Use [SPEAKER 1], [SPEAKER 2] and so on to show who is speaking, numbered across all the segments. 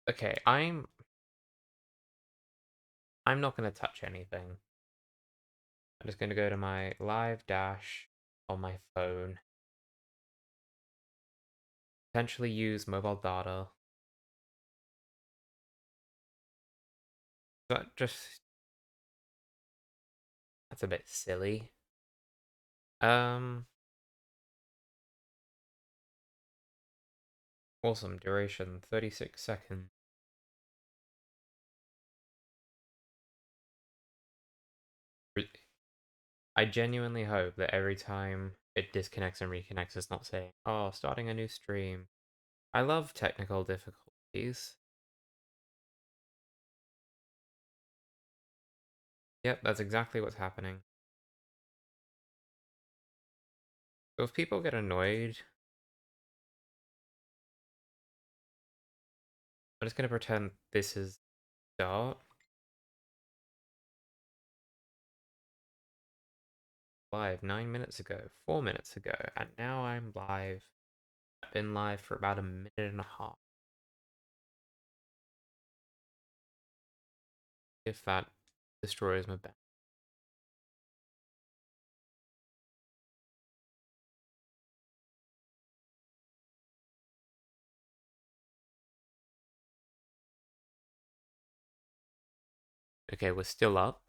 [SPEAKER 1] Okay, I'm not gonna touch anything. I'm just gonna go to my live dash on my phone. Potentially use mobile data. But just that's a bit silly. Um awesome duration, 36 seconds. I genuinely hope that every time it disconnects and reconnects, it's not saying, oh, starting a new stream. I love technical difficulties. Yep, that's exactly what's happening. So if people get annoyed, I'm just gonna pretend this is start. Live 9 minutes ago, 4 minutes ago, and now I'm live. I've been live for about a minute and a half. If that destroys my bet. Okay, we're still up.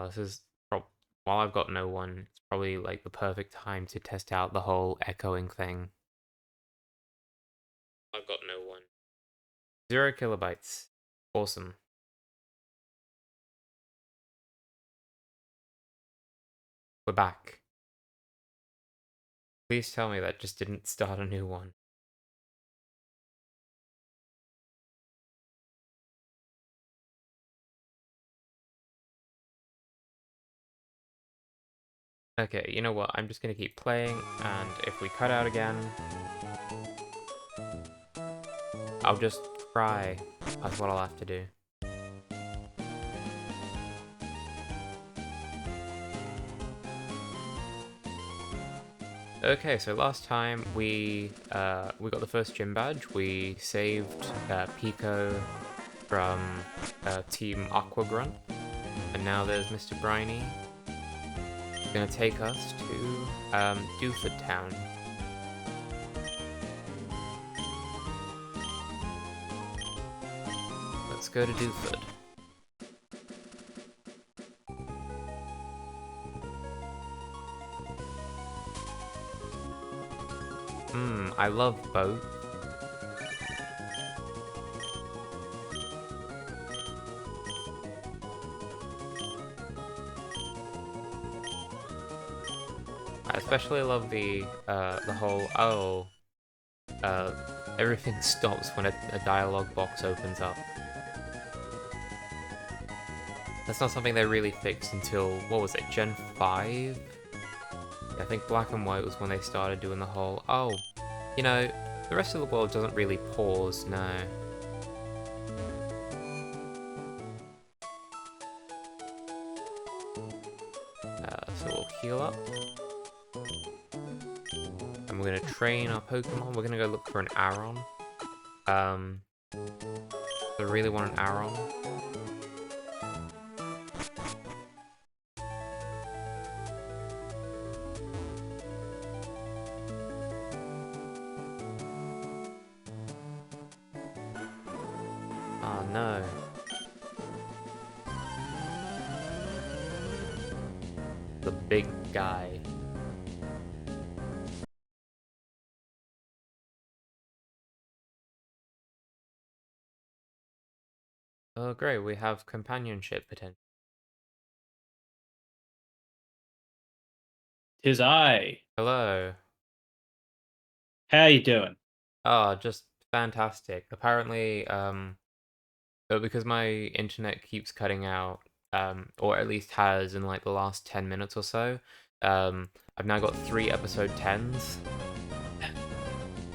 [SPEAKER 1] This is while I've got no one, it's probably like the perfect time to test out the whole echoing thing. I've got no one. 0 kilobytes. Awesome. We're back. Please tell me that just didn't start a new one. Okay, you know what? I'm just gonna keep playing, and if we cut out again, I'll just cry. That's what I'll have to do. Okay, so last time we got the first gym badge. We saved Pico from Team Aqua Grunt, and now there's Mr. Briny. He's gonna take us to Dewford Town. Let's go to Dewford. I love both. I especially love the whole everything stops when a dialogue box opens up. That's not something they really fixed until, what was it, Gen 5? I think Black and White was when they started doing the whole, oh, you know, the rest of the world doesn't really pause, no. So we'll heal up. And we're gonna train our Pokemon. We're gonna go look for an Aron. I really want an Aron. Oh no. The big guy. Oh great, we have companionship potential.
[SPEAKER 2] Tis I.
[SPEAKER 1] Hello.
[SPEAKER 2] How you doing?
[SPEAKER 1] Oh, just fantastic. Apparently, because my internet keeps cutting out, or at least has in like the last 10 minutes or so, I've now got 3 episode 10s.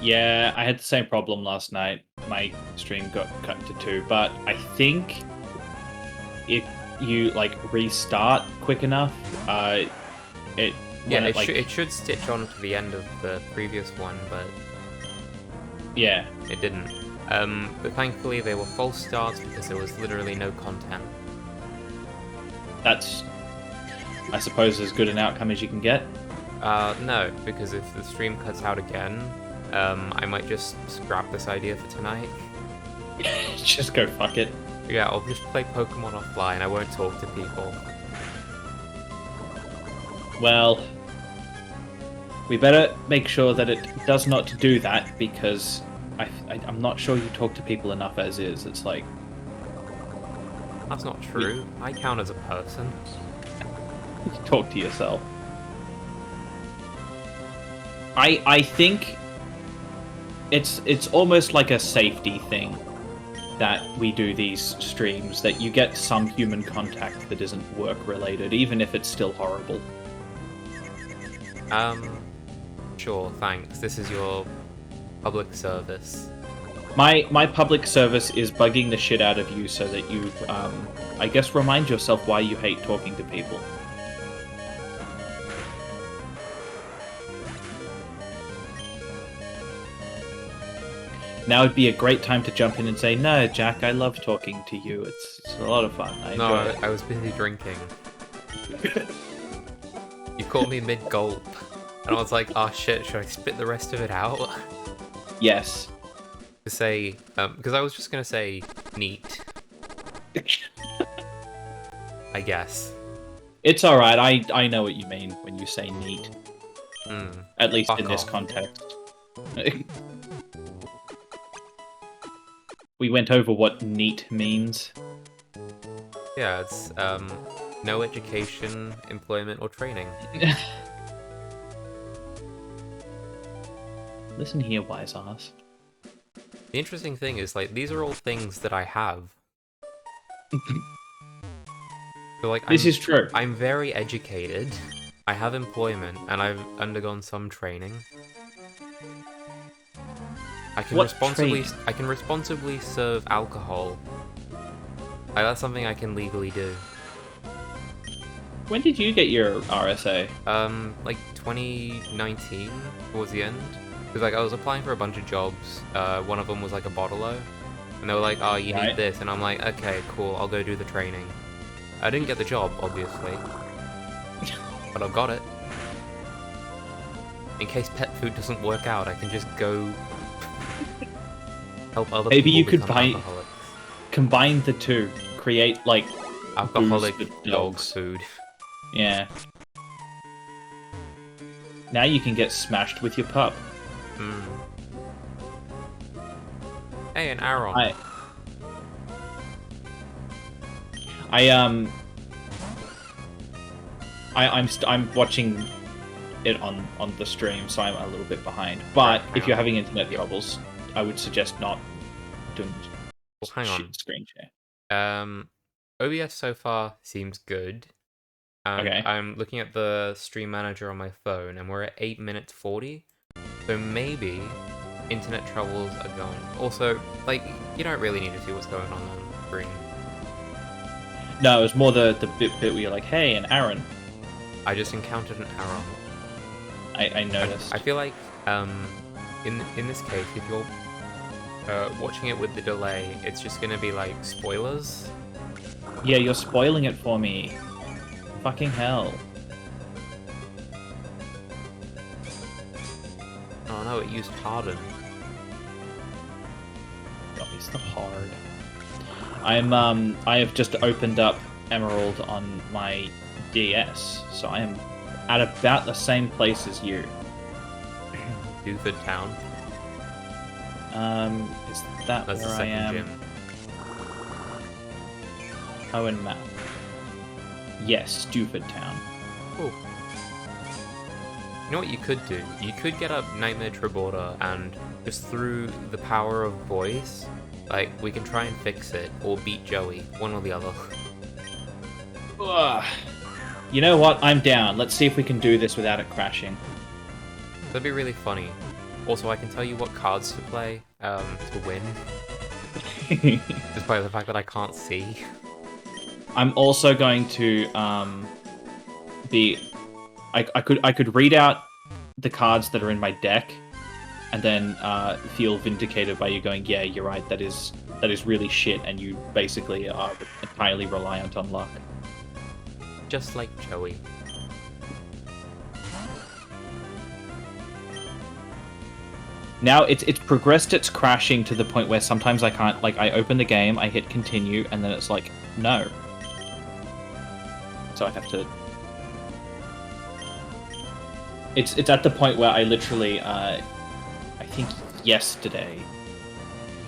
[SPEAKER 2] Yeah, I had the same problem last night. My stream got cut into two, but I think it you like restart quick enough, it
[SPEAKER 1] Yeah,
[SPEAKER 2] when it
[SPEAKER 1] it should stitch on to the end of the previous one, but
[SPEAKER 2] yeah.
[SPEAKER 1] it didn't. But thankfully they were false starts because there was literally no content.
[SPEAKER 2] That's, I suppose, as good an outcome as you can get.
[SPEAKER 1] No, because if the stream cuts out again, I might just scrap this idea for tonight.
[SPEAKER 2] Just go fuck it.
[SPEAKER 1] Yeah, I'll just play Pokemon offline, I won't talk to people.
[SPEAKER 2] Well, we better make sure that it does not do that, because I'm not sure you talk to people enough as is. It's like...
[SPEAKER 1] That's not true. I count as a person.
[SPEAKER 2] You talk to yourself. I think it's almost like a safety thing that we do these streams, that you get some human contact that isn't work related, even if it's still horrible.
[SPEAKER 1] Sure, thanks. This is your public service.
[SPEAKER 2] My public service is bugging the shit out of you so that you, I guess, remind yourself why you hate talking to people. Now would be a great time to jump in and say, "No, Jack, I love talking to you. It's a lot of fun. I enjoy it."
[SPEAKER 1] I was busy drinking. You caught me mid-gulp, and I was like, "Ah, shit, should I spit the rest of it out?"
[SPEAKER 2] Yes.
[SPEAKER 1] To say, because I was just gonna say neat. I guess.
[SPEAKER 2] It's alright, I know what you mean when you say neat. At least
[SPEAKER 1] Fuck
[SPEAKER 2] in this
[SPEAKER 1] off.
[SPEAKER 2] context. We went over what neat means.
[SPEAKER 1] Yeah, it's, no education, employment, or training.
[SPEAKER 2] Listen here, wise ass.
[SPEAKER 1] The interesting thing is, like, these are all things that I have. So, like,
[SPEAKER 2] This is true.
[SPEAKER 1] I'm very educated, I have employment, and I've undergone some training. I can responsibly serve alcohol. Like, that's something I can legally do.
[SPEAKER 2] When did you get your RSA?
[SPEAKER 1] Like 2019, towards the end. Because, like, I was applying for a bunch of jobs. One of them was, like, a bottler. And they were like, oh, you need this. And I'm like, okay, cool, I'll go do the training. I didn't get the job, obviously. But I've got it. In case pet food doesn't work out, I can just go help other
[SPEAKER 2] Maybe
[SPEAKER 1] people
[SPEAKER 2] you could
[SPEAKER 1] become alcoholics.
[SPEAKER 2] combine the two. Create, like,
[SPEAKER 1] Alcoholic
[SPEAKER 2] booze for
[SPEAKER 1] dog food.
[SPEAKER 2] Yeah. Now you can get smashed with your pup.
[SPEAKER 1] Hey, an Aaron.
[SPEAKER 2] I'm watching it on the stream, so I'm a little bit behind. But if you're having internet troubles, I would suggest not doing
[SPEAKER 1] hang on.
[SPEAKER 2] screen share.
[SPEAKER 1] OBS so far seems good.
[SPEAKER 2] Okay.
[SPEAKER 1] I'm looking at the stream manager on my phone, and we're at 8 minutes 40. So maybe internet troubles are going. Also, like, you don't really need to see what's going on the screen.
[SPEAKER 2] No, it was more the bit where you're like, hey, an Aaron.
[SPEAKER 1] I just encountered an Aaron.
[SPEAKER 2] I noticed.
[SPEAKER 1] I feel like, in this case, if you're watching it with the delay, it's just gonna be like spoilers.
[SPEAKER 2] Yeah, you're spoiling it for me. Fucking hell.
[SPEAKER 1] Oh no, it used harden.
[SPEAKER 2] God, it's not hard. I have just opened up Emerald on my DS, so I am at about the same place as you.
[SPEAKER 1] Duford Town.
[SPEAKER 2] Is that
[SPEAKER 1] That's the
[SPEAKER 2] where I
[SPEAKER 1] second
[SPEAKER 2] am?
[SPEAKER 1] gym.
[SPEAKER 2] Owen map. Yes, Stupid Town.
[SPEAKER 1] Cool. You know what you could do? You could get up Nightmare Triborder and just through the power of voice, like, we can try and fix it, or beat Joey, one or the other.
[SPEAKER 2] Ugh. You know what? I'm down. Let's see if we can do this without it crashing.
[SPEAKER 1] That'd be really funny. Also, I can tell you what cards to play, to win. Despite the fact that I can't see.
[SPEAKER 2] I'm also going to be. I could read out the cards that are in my deck, and then feel vindicated by you going, yeah, you're right. That is really shit, and you basically are entirely reliant on luck.
[SPEAKER 1] Just like Joey.
[SPEAKER 2] Now it's progressed its crashing to the point where sometimes I can't, like, I open the game, I hit continue, and then it's like, no. So I have to... It's at the point where I literally, I think yesterday,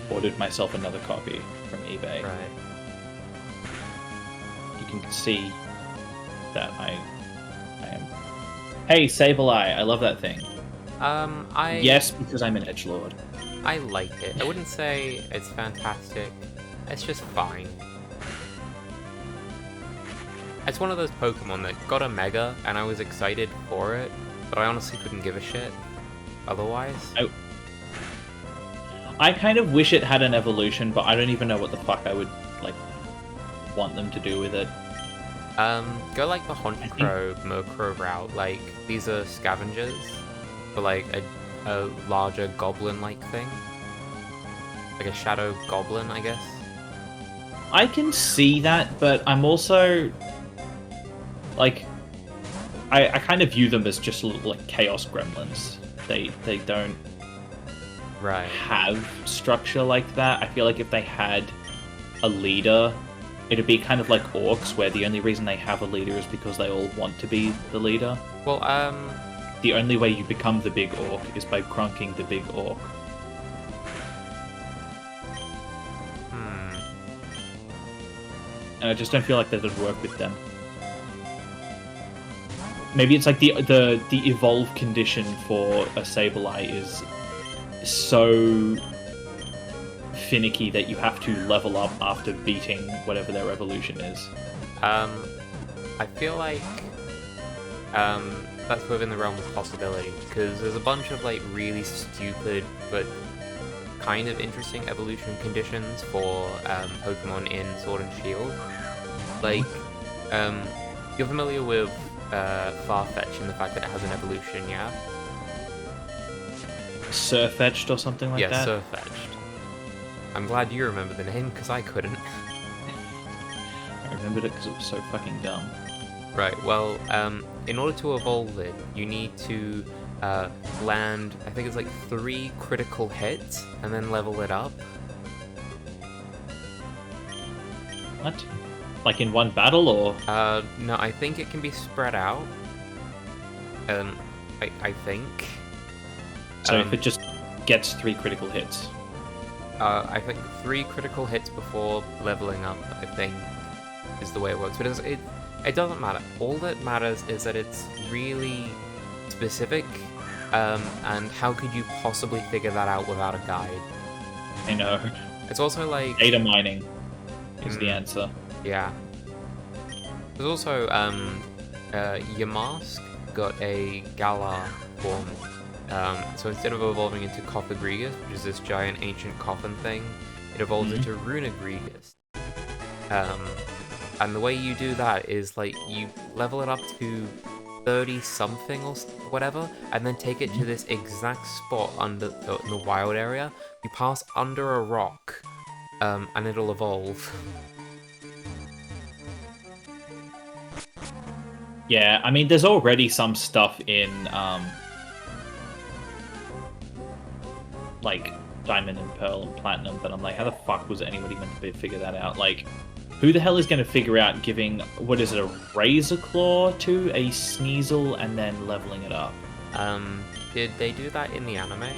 [SPEAKER 2] ordered myself another copy from eBay.
[SPEAKER 1] Right.
[SPEAKER 2] You can see that I am... Hey, Sableye, I love that thing. Yes, because I'm an edgelord.
[SPEAKER 1] I like it. I wouldn't say it's fantastic. It's just fine. It's one of those Pokemon that got a Mega, and I was excited for it, but I honestly couldn't give a shit otherwise.
[SPEAKER 2] I kind of wish it had an evolution, but I don't even know what the fuck I would, like, want them to do with it.
[SPEAKER 1] Go like the Honchkrow, Murkrow route. Like, these are scavengers for, like, a larger goblin-like thing. Like a shadow goblin, I guess.
[SPEAKER 2] I can see that, but I'm also... Like, I kind of view them as just like chaos gremlins. They don't have structure like that. I feel like if they had a leader, it'd be kind of like orcs, where the only reason they have a leader is because they all want to be the leader.
[SPEAKER 1] Well,
[SPEAKER 2] the only way you become the big orc is by crunking the big orc. And I just don't feel like that would work with them. Maybe it's like the evolve condition for a Sableye is so finicky that you have to level up after beating whatever their evolution is.
[SPEAKER 1] I feel like that's within the realm of possibility, because there's a bunch of like really stupid but kind of interesting evolution conditions for Pokemon in Sword and Shield. Like, you're familiar with Farfetch and the fact that it has an evolution, yeah?
[SPEAKER 2] Surfetched or something like that?
[SPEAKER 1] Yeah, Surfetched. I'm glad you remember the name, because I couldn't.
[SPEAKER 2] I remembered it because it was so fucking dumb.
[SPEAKER 1] Right, well, in order to evolve it, you need to land, I think it's like 3 critical hits, and then level it up.
[SPEAKER 2] What? Like in one battle, or...?
[SPEAKER 1] No, I think it can be spread out. I think.
[SPEAKER 2] So if it just gets 3 critical hits?
[SPEAKER 1] I think 3 critical hits before leveling up, I think, is the way it works. But it doesn't matter. All that matters is that it's really specific, and how could you possibly figure that out without a guide?
[SPEAKER 2] I know.
[SPEAKER 1] It's also like...
[SPEAKER 2] Data mining is the answer.
[SPEAKER 1] Yeah. There's also, Yamask got a Galar form. So instead of evolving into Coffagrigus, which is this giant ancient coffin thing, it evolves into Runagrigus. And the way you do that is, like, you level it up to 30-something or whatever, and then take it to this exact spot under in the wild area. You pass under a rock, and it'll evolve.
[SPEAKER 2] Yeah, I mean, there's already some stuff in, like, Diamond and Pearl and Platinum, but I'm like, how the fuck was anybody meant to figure that out? Like, who the hell is going to figure out giving, what is it, a Razor Claw to a Sneasel and then leveling it up?
[SPEAKER 1] Did they do that in the anime?
[SPEAKER 2] I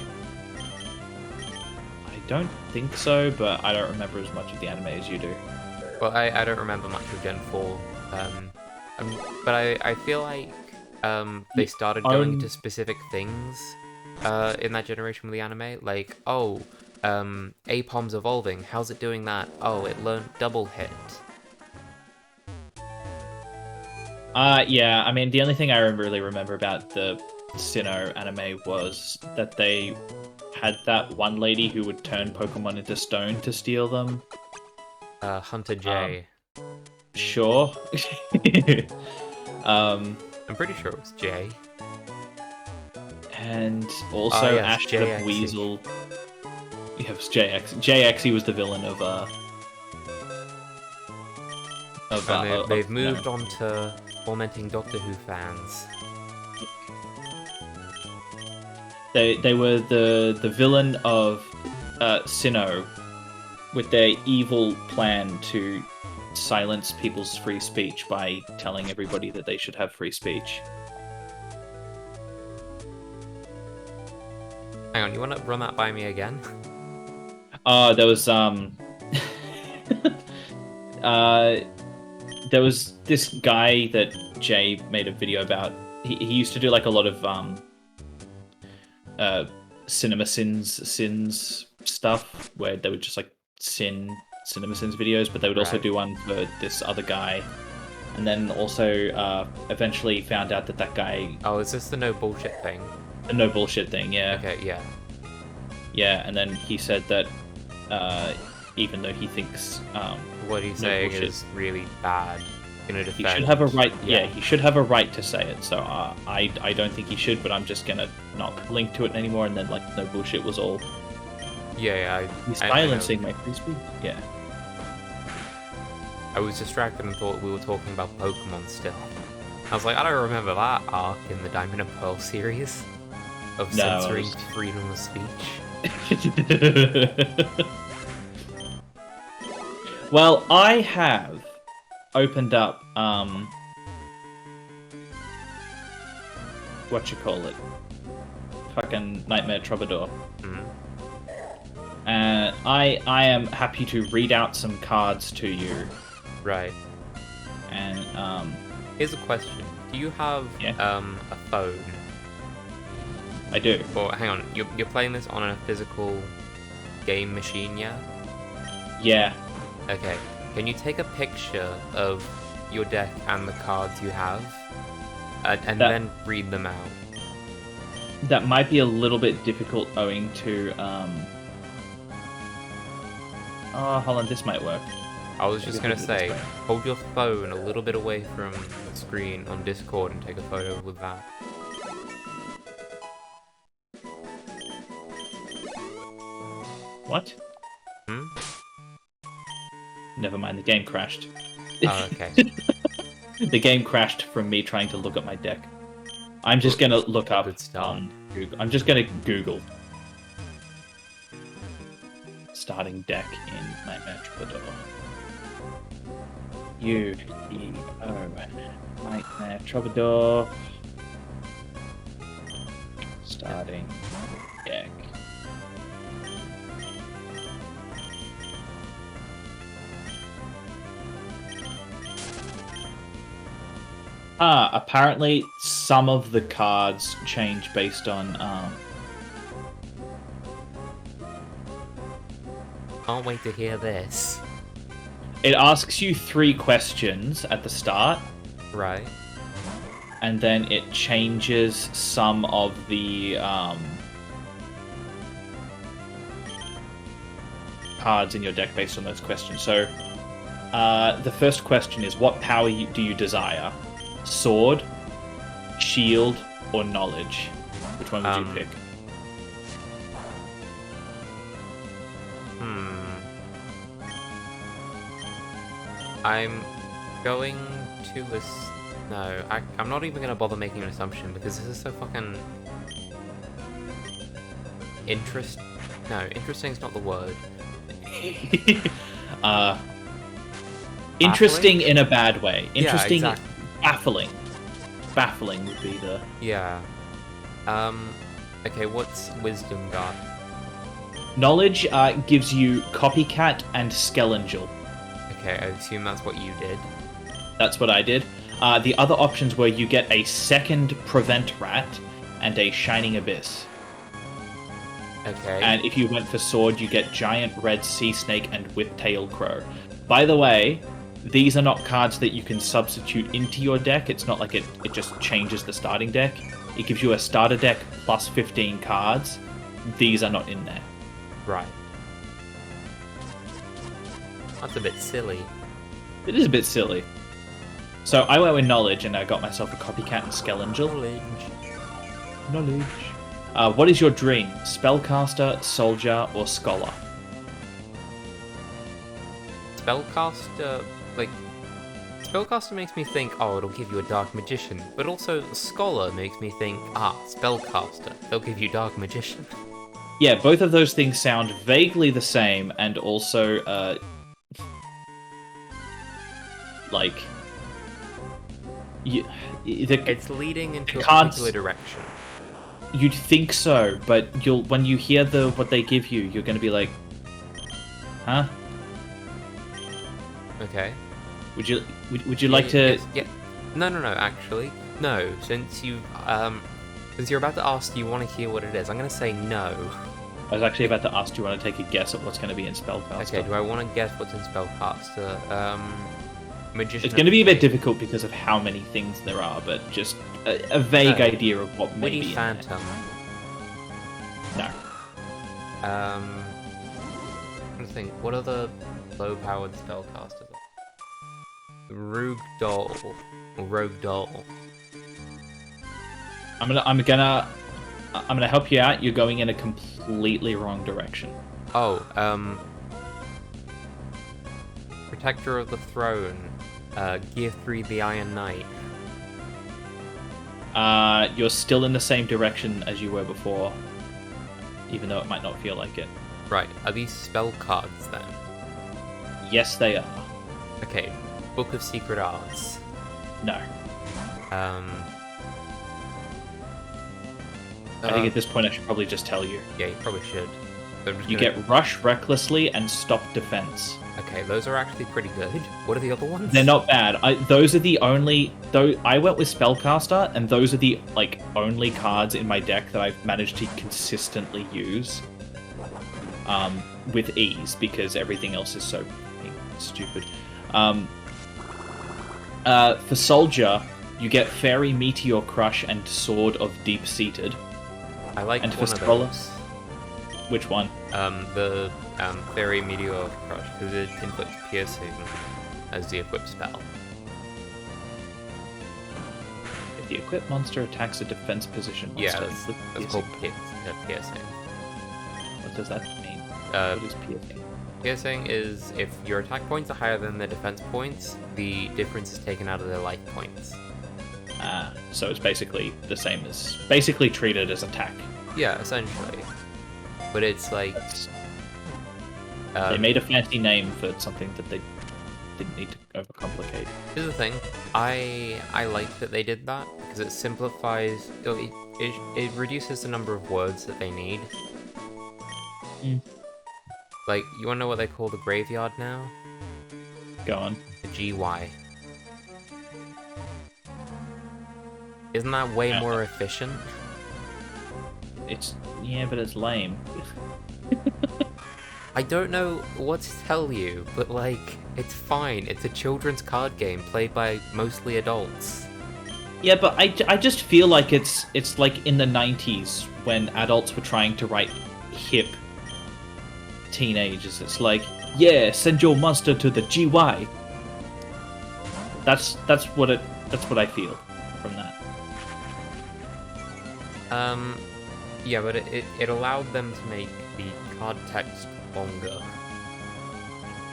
[SPEAKER 2] don't think so, but I don't remember as much of the anime as you do.
[SPEAKER 1] Well, I don't remember much of Gen 4, but I feel like they started going into specific things in that generation with the anime, like, oh, Apom's evolving, how's it doing that? Oh, it learned double hit.
[SPEAKER 2] Yeah, I mean, the only thing I really remember about the Sinnoh anime was that they had that one lady who would turn Pokemon into stone to steal them.
[SPEAKER 1] Hunter J.
[SPEAKER 2] Sure.
[SPEAKER 1] I'm pretty sure it was Jay.
[SPEAKER 2] And also
[SPEAKER 1] yes,
[SPEAKER 2] Ash the
[SPEAKER 1] JXE.
[SPEAKER 2] Weasel. Yeah, it was JX. JXE was the villain of
[SPEAKER 1] And they've
[SPEAKER 2] you know.
[SPEAKER 1] moved on to tormenting Doctor Who fans.
[SPEAKER 2] They were the villain of Sinnoh with their evil plan to silence people's free speech by telling everybody that they should have free speech.
[SPEAKER 1] Hang on, you want to run that by me again?
[SPEAKER 2] There was there was this guy that Jay made a video about. He used to do like a lot of cinema sins stuff where they would just like cinema sins videos, but they would also do one for this other guy. And then also eventually found out that guy...
[SPEAKER 1] Oh, is this the no bullshit thing?
[SPEAKER 2] The no bullshit thing, yeah.
[SPEAKER 1] Okay, yeah.
[SPEAKER 2] Yeah, and then he said that even though he thinks
[SPEAKER 1] what he's saying is really bad, gonna defend.
[SPEAKER 2] He should have a right. Yeah, he should have a right to say it. So I don't think he should, but I'm just gonna not link to it anymore. And then like no bullshit was all.
[SPEAKER 1] Yeah,
[SPEAKER 2] he's silencing my free speech. Yeah.
[SPEAKER 1] I was distracted and thought we were talking about Pokemon still. I was like, I don't remember that arc in the Diamond and Pearl series of censoring freedom of speech.
[SPEAKER 2] Well, I have opened up what you call it, fucking Nightmare Troubadour. And I am happy to read out some cards to you.
[SPEAKER 1] Right.
[SPEAKER 2] And
[SPEAKER 1] here's a question: do you have a phone?
[SPEAKER 2] I do.
[SPEAKER 1] Or hang on, you're playing this on a physical game machine, yeah?
[SPEAKER 2] Yeah.
[SPEAKER 1] Okay. Can you take a picture of your deck and the cards you have, and then read them out?
[SPEAKER 2] That might be a little bit difficult owing to Oh, hold on, this might work.
[SPEAKER 1] I was just gonna say, hold your phone a little bit away from the screen on Discord and take a photo with that.
[SPEAKER 2] What? Never mind, the game crashed.
[SPEAKER 1] Oh, okay.
[SPEAKER 2] The game crashed from me trying to look at my deck. I'm just gonna look up on Google. I'm just gonna Google starting deck in Nightmare Troubadour. U-E-O Nightmare Troubadour starting deck. Apparently some of the cards change based on
[SPEAKER 1] Can't wait to hear this.
[SPEAKER 2] It asks you 3 questions at the start.
[SPEAKER 1] Right.
[SPEAKER 2] And then it changes some of the cards in your deck based on those questions. So the first question is, what power do you desire? Sword, shield, or knowledge? Which one would you pick?
[SPEAKER 1] I'm going to no, I'm not even gonna bother making an assumption because this is so fucking No, interesting's not the word.
[SPEAKER 2] Interesting in a bad way. Interesting,
[SPEAKER 1] yeah, exactly.
[SPEAKER 2] Baffling. Baffling would be the...
[SPEAKER 1] Yeah. Okay, what's wisdom got?
[SPEAKER 2] Knowledge gives you Copycat and Skelengel.
[SPEAKER 1] Okay, I assume that's what you did.
[SPEAKER 2] That's what I did. The other options were you get a second Prevent Rat and a Shining Abyss.
[SPEAKER 1] Okay.
[SPEAKER 2] And if you went for Sword, you get Giant Red Sea Snake and Whiptail Crow. By the way, these are not cards that you can substitute into your deck. It's not like it just changes the starting deck. It gives you a starter deck plus 15 cards. These are not in there.
[SPEAKER 1] Right. That's a bit silly.
[SPEAKER 2] It is a bit silly. So I went with knowledge, and I got myself a copycat and Skelengel. Knowledge. What is your dream? Spellcaster, soldier, or scholar?
[SPEAKER 1] Spellcaster, like... Spellcaster makes me think, oh, it'll give you a Dark Magician. But also, Scholar makes me think, Spellcaster, they'll give you Dark Magician.
[SPEAKER 2] Yeah, both of those things sound vaguely the same, and also, like...
[SPEAKER 1] It's leading into a
[SPEAKER 2] cards-
[SPEAKER 1] particular direction.
[SPEAKER 2] You'd think so, but when you hear what they give you, you're going to be like, huh?
[SPEAKER 1] Okay.
[SPEAKER 2] Would you like to?
[SPEAKER 1] Yeah. No, actually. No, since you're about to ask, do you want to hear what it is? I'm going to say no.
[SPEAKER 2] I was actually about to ask, do you want to take a guess at what's going to be in Spellcaster?
[SPEAKER 1] Okay, do I want to guess what's in Spellcaster? Magician.
[SPEAKER 2] It's going to be a bit difficult because of how many things there are, but just a vague idea of what may
[SPEAKER 1] Witty
[SPEAKER 2] be in
[SPEAKER 1] Phantom.
[SPEAKER 2] No.
[SPEAKER 1] I'm trying to think, what other low-powered spellcasters are? Rogue Doll. Or Rogue Doll.
[SPEAKER 2] I'm gonna help you out. You're going in a completely wrong direction.
[SPEAKER 1] Oh, Protector of the Throne. Gear 3, the Iron Knight.
[SPEAKER 2] You're still in the same direction as you were before, even though it might not feel like it.
[SPEAKER 1] Right, are these spell cards then?
[SPEAKER 2] Yes, they are.
[SPEAKER 1] Okay, Book of Secret Arts.
[SPEAKER 2] No. I think
[SPEAKER 1] Uh,
[SPEAKER 2] at this point I should probably just tell you.
[SPEAKER 1] Yeah, you probably should. So I'm just
[SPEAKER 2] You
[SPEAKER 1] gonna-
[SPEAKER 2] get Rush Recklessly and Stop Defense.
[SPEAKER 1] Okay, those are actually pretty good. What are the other ones?
[SPEAKER 2] They're not bad. Those are the only... Though I went with Spellcaster, and those are the only cards in my deck that I've managed to consistently use with ease, because everything else is so stupid. For Soldier, you get Fairy Meteor Crush and Sword of Deep-Seated.
[SPEAKER 1] I like
[SPEAKER 2] And
[SPEAKER 1] one
[SPEAKER 2] for
[SPEAKER 1] of
[SPEAKER 2] Scholar?
[SPEAKER 1] those.
[SPEAKER 2] Which one?
[SPEAKER 1] The Fairy Meteor Crush, because it inflicts piercing as the equipped spell.
[SPEAKER 2] If the equipped monster attacks a defense position
[SPEAKER 1] Yeah,
[SPEAKER 2] monster,
[SPEAKER 1] that's called piercing.
[SPEAKER 2] What does that mean?
[SPEAKER 1] Uh,
[SPEAKER 2] What is piercing?
[SPEAKER 1] Piercing is if your attack points are higher than their defense points, the difference is taken out of their life points.
[SPEAKER 2] So it's basically the same as... Basically treated as attack.
[SPEAKER 1] Yeah, essentially. But it's like...
[SPEAKER 2] They made a fancy name for something that they didn't need to overcomplicate.
[SPEAKER 1] Here's the thing, I like that they did that, because it simplifies... It reduces the number of words that they need.
[SPEAKER 2] Mm.
[SPEAKER 1] Like, you wanna know what they call the graveyard now?
[SPEAKER 2] Go on.
[SPEAKER 1] The GY. Isn't that way more efficient?
[SPEAKER 2] Yeah, but it's lame.
[SPEAKER 1] I don't know what to tell you, but like, it's fine. It's a children's card game played by mostly adults.
[SPEAKER 2] Yeah, but I just feel like it's like in the 90s when adults were trying to write hip teenagers. It's like, yeah, send your monster to the GY. That's what I feel from that.
[SPEAKER 1] Yeah, but it allowed them to make the card text longer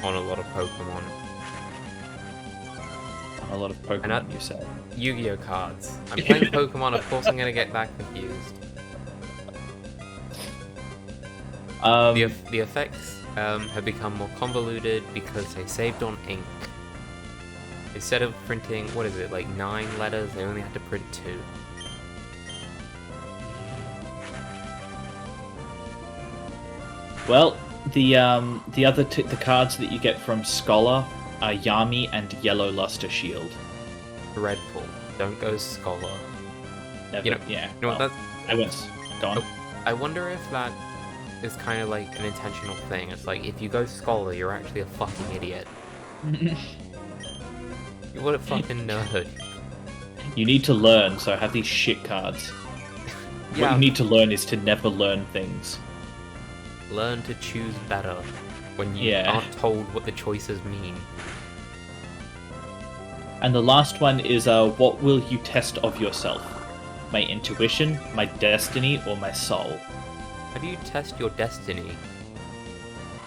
[SPEAKER 1] on a lot of Pokemon.
[SPEAKER 2] A lot of Pokemon, you said.
[SPEAKER 1] Yu-Gi-Oh cards. I'm playing Pokemon, of course I'm gonna get that confused. The effects have become more convoluted because they saved on ink. Instead of printing, what is it, like 9 letters, they only had to print 2.
[SPEAKER 2] Well, the other the cards that you get from Scholar are Yami and Yellow Luster Shield.
[SPEAKER 1] Dreadful. Don't go Scholar.
[SPEAKER 2] Never,
[SPEAKER 1] You know,
[SPEAKER 2] yeah.
[SPEAKER 1] You know what that?
[SPEAKER 2] I went. Go on.
[SPEAKER 1] I wonder if that is kind of like an intentional thing. It's like, if you go Scholar, you're actually a fucking idiot. What a fucking nerd.
[SPEAKER 2] You need to learn, so have these shit cards. What
[SPEAKER 1] Yeah,
[SPEAKER 2] you need to learn is to never learn things.
[SPEAKER 1] learn to choose better when you
[SPEAKER 2] Yeah.
[SPEAKER 1] aren't told what the choices mean.
[SPEAKER 2] And the last one is what will you test of yourself? My intuition, my destiny, or my soul?
[SPEAKER 1] How do you test your destiny?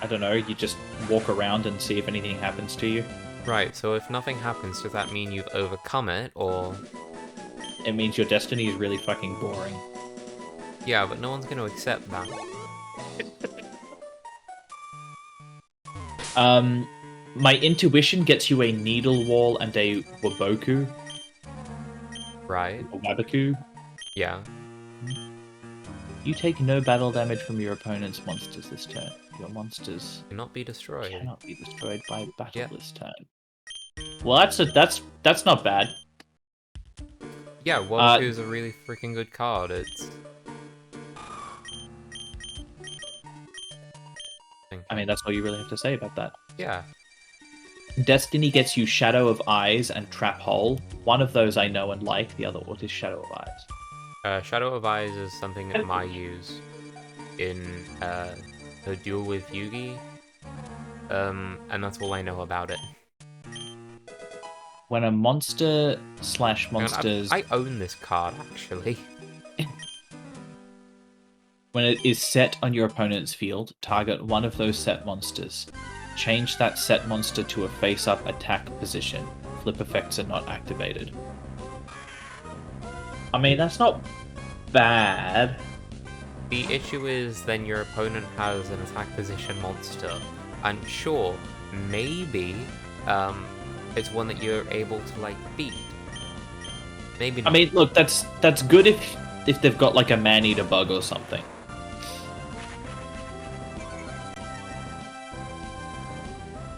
[SPEAKER 2] I don't know, you just walk around and see if anything happens to you.
[SPEAKER 1] Right, so if nothing happens, does that mean you've overcome it, or...
[SPEAKER 2] It means your destiny is really fucking boring.
[SPEAKER 1] Yeah, but no one's going to accept that.
[SPEAKER 2] My intuition gets you a needle wall and a waboku.
[SPEAKER 1] Right?
[SPEAKER 2] A wabaku.
[SPEAKER 1] Yeah.
[SPEAKER 2] You take no battle damage from your opponent's monsters this turn. Your monsters
[SPEAKER 1] Cannot be destroyed.
[SPEAKER 2] cannot be destroyed by battle
[SPEAKER 1] Yep.
[SPEAKER 2] this turn. Well, that's not bad.
[SPEAKER 1] Yeah, Wabaku is a really freaking good card. It's...
[SPEAKER 2] I mean, that's all you really have to say about that.
[SPEAKER 1] Yeah.
[SPEAKER 2] Destiny gets you Shadow of Eyes and Trap Hole. One of those I know and like, the other one is Shadow of Eyes.
[SPEAKER 1] Shadow of Eyes is something that Mai use in her duel with Yugi. And that's all I know about it.
[SPEAKER 2] When a monster slash monsters...
[SPEAKER 1] I own this card, actually.
[SPEAKER 2] When it is set on your opponent's field, target one of those set monsters. Change that set monster to a face-up attack position. Flip effects are not activated. I mean, that's not bad.
[SPEAKER 1] The issue is then your opponent has an attack position monster. And sure, maybe it's one that you're able to, like, beat. Maybe not.
[SPEAKER 2] I mean, look, that's good if they've got, like, a man-eater bug or something.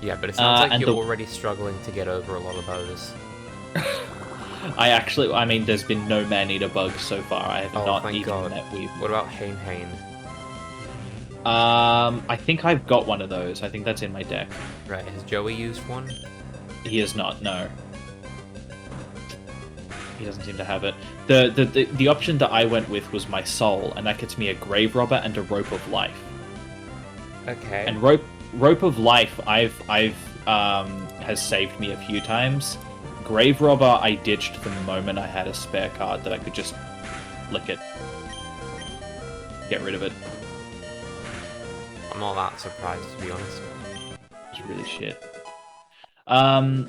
[SPEAKER 1] Yeah, but it sounds like you're
[SPEAKER 2] the...
[SPEAKER 1] already struggling to get over a lot of those.
[SPEAKER 2] I mean, there's been no man-eater bugs so far. I have not even met with...
[SPEAKER 1] What about Hain Hain?
[SPEAKER 2] I think I've got one of those. I think that's in my deck.
[SPEAKER 1] Right, has Joey used one?
[SPEAKER 2] He has not, no. He doesn't seem to have it. The option that I went with was my soul, and that gets me a Grave Robber and a Rope of Life.
[SPEAKER 1] Okay.
[SPEAKER 2] And Rope of Life, has saved me a few times. Grave Robber, I ditched the moment I had a spare card that I could just lick it, get rid of it.
[SPEAKER 1] I'm not that surprised, to be honest.
[SPEAKER 2] It's really shit. Other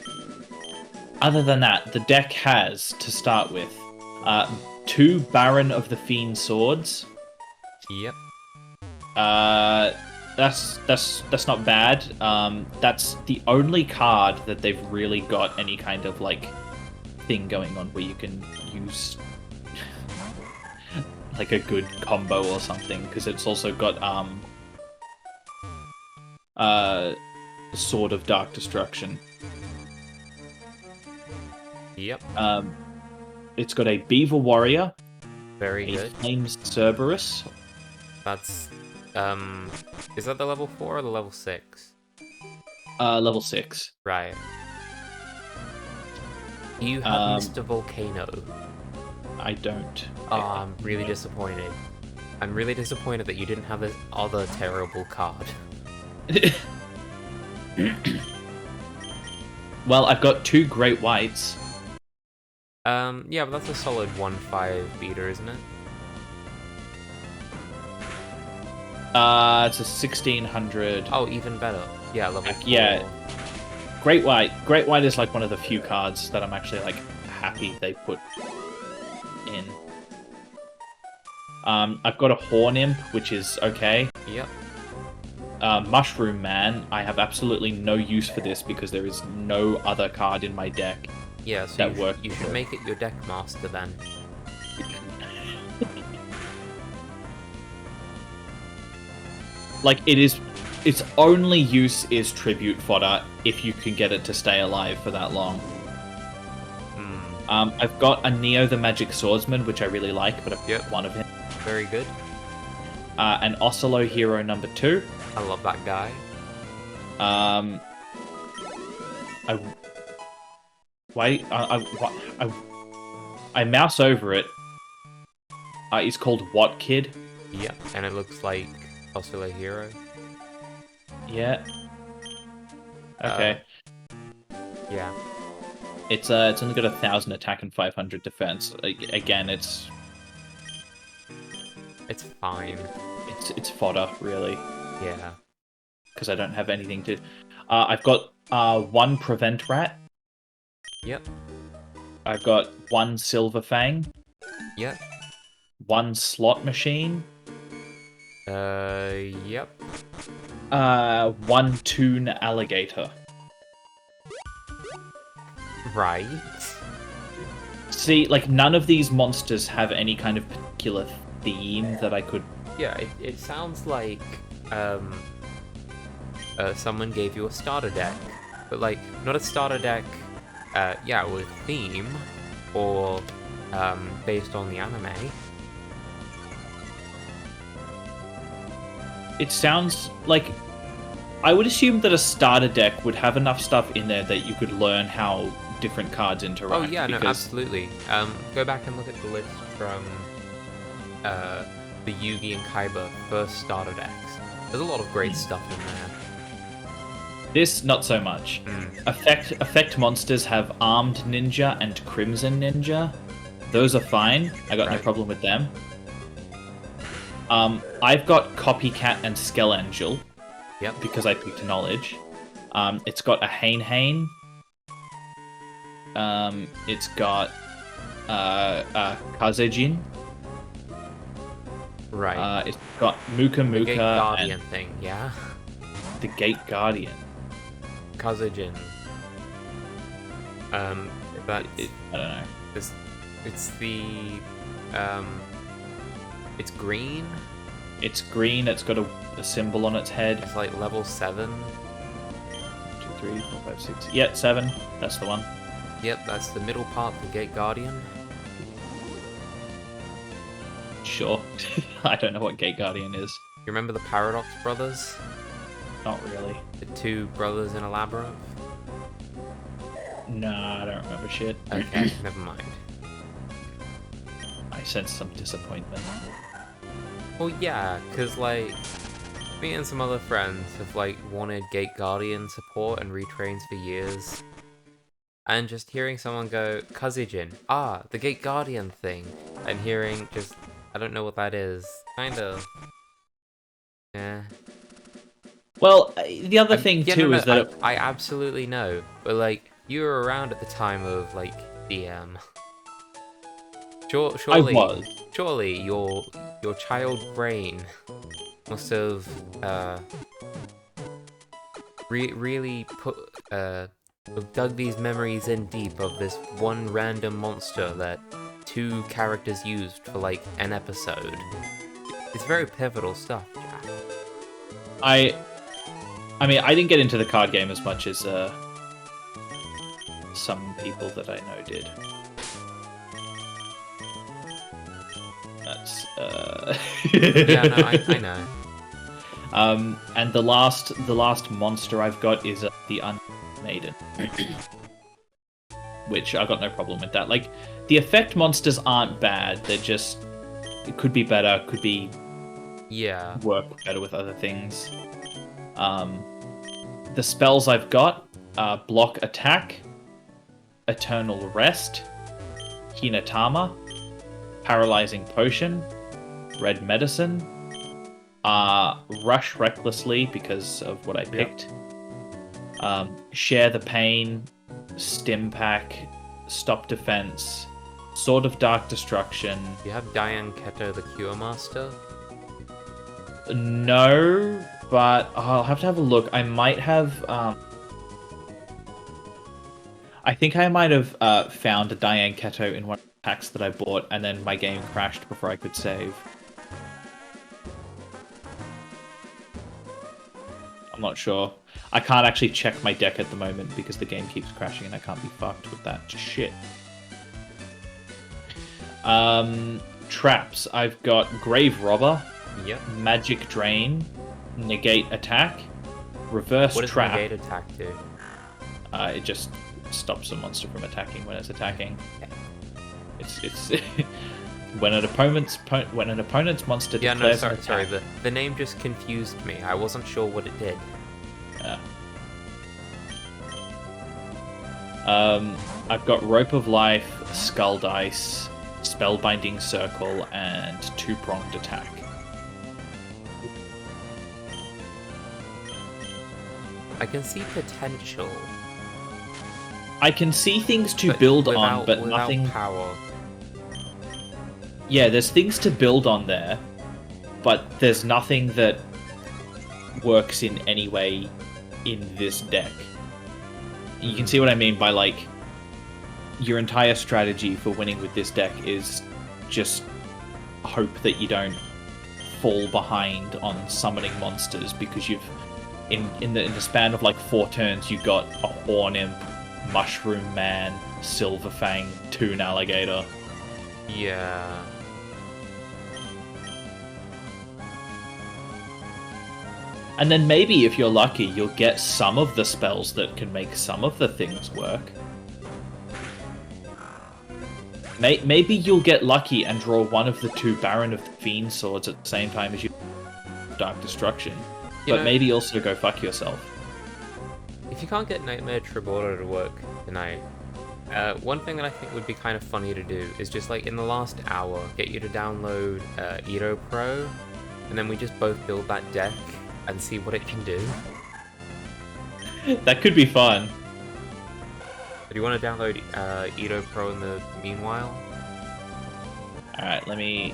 [SPEAKER 2] than that, the deck has, to start with, 2 Baron of the Fiend swords.
[SPEAKER 1] Yep.
[SPEAKER 2] That's not bad. That's the only card that they've really got any kind of like thing going on where you can use like a good combo or something, because it's also got Sword of Dark Destruction.
[SPEAKER 1] Yep.
[SPEAKER 2] It's got a Beaver Warrior.
[SPEAKER 1] Very good.
[SPEAKER 2] Flames Cerberus.
[SPEAKER 1] That's is that the level 4 or the level 6?
[SPEAKER 2] Level 6.
[SPEAKER 1] Right. You have Mr. Volcano.
[SPEAKER 2] I don't.
[SPEAKER 1] Oh, I'm really disappointed. I'm really disappointed that you didn't have this other terrible card.
[SPEAKER 2] Well, I've got 2 Great Whites.
[SPEAKER 1] Yeah, but that's a solid 1/5 beater, isn't it?
[SPEAKER 2] It's a 1600.
[SPEAKER 1] Oh, even better. Yeah, level 4.
[SPEAKER 2] Yeah. Great White. Great White is like one of the few cards that I'm actually like happy they put in. I've got a Horn Imp, which is okay.
[SPEAKER 1] Yep.
[SPEAKER 2] Mushroom Man. I have absolutely no use for this because there is no other card in my deck.
[SPEAKER 1] Yeah, so
[SPEAKER 2] that
[SPEAKER 1] you should make it your deck master then.
[SPEAKER 2] Like, its only use is tribute fodder if you can get it to stay alive for that long. I've got a Neo the Magic Swordsman, which I really like, but I've got one of him.
[SPEAKER 1] Very good.
[SPEAKER 2] An Oslo Hero number 2.
[SPEAKER 1] I love that guy.
[SPEAKER 2] I mouse over it. He's called What Kid?
[SPEAKER 1] Yep, and it looks like Oslo Hero.
[SPEAKER 2] Yeah. Okay.
[SPEAKER 1] Yeah.
[SPEAKER 2] It's only got 1,000 attack and 500 defense. Again,
[SPEAKER 1] It's fine.
[SPEAKER 2] it's fodder really,
[SPEAKER 1] Yeah.
[SPEAKER 2] because I don't have anything to. I've got one prevent rat.
[SPEAKER 1] Yep.
[SPEAKER 2] I've got one silver fang.
[SPEAKER 1] Yep.
[SPEAKER 2] One slot machine.
[SPEAKER 1] Yep.
[SPEAKER 2] One toon alligator.
[SPEAKER 1] Right.
[SPEAKER 2] See, like, none of these monsters have any kind of particular theme that I could...
[SPEAKER 1] Yeah, it sounds like, someone gave you a starter deck. But, like, not a starter deck, yeah, with theme, or, based on the anime.
[SPEAKER 2] It sounds like... I would assume that a starter deck would have enough stuff in there that you could learn how different cards interact.
[SPEAKER 1] Oh yeah, no,
[SPEAKER 2] because...
[SPEAKER 1] absolutely. Go back and look at the list from the Yugi and Kaiba first starter decks. There's a lot of great stuff in there.
[SPEAKER 2] This, not so much. Effect monsters have Armed Ninja and Crimson Ninja. Those are fine. I got no problem with them. I've got Copycat and Skellangel.
[SPEAKER 1] Yep.
[SPEAKER 2] Because I picked Knowledge. It's got a Hane. It's got Kazejin.
[SPEAKER 1] Right.
[SPEAKER 2] It's got Muka
[SPEAKER 1] the Gate
[SPEAKER 2] Muka
[SPEAKER 1] Guardian
[SPEAKER 2] and
[SPEAKER 1] thing, yeah?
[SPEAKER 2] the Gate Guardian.
[SPEAKER 1] Kazejin. But
[SPEAKER 2] I don't know.
[SPEAKER 1] it's the it's green.
[SPEAKER 2] It's green. It's got a symbol on its head.
[SPEAKER 1] It's like level 7.
[SPEAKER 2] 2, 3, 4, 5, 6. Yeah, 7. That's the one.
[SPEAKER 1] Yep, that's the middle part, the Gate Guardian.
[SPEAKER 2] Sure. I don't know what Gate Guardian is.
[SPEAKER 1] You remember the Paradox Brothers?
[SPEAKER 2] Not really.
[SPEAKER 1] The two brothers in a labyrinth?
[SPEAKER 2] Nah, I don't remember shit.
[SPEAKER 1] Okay, never mind.
[SPEAKER 2] I sense some disappointment.
[SPEAKER 1] Well, yeah, because, like, me and some other friends have, like, wanted Gate Guardian support and retrains for years. And just hearing someone go, Kazejin, the Gate Guardian thing, and hearing just, I don't know what that is, kinda... Yeah.
[SPEAKER 2] Well, the other thing, too, is that...
[SPEAKER 1] I absolutely know, but, like, you were around at the time of, like, DM. Surely,
[SPEAKER 2] I was.
[SPEAKER 1] Surely your child brain must have really put dug these memories in deep of this one random monster that 2 characters used for like an episode. It's very pivotal stuff, Jack.
[SPEAKER 2] I mean, I didn't get into the card game as much as some people that I know did. That's
[SPEAKER 1] Yeah, no, I know.
[SPEAKER 2] And the last monster I've got is the Unmaiden, which I got no problem with that. Like, the effect monsters aren't bad. They're just, it could be better. Could be work better with other things. The spells I've got are Block Attack, Eternal Rest, Hinatama, Paralyzing Potion, Red Medicine, Rush Recklessly because of what I picked, Share the Pain, Stim Pack, Stop Defense, Sword of Dark Destruction.
[SPEAKER 1] Do you have Diane Keto, the Cure Master?
[SPEAKER 2] No, but I'll have to have a look. I might have... I think I might have found a Diane Keto in one of the packs that I bought, and then my game crashed before I could save. I'm not sure. I can't actually check my deck at the moment because the game keeps crashing and I can't be fucked with that shit. Traps. I've got Grave Robber.
[SPEAKER 1] Yep.
[SPEAKER 2] Magic Drain. Negate Attack. Reverse Trap.
[SPEAKER 1] What does Negate Attack do?
[SPEAKER 2] It just stops a monster from attacking when it's attacking. It's when an opponent's monster declares an attack.
[SPEAKER 1] Sorry. The name just confused me. I wasn't sure what it did.
[SPEAKER 2] I've got Rope of Life, Skull Dice, Spellbinding Circle, and Two-Pronged Attack.
[SPEAKER 1] I can see potential.
[SPEAKER 2] I can see things to build on, but
[SPEAKER 1] without
[SPEAKER 2] nothing...
[SPEAKER 1] power.
[SPEAKER 2] Yeah, there's things to build on there, but there's nothing that works in any way in this deck. You can see what I mean by, like, your entire strategy for winning with this deck is just hope that you don't fall behind on summoning monsters, because you've in the span of like 4 turns you got a Horn Imp, Mushroom Man, Silver Fang, Toon Alligator.
[SPEAKER 1] Yeah.
[SPEAKER 2] And then maybe if you're lucky, you'll get some of the spells that can make some of the things work. Maybe you'll get lucky and draw one of the 2 Baron of the Fiend swords at the same time as you Dark Destruction. But maybe also go fuck yourself.
[SPEAKER 1] If you can't get Nightmare Triborder to work tonight, one thing that I think would be kind of funny to do is just like in the last hour, get you to download Edo Pro, and then we just both build that deck and see what it can do.
[SPEAKER 2] That could be fun.
[SPEAKER 1] Do you want to download Edo Pro in the meanwhile?
[SPEAKER 2] Alright, let me...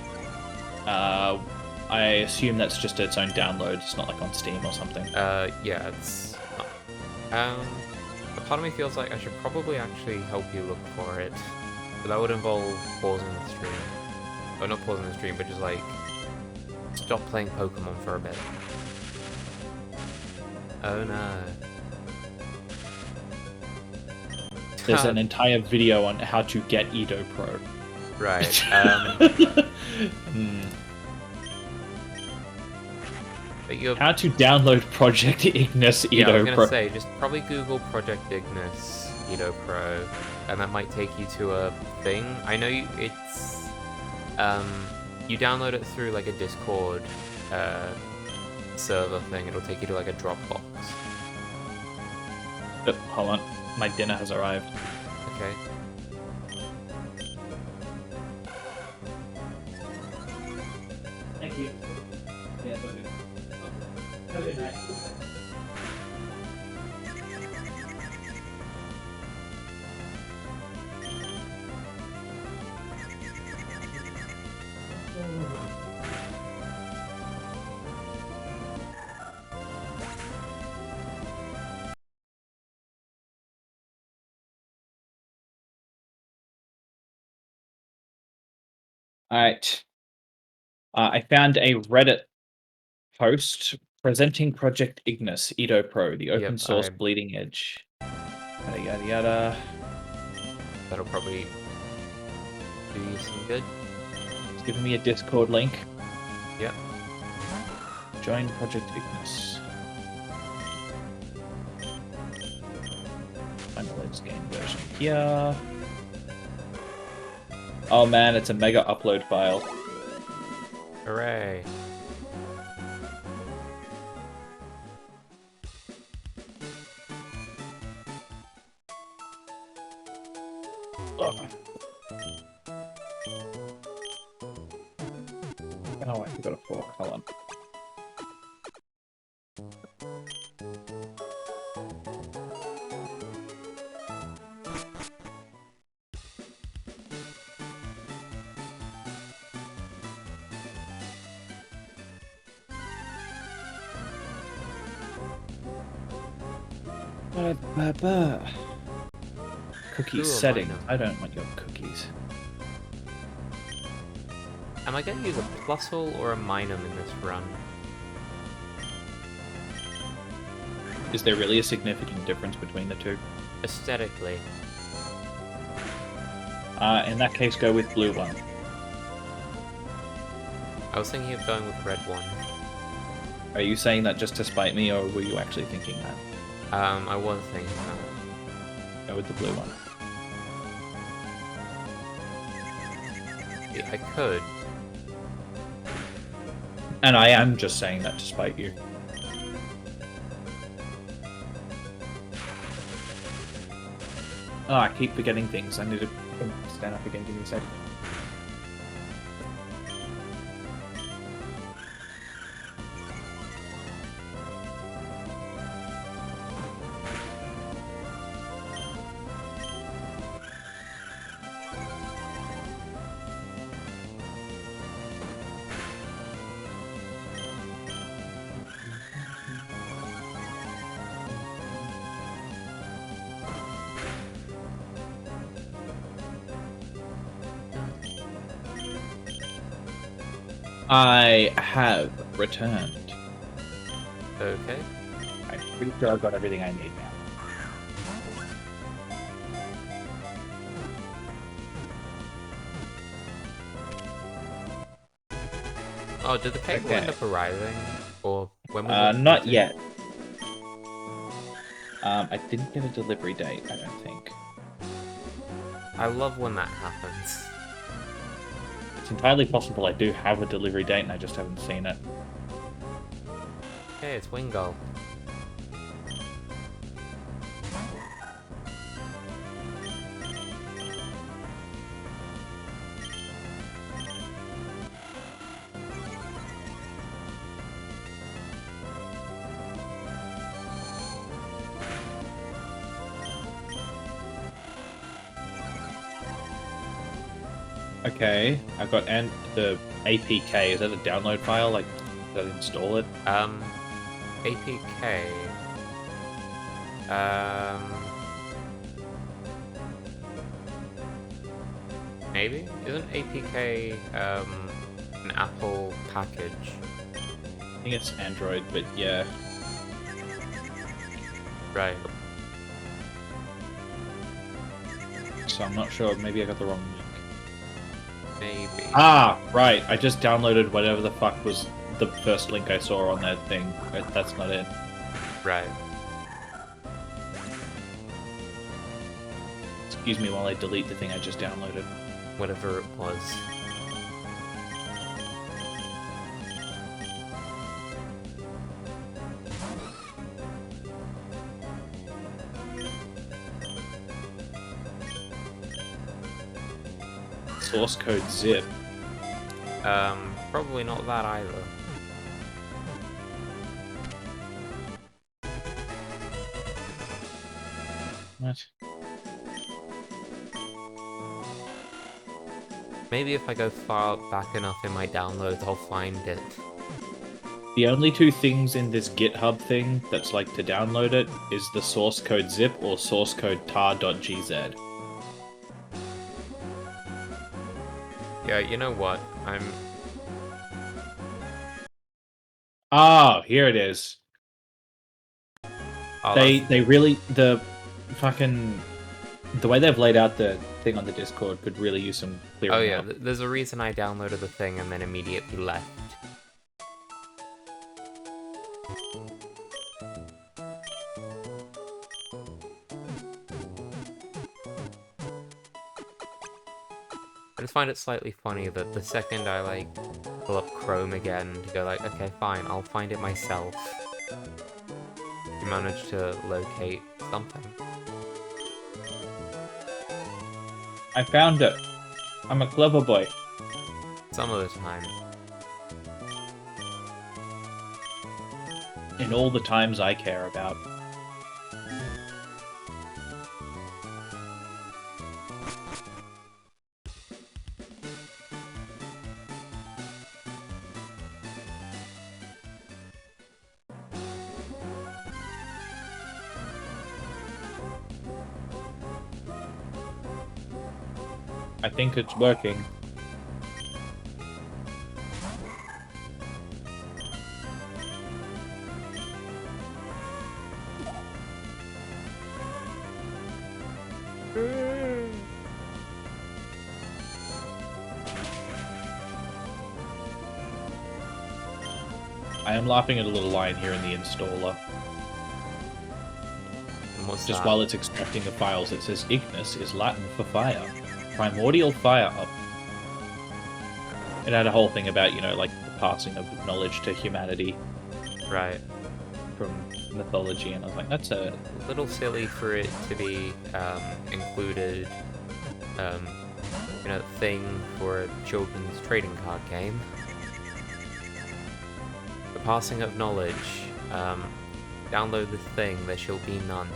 [SPEAKER 2] I assume that's just its own download, it's not like on Steam or something.
[SPEAKER 1] Yeah, it's not. A part of me feels like I should probably actually help you look for it. But that would involve pausing the stream. Or not pausing the stream, but just like... stop playing Pokemon for a bit. Oh no.
[SPEAKER 2] There's an entire video on how to get Edo Pro.
[SPEAKER 1] Right.
[SPEAKER 2] How to download Project Ignis Edo Pro.
[SPEAKER 1] I was gonna say, just probably Google Project Ignis Edo Pro, and that might take you to a thing. I know it's you download it through like a Discord server thing. It'll take you to like a Dropbox.
[SPEAKER 2] Oh, hold on, my dinner has arrived.
[SPEAKER 1] Okay.
[SPEAKER 2] Thank you. Yeah, have a good night. Alright. I found a Reddit post presenting Project Ignis Edo Pro, the open source bleeding edge. Yada yada yada.
[SPEAKER 1] That'll probably do you some good.
[SPEAKER 2] It's giving me a Discord link.
[SPEAKER 1] Yep.
[SPEAKER 2] Join Project Ignis. Find the latest game version here. Oh man, it's a mega upload file.
[SPEAKER 1] Hooray.
[SPEAKER 2] Oh, I forgot a fork. Hold on. Cookie setting. I don't want your cookies.
[SPEAKER 1] Am I going to use a Plusle or a Minum in this run?
[SPEAKER 2] Is there really a significant difference between the two?
[SPEAKER 1] Aesthetically.
[SPEAKER 2] In that case, go with blue one.
[SPEAKER 1] I was thinking of going with red one.
[SPEAKER 2] Are you saying that just to spite me, or were you actually thinking that?
[SPEAKER 1] I was thinking that.
[SPEAKER 2] Go with the blue one.
[SPEAKER 1] Yeah, I could.
[SPEAKER 2] And I am just saying that to spite you. Oh, I keep forgetting things. I need to stand up again. Give me a second. I have returned.
[SPEAKER 1] Okay.
[SPEAKER 2] I'm pretty sure I've got everything I need now.
[SPEAKER 1] Oh, did the cable
[SPEAKER 2] Okay.
[SPEAKER 1] end up arriving? Or when was it
[SPEAKER 2] Not
[SPEAKER 1] due?
[SPEAKER 2] yet. I didn't get a delivery date, I don't think.
[SPEAKER 1] I love when that happens.
[SPEAKER 2] It's entirely possible I do have a delivery date and I just haven't seen it.
[SPEAKER 1] Hey, it's Wingull.
[SPEAKER 2] Okay, I've got the APK. Is that a download file? Like, did I install it?
[SPEAKER 1] APK. Maybe? Isn't APK, an Apple package?
[SPEAKER 2] I think it's Android, but yeah.
[SPEAKER 1] Right.
[SPEAKER 2] So I'm not sure. Maybe I got the wrong link.
[SPEAKER 1] Maybe.
[SPEAKER 2] Ah, right. I just downloaded whatever the fuck was the first link I saw on that thing. That's not it.
[SPEAKER 1] Right.
[SPEAKER 2] Excuse me while I delete the thing I just downloaded.
[SPEAKER 1] Whatever it was.
[SPEAKER 2] Source code zip.
[SPEAKER 1] Probably not that either.
[SPEAKER 2] What?
[SPEAKER 1] Maybe if I go far back enough in my downloads, I'll find it.
[SPEAKER 2] The only two things in this GitHub thing that's like to download it is the source code zip or source code tar.gz.
[SPEAKER 1] Yeah, you know what?
[SPEAKER 2] Ah, here it is.
[SPEAKER 1] Oh,
[SPEAKER 2] They really the way they've laid out the thing on the Discord could really use some clearing
[SPEAKER 1] oh yeah,
[SPEAKER 2] up.
[SPEAKER 1] there's a reason I downloaded the thing and then immediately left. I just find it slightly funny that the second I, like, pull up Chrome again to go like, okay, fine, I'll find it myself, you manage to locate something.
[SPEAKER 2] I found it. I'm a clever boy.
[SPEAKER 1] Some of the time.
[SPEAKER 2] In all the times I care about. I think it's working. I am laughing at a little line here in the installer.
[SPEAKER 1] And what's
[SPEAKER 2] Just
[SPEAKER 1] that?
[SPEAKER 2] while it's extracting the files, it says Ignis is Latin for fire. Primordial fire up. It had a whole thing about, you know, like the passing of knowledge to humanity
[SPEAKER 1] Right.
[SPEAKER 2] from mythology, and I was like, that's a...
[SPEAKER 1] A little silly for it to be included, thing for a children's trading card game. The passing of knowledge. Download this thing, there shall be none.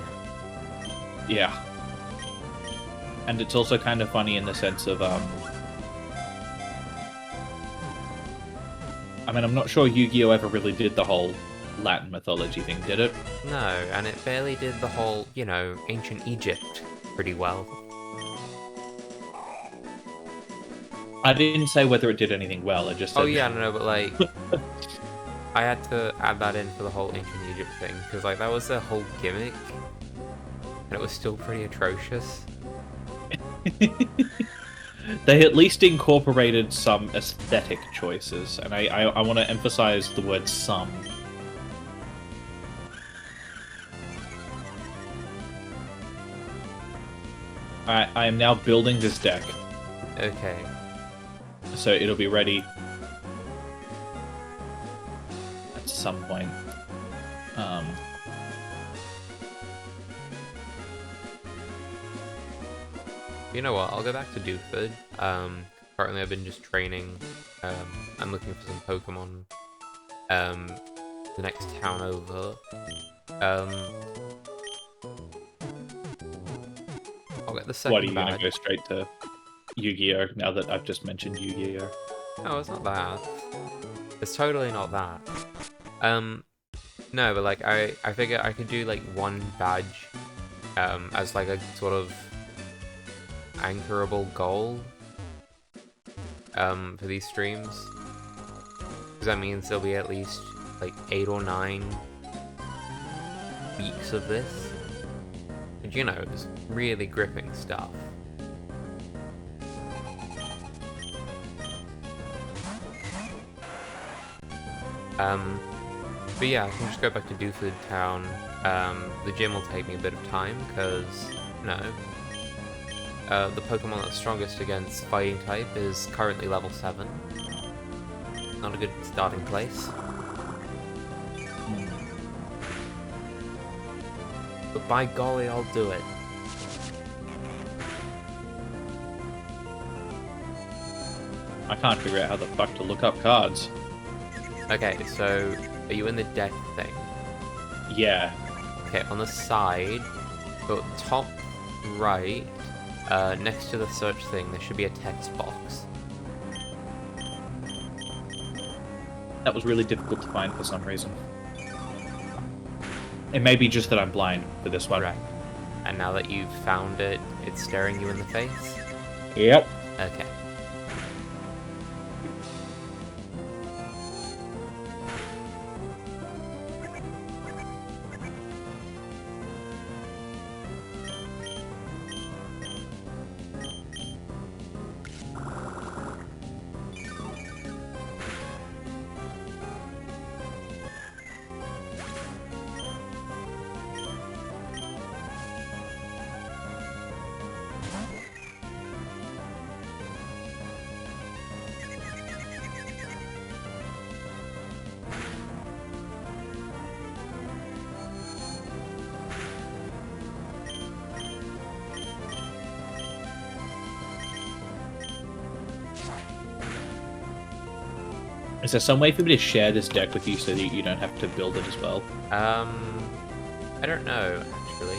[SPEAKER 2] Yeah. And it's also kind of funny in the sense of, I mean, I'm not sure Yu-Gi-Oh! Ever really did the whole Latin mythology thing, did it?
[SPEAKER 1] No, and it barely did the whole, ancient Egypt pretty well.
[SPEAKER 2] I didn't say whether it did anything well, I just said...
[SPEAKER 1] Oh yeah, no, but like... I had to add that in for the whole ancient Egypt thing, because like that was their whole gimmick, and it was still pretty atrocious.
[SPEAKER 2] They at least incorporated some aesthetic choices, and I want to emphasize the word some. I am now building this deck,
[SPEAKER 1] Okay.
[SPEAKER 2] so it'll be ready at some point.
[SPEAKER 1] You know what, I'll go back to Dooford. Currently I've been just training. I'm looking for some Pokemon. The next town over. I'll get the second
[SPEAKER 2] What, are you going to
[SPEAKER 1] badge.
[SPEAKER 2] go straight to Yu-Gi-Oh! Now that I've just mentioned Yu-Gi-Oh!
[SPEAKER 1] No, it's not that. It's totally not that. No, but like I figure I could do like one badge as like a sort of anchorable goal for these streams. Because that means there'll be at least like 8 or 9 weeks of this. And it's really gripping stuff. But yeah, I can just go back to Dooford Town. The gym will take me a bit of time, because, the Pokemon that's strongest against Fighting type is currently level 7. Not a good starting place. But by golly, I'll do it.
[SPEAKER 2] I can't figure out how the fuck to look up cards.
[SPEAKER 1] Okay, so are you in the deck thing?
[SPEAKER 2] Yeah.
[SPEAKER 1] Okay, on the side, go top right, next to the search thing, there should be a text box.
[SPEAKER 2] That was really difficult to find for some reason. It may be just that I'm blind for this one.
[SPEAKER 1] Right. And now that you've found it, it's staring you in the face?
[SPEAKER 2] Yep.
[SPEAKER 1] Okay.
[SPEAKER 2] Is there some way for me to share this deck with you so that you don't have to build it as well?
[SPEAKER 1] I don't know, actually.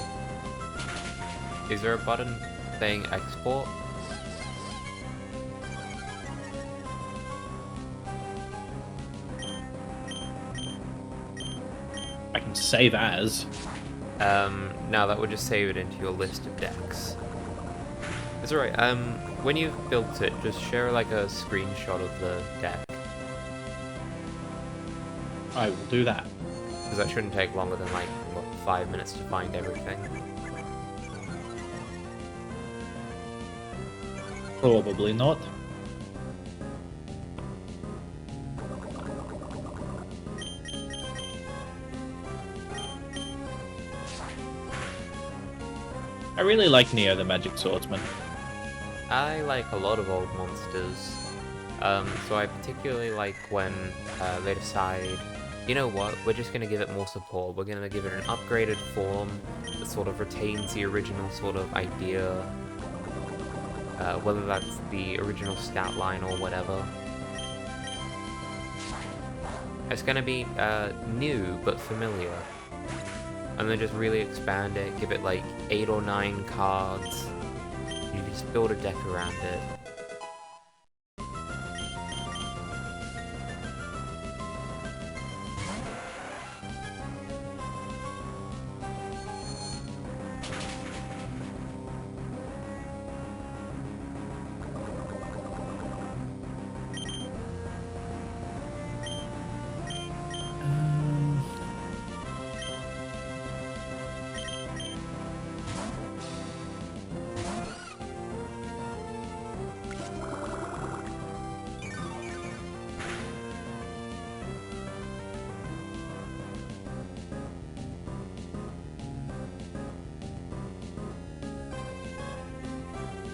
[SPEAKER 1] Is there a button saying export?
[SPEAKER 2] I can save as.
[SPEAKER 1] No, that would just save it into your list of decks. It's alright, when you've built it, just share like a screenshot of the deck.
[SPEAKER 2] I will do that.
[SPEAKER 1] Because that shouldn't take longer than like, what, 5 minutes to find everything.
[SPEAKER 2] Probably not. I really like Neo the Magic Swordsman.
[SPEAKER 1] I like a lot of old monsters. So I particularly like when they decide You know what? We're just going to give it more support. We're going to give it an upgraded form that sort of retains the original sort of idea, whether that's the original stat line or whatever. It's going to be new but familiar. And then just really expand it, give it like 8 or 9 cards. You just build a deck around it.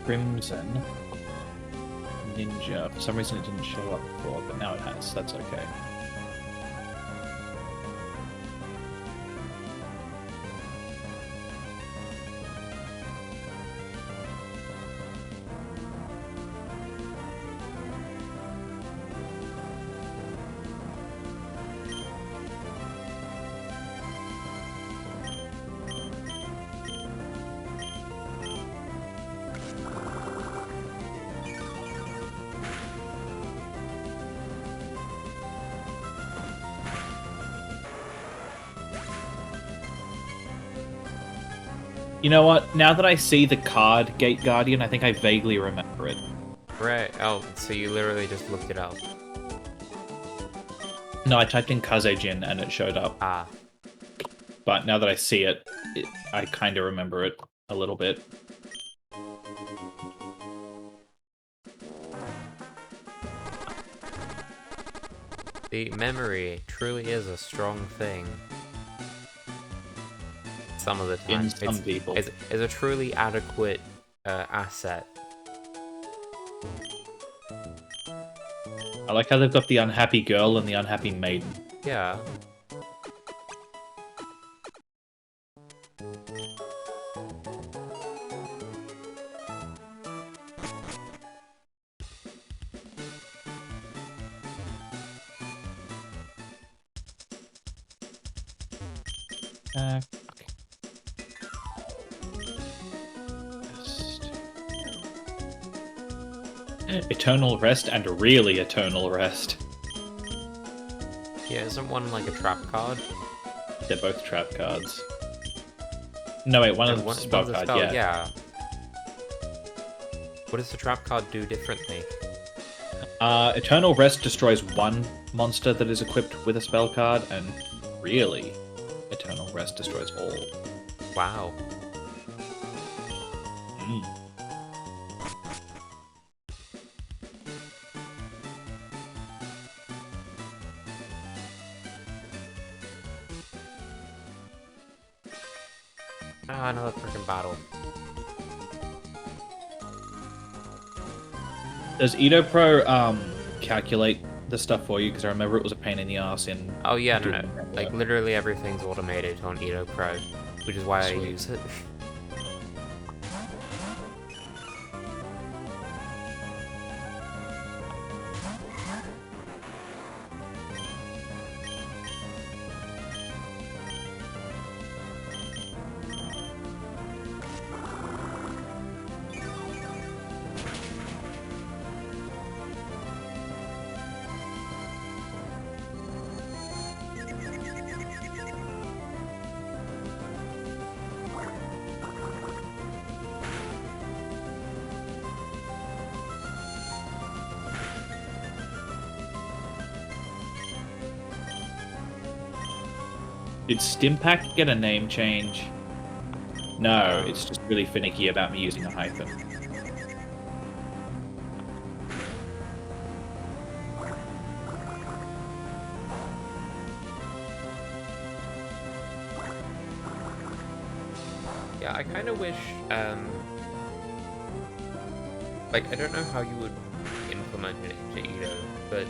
[SPEAKER 2] Crimson Ninja. For some reason it didn't show up before, but now it has. That's okay. You know what? Now that I see the card Gate Guardian, I think I vaguely remember it.
[SPEAKER 1] Right, oh, so you literally just looked it up.
[SPEAKER 2] No, I typed in Kazejin and it showed up.
[SPEAKER 1] Ah.
[SPEAKER 2] But now that I see it, I kind of remember it a little bit.
[SPEAKER 1] The memory truly is a strong thing. Some of the time.
[SPEAKER 2] In some people.
[SPEAKER 1] It's a truly adequate asset.
[SPEAKER 2] I like how they've got the unhappy girl and the unhappy maiden.
[SPEAKER 1] Yeah.
[SPEAKER 2] Eternal Rest and really Eternal Rest.
[SPEAKER 1] Yeah, isn't one like a trap card?
[SPEAKER 2] They're both trap cards. No, wait, one of them's a spell card,
[SPEAKER 1] yeah. What does the trap card do differently?
[SPEAKER 2] Eternal Rest destroys one monster that is equipped with a spell card, and really, Eternal Rest destroys all.
[SPEAKER 1] Wow. Ah, another freaking battle.
[SPEAKER 2] Does Edo Pro calculate the stuff for you? Because I remember it was a pain in the ass in...
[SPEAKER 1] Oh yeah, no. Like, literally everything's automated on Edo Pro, which is why I use it.
[SPEAKER 2] Did Stimpack get a name change? No, it's just really finicky about me using a hyphen.
[SPEAKER 1] Yeah, I kind of wish, like, I don't know how you would implement it into Edo, but,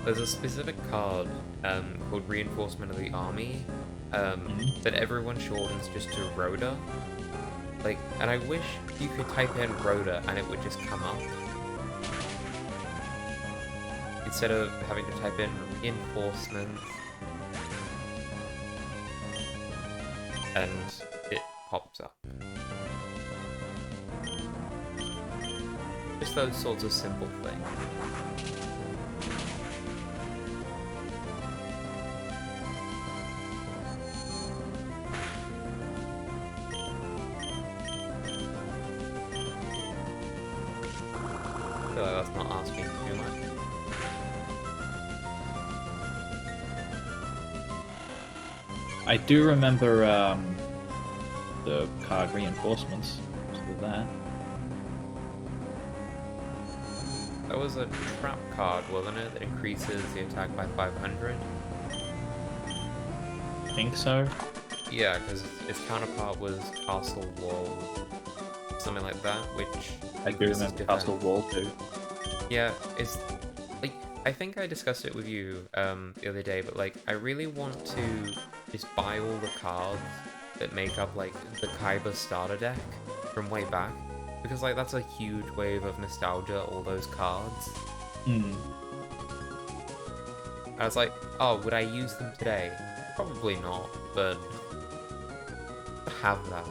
[SPEAKER 1] There's a specific card called Reinforcement of the Army that everyone shortens just to Rhoda. Like, and I wish you could type in Rhoda and it would just come up. Instead of having to type in Reinforcement. And it pops up. Just those sorts of simple things. I feel like that's not asking too much.
[SPEAKER 2] I do remember the card reinforcements. So that.
[SPEAKER 1] That was a trap card, wasn't it? That increases the attack by 500.
[SPEAKER 2] I think so.
[SPEAKER 1] Yeah, because its counterpart was Castle Wall, something like that, which
[SPEAKER 2] I do remember Castle Wall too.
[SPEAKER 1] Yeah, it's like I think I discussed it with you the other day, but like I really want to just buy all the cards that make up like the Kaiba starter deck from way back, because like that's a huge wave of nostalgia. All those cards. I was like, oh, would I use them today? Probably not, but have that.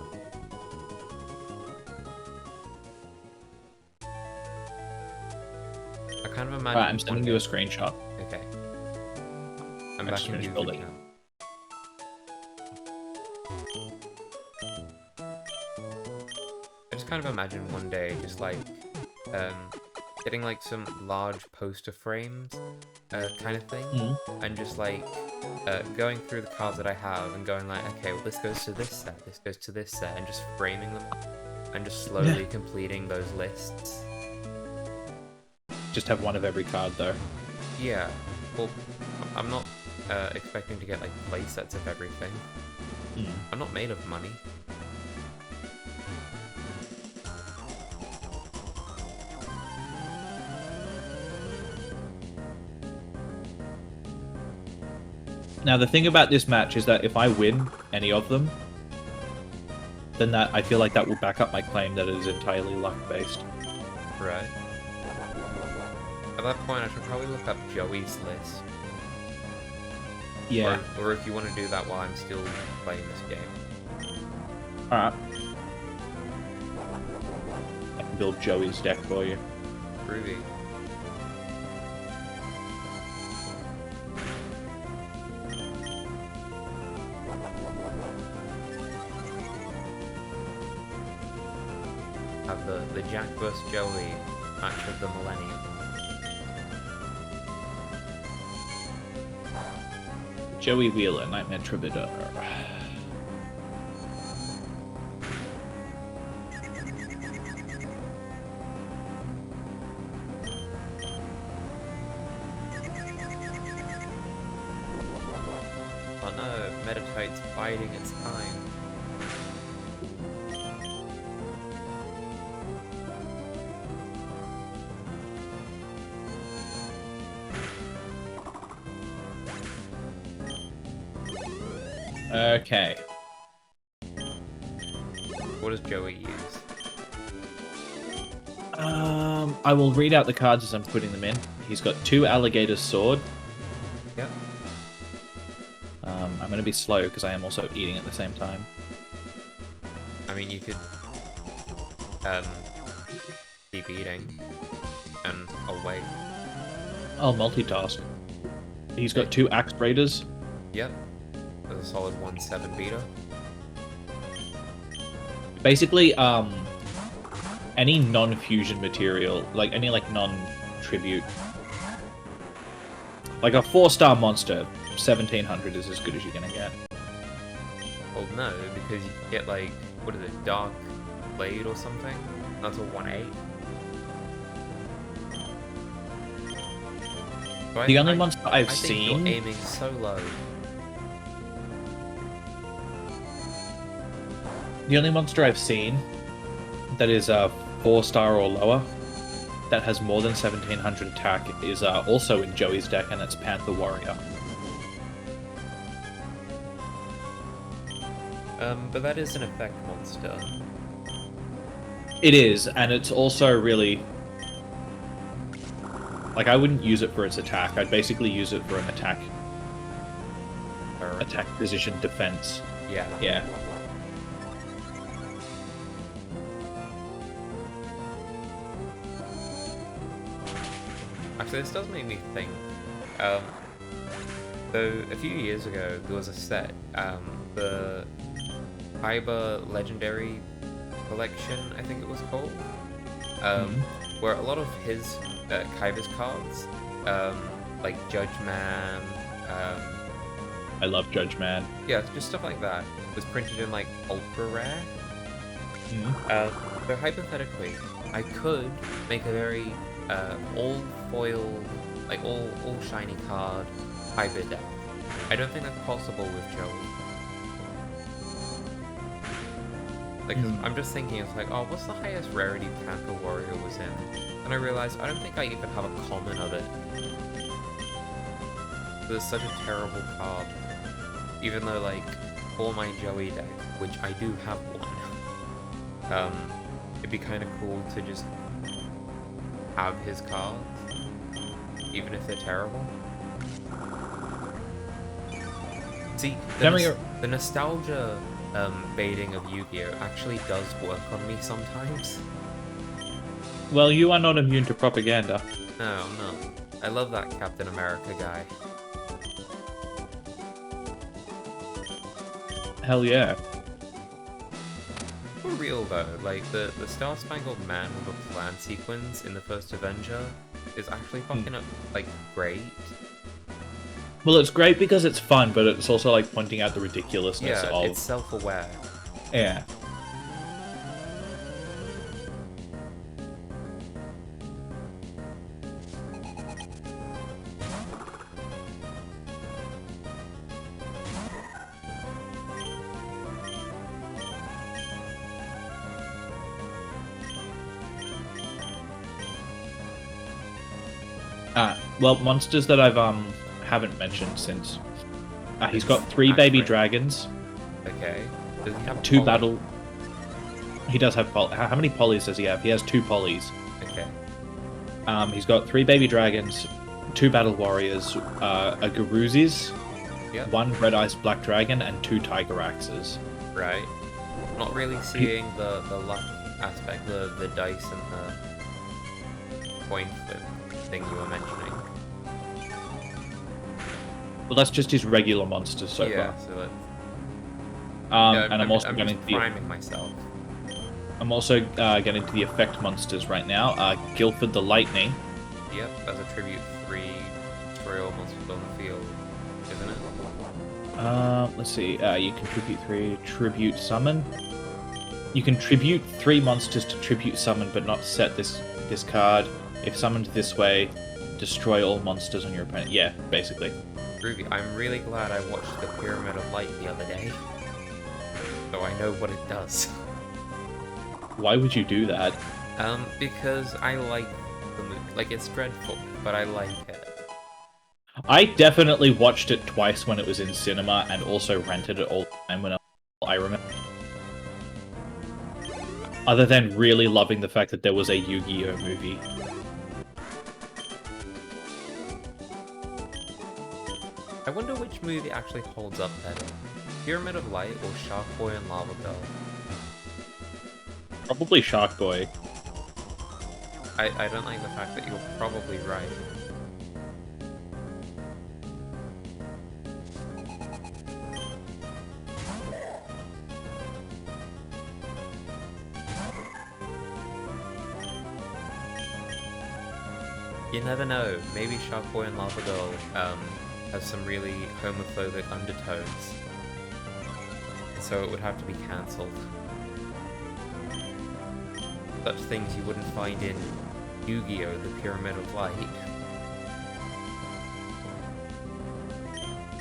[SPEAKER 1] I kind of imagine.
[SPEAKER 2] Alright, I'm sending you a screenshot.
[SPEAKER 1] Okay. I'm
[SPEAKER 2] I
[SPEAKER 1] back
[SPEAKER 2] just
[SPEAKER 1] in
[SPEAKER 2] finished
[SPEAKER 1] YouTube
[SPEAKER 2] building.
[SPEAKER 1] now. I just kind of imagine one day just like getting like some large poster frames kind of thing, and just like going through the cards that I have and going like, okay, well this goes to this set, this goes to this set, and just framing them and just slowly completing those lists.
[SPEAKER 2] Just have one of every card though.
[SPEAKER 1] Yeah, well, I'm not expecting to get like play sets of everything. I'm not made of money.
[SPEAKER 2] Now the thing about this match is that if I win any of them, then that I feel like that will back up my claim that it is entirely luck based.
[SPEAKER 1] Right. At that point, I should probably look up Joey's list.
[SPEAKER 2] Yeah.
[SPEAKER 1] Or if you want to do that while I'm still playing this game.
[SPEAKER 2] Alright. I can build Joey's deck for you.
[SPEAKER 1] Groovy. Have the Jack vs. Joey match of the millennium.
[SPEAKER 2] Joey Wheeler, Nightmare Troubadour.
[SPEAKER 1] Oh no, Meditate's biding its time.
[SPEAKER 2] Okay.
[SPEAKER 1] What does Joey use?
[SPEAKER 2] I will read out the cards as I'm putting them in. He's got 2 Alligator Sword.
[SPEAKER 1] Yep.
[SPEAKER 2] I'm going to be slow because I am also eating at the same time.
[SPEAKER 1] I mean, you could keep eating and I'll wait.
[SPEAKER 2] I'll multitask. He's got 2 Axe Raiders.
[SPEAKER 1] Yep. There's a solid 1/7 beater.
[SPEAKER 2] Basically, any non-fusion material, like any like non-tribute, like a 4-star monster, 1700 is as good as you're gonna get.
[SPEAKER 1] Well, no, because you get like, what is it, Dark Blade or something? That's a 1/8. So
[SPEAKER 2] The only monster I've
[SPEAKER 1] I think
[SPEAKER 2] seen.
[SPEAKER 1] you're aiming so low.
[SPEAKER 2] The only monster I've seen that is a 4-star or lower that has more than 1700 attack is also in Joey's deck, and it's Panther Warrior.
[SPEAKER 1] But that is an effect monster.
[SPEAKER 2] It is, and it's also really... Like, I wouldn't use it for its attack. I'd basically use it for an attack position defense.
[SPEAKER 1] Yeah.
[SPEAKER 2] Yeah.
[SPEAKER 1] Actually, this does make me think. So a few years ago, there was a set, the Kyber Legendary Collection, I think it was called, where a lot of his Kyber's cards, like Judge Man,
[SPEAKER 2] I love Judge Man.
[SPEAKER 1] yeah, just stuff like that, was printed in like ultra rare. So hypothetically, I could make a very all foil, like all shiny card hybrid deck. I don't think that's possible with Joey. Like, I'm just thinking, it's like, oh, what's the highest rarity Panther Warrior was in? And I realized I don't think I even have a common of it. There's such a terrible card. Even though, like, for my Joey deck, which I do have one, it'd be kind of cool to just have his cards, even if they're terrible. See, the nostalgia baiting of Yu-Gi-Oh! Actually does work on me sometimes.
[SPEAKER 2] Well, you are not immune to propaganda.
[SPEAKER 1] No, I'm not. I love that Captain America guy.
[SPEAKER 2] Hell yeah.
[SPEAKER 1] For real though, like the Star Spangled Man with a plan sequence in the first Avenger is actually fucking up, like, great.
[SPEAKER 2] Well, it's great because it's fun, but it's also like pointing out the ridiculousness of...
[SPEAKER 1] it's self-aware.
[SPEAKER 2] Yeah. Well, monsters that I've haven't mentioned since. He's got 3 baby dragons.
[SPEAKER 1] Okay. Does he have
[SPEAKER 2] 2
[SPEAKER 1] poly?
[SPEAKER 2] battle... He does have how many polys does he have? He has 2 polys.
[SPEAKER 1] Okay.
[SPEAKER 2] He's got 3 baby dragons, 2 battle warriors, a Garuzis,
[SPEAKER 1] Yep.
[SPEAKER 2] 1 red ice black dragon, and 2 tiger axes.
[SPEAKER 1] Right. Not really seeing the luck aspect, the dice and the point thing you were mentioning.
[SPEAKER 2] Well, that's just his regular monsters so
[SPEAKER 1] Yeah,
[SPEAKER 2] far.
[SPEAKER 1] so that...
[SPEAKER 2] And I'm also
[SPEAKER 1] I'm
[SPEAKER 2] getting
[SPEAKER 1] just
[SPEAKER 2] the...
[SPEAKER 1] priming myself.
[SPEAKER 2] I'm also getting to the effect monsters right now. Guilford the Lightning.
[SPEAKER 1] Yep, as a tribute 3, destroy all monsters on the field, isn't it?
[SPEAKER 2] Let's see. You contribute 3 tribute summon. You contribute 3 monsters to tribute summon, but not set this card. If summoned this way, destroy all monsters on your opponent. Yeah, basically.
[SPEAKER 1] Ruby, I'm really glad I watched the Pyramid of Light the other day, so I know what it does.
[SPEAKER 2] Why would you do that?
[SPEAKER 1] Because I like the movie. Like, it's dreadful, but I like it.
[SPEAKER 2] I definitely watched it twice when it was in cinema, and also rented it all the time when I remember. Other than really loving the fact that there was a Yu-Gi-Oh! Movie.
[SPEAKER 1] I wonder which movie actually holds up better. Pyramid of Light or Shark Boy and Lava Girl?
[SPEAKER 2] Probably Shark Boy.
[SPEAKER 1] I don't like the fact that you're probably right. You never know, maybe Shark Boy and Lava Girl has some really homophobic undertones. So it would have to be cancelled. Such things you wouldn't find in Yu-Gi-Oh! The Pyramid of Light.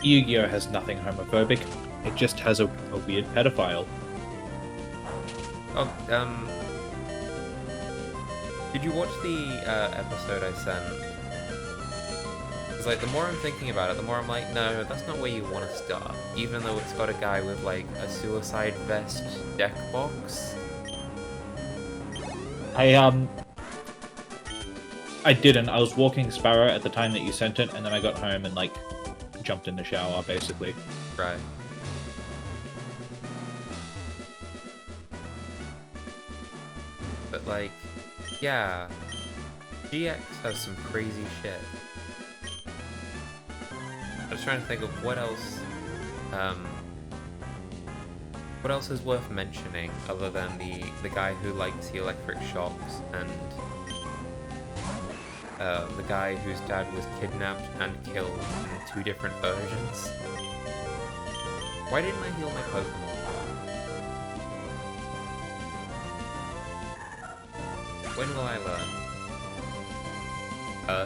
[SPEAKER 2] Yu-Gi-Oh! Has nothing homophobic. It just has a weird pedophile.
[SPEAKER 1] Oh, Did you watch the episode I sent? It's like, the more I'm thinking about it, the more I'm like, no, that's not where you want to start. Even though it's got a guy with, like, a suicide vest deck box.
[SPEAKER 2] I didn't. I was walking Sparrow at the time that you sent it, and then I got home and, like, jumped in the shower, basically.
[SPEAKER 1] Right. But, like, yeah. GX has some crazy shit. I was trying to think of what else is worth mentioning other than the guy who likes the electric shocks and the guy whose dad was kidnapped and killed in 2 different versions. Why didn't I heal my Pokemon? When will I learn?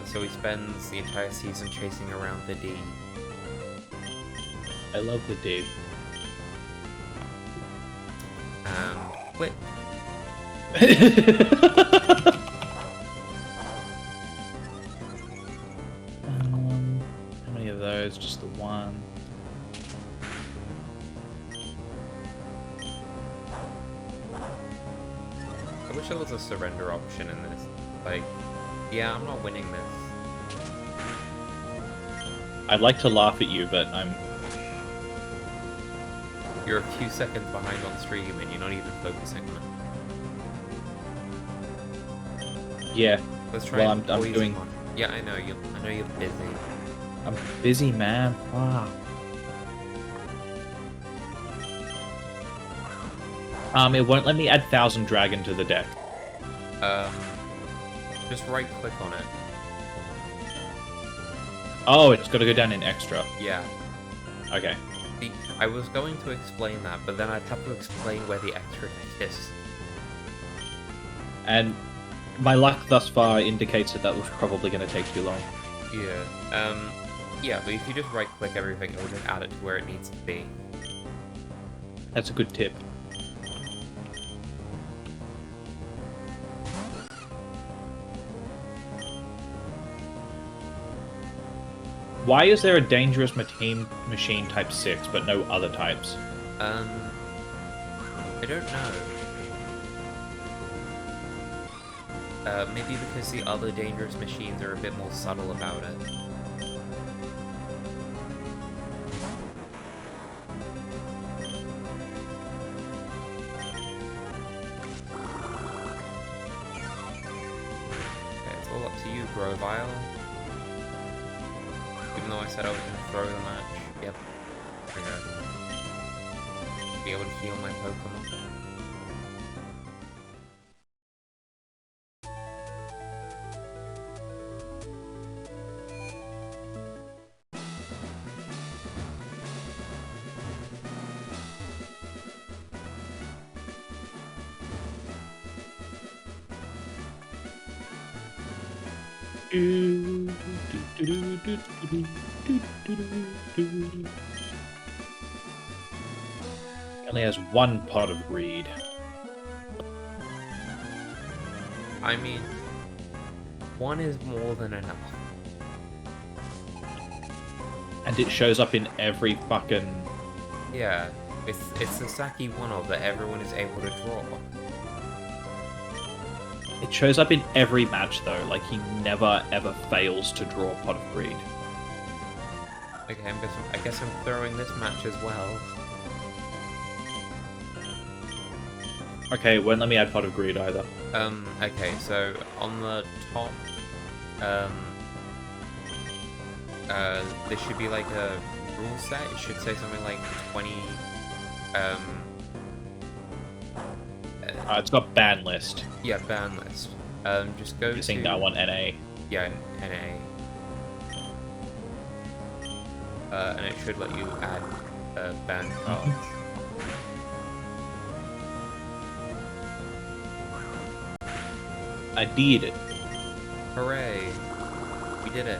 [SPEAKER 1] So he spends the entire season chasing around the D.
[SPEAKER 2] I love the D.
[SPEAKER 1] Wait.
[SPEAKER 2] How many of those? Just the one.
[SPEAKER 1] I wish there was a surrender option in this. Like, yeah, I'm not winning this.
[SPEAKER 2] I'd like to laugh at you, but I'm...
[SPEAKER 1] You're a few seconds behind on stream and you're not even focusing on it.
[SPEAKER 2] Yeah.
[SPEAKER 1] Let's try.
[SPEAKER 2] Well,
[SPEAKER 1] and
[SPEAKER 2] I'm
[SPEAKER 1] poison
[SPEAKER 2] doing...
[SPEAKER 1] one. Yeah, I know you're busy.
[SPEAKER 2] I'm busy, man. Wow. It won't let me add Thousand Dragon to the deck.
[SPEAKER 1] Just right click on it.
[SPEAKER 2] Oh, it's got to go down in extra.
[SPEAKER 1] Yeah.
[SPEAKER 2] Okay.
[SPEAKER 1] See, I was going to explain that, but then I'd have to explain where the extra deck is.
[SPEAKER 2] And my luck thus far indicates that that was probably going to take too long.
[SPEAKER 1] Yeah. Yeah, but if you just right click everything, it will just add it to where it needs to be.
[SPEAKER 2] That's a good tip. Why is there a dangerous machine type 6, but no other types?
[SPEAKER 1] I don't know. Maybe because the other dangerous machines are a bit more subtle about it. Okay, it's all up to you, Grovile. Even though I said I was going to throw the match. Yep. There we go. Be able to heal my Pokemon.
[SPEAKER 2] Only has one pot of greed.
[SPEAKER 1] I mean, one is more than enough.
[SPEAKER 2] And it shows up in every fucking...
[SPEAKER 1] Yeah, it's the Saki one-off that everyone is able to draw.
[SPEAKER 2] It shows up in every match, though. Like, he never, ever fails to draw a pot of greed.
[SPEAKER 1] Okay, I guess I'm throwing this match as well.
[SPEAKER 2] Okay, won't let me add pot of greed either.
[SPEAKER 1] Okay, so on the top, there should be like a rule set. It should say something like 20,
[SPEAKER 2] It's got ban list.
[SPEAKER 1] yeah, ban list. Just go
[SPEAKER 2] I'm guessing
[SPEAKER 1] to...
[SPEAKER 2] that one, NA.
[SPEAKER 1] Yeah, NA. And it should let you add ban cards.
[SPEAKER 2] I did it.
[SPEAKER 1] Hooray! We did it.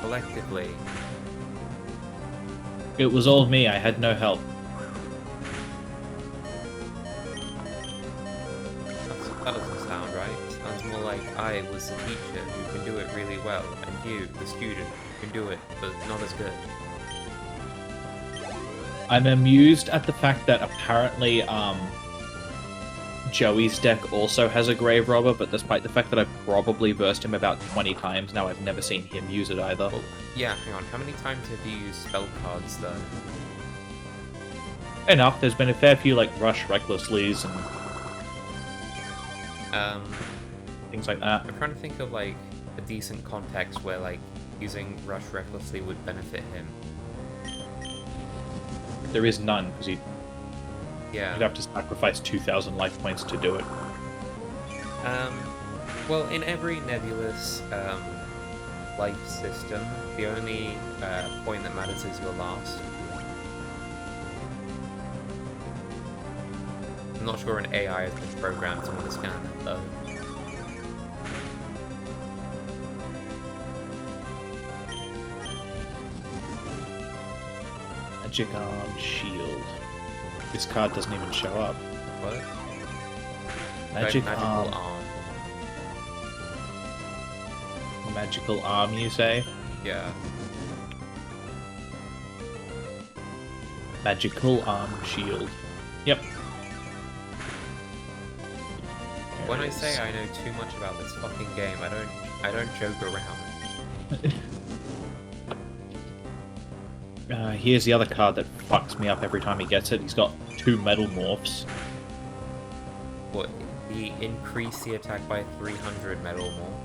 [SPEAKER 1] Collectively.
[SPEAKER 2] It was all me, I had no help.
[SPEAKER 1] That doesn't sound right. Sounds more like, I was the teacher who can do it really well, and you, the student, can do it, but not as good.
[SPEAKER 2] I'm amused at the fact that apparently, Joey's deck also has a Grave Robber, but despite the fact that I've probably versed him about 20 times now, I've never seen him use it either.
[SPEAKER 1] Well, yeah, hang on, how many times have you used spell cards, though?
[SPEAKER 2] Enough, there's been a fair few, like, Rush Recklessly's and things like that.
[SPEAKER 1] I'm trying to think of, like, a decent context where, like, using Rush Recklessly would benefit him.
[SPEAKER 2] There is none, because
[SPEAKER 1] Yeah.
[SPEAKER 2] you'd have to sacrifice 2,000 life points to do it.
[SPEAKER 1] Well, in every nebulous, life system, the only, point that matters is your last. I'm not sure an AI has been programmed to understand that, though.
[SPEAKER 2] Magic Arm Shield. This card doesn't even show up.
[SPEAKER 1] What?
[SPEAKER 2] Magic
[SPEAKER 1] Magical
[SPEAKER 2] Arm.
[SPEAKER 1] arm.
[SPEAKER 2] Magical Arm, you say?
[SPEAKER 1] Yeah.
[SPEAKER 2] Magical Arm Shield. Yep.
[SPEAKER 1] When I say I know too much about this fucking game, I don't joke around.
[SPEAKER 2] Here's the other card that fucks me up every time he gets it. He's got 2 Metal Morphs.
[SPEAKER 1] What? He increased the attack by 300 metal more.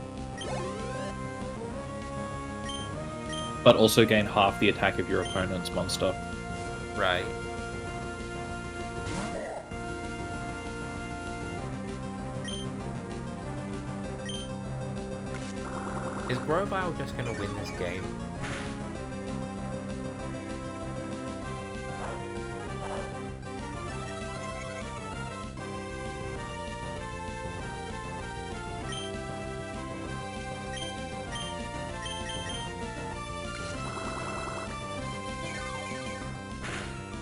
[SPEAKER 2] But also gain half the attack of your opponent's monster.
[SPEAKER 1] Right. Is Grovile just gonna win this game?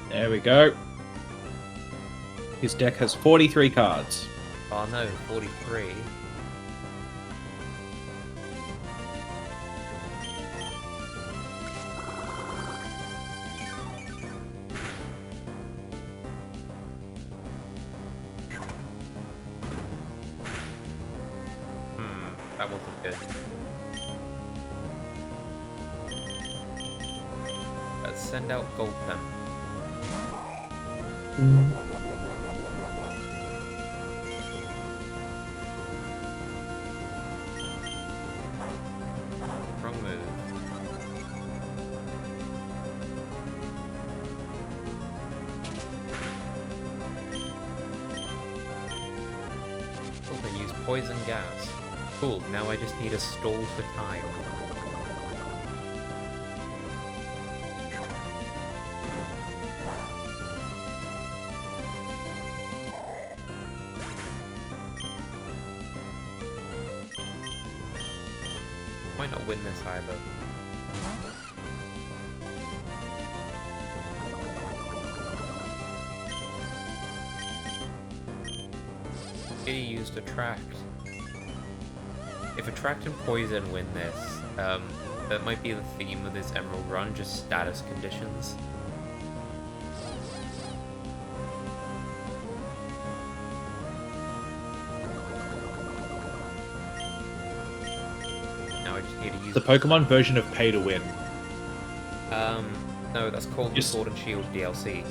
[SPEAKER 2] There we go. His deck has 43 cards.
[SPEAKER 1] Oh no, 43. That wasn't good. Let's send out Goldpen. Wrong move. Oh, they use poison gas. Cool, now I just need a stall for time. Might not win this either. He used Attract. If Attract and Poison win this, that might be the theme of this Emerald run, just status conditions. Now I just need to use
[SPEAKER 2] The Pokemon version of Pay to Win.
[SPEAKER 1] No, that's called the Sword and Shield DLC.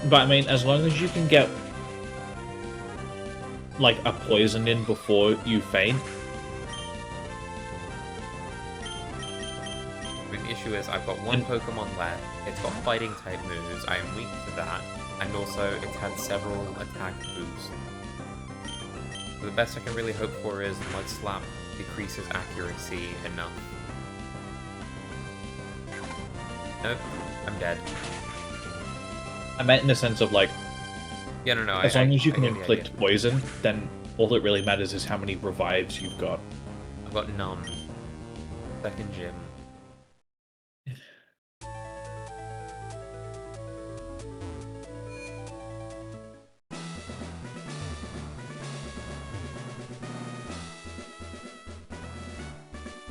[SPEAKER 2] But I mean, as long as you can get like a poison in before you faint.
[SPEAKER 1] The issue is I've got one Pokemon left, it's got fighting type moves, I am weak to that, and also it's had several attack boosts. So the best I can really hope for is Mud Slap decreases accuracy enough. Nope, I'm dead.
[SPEAKER 2] I meant in the sense of like,
[SPEAKER 1] Yeah, no,
[SPEAKER 2] as long as you can
[SPEAKER 1] get the
[SPEAKER 2] inflict
[SPEAKER 1] idea.
[SPEAKER 2] poison, then all that really matters is how many revives you've got.
[SPEAKER 1] I've got none. Second gym.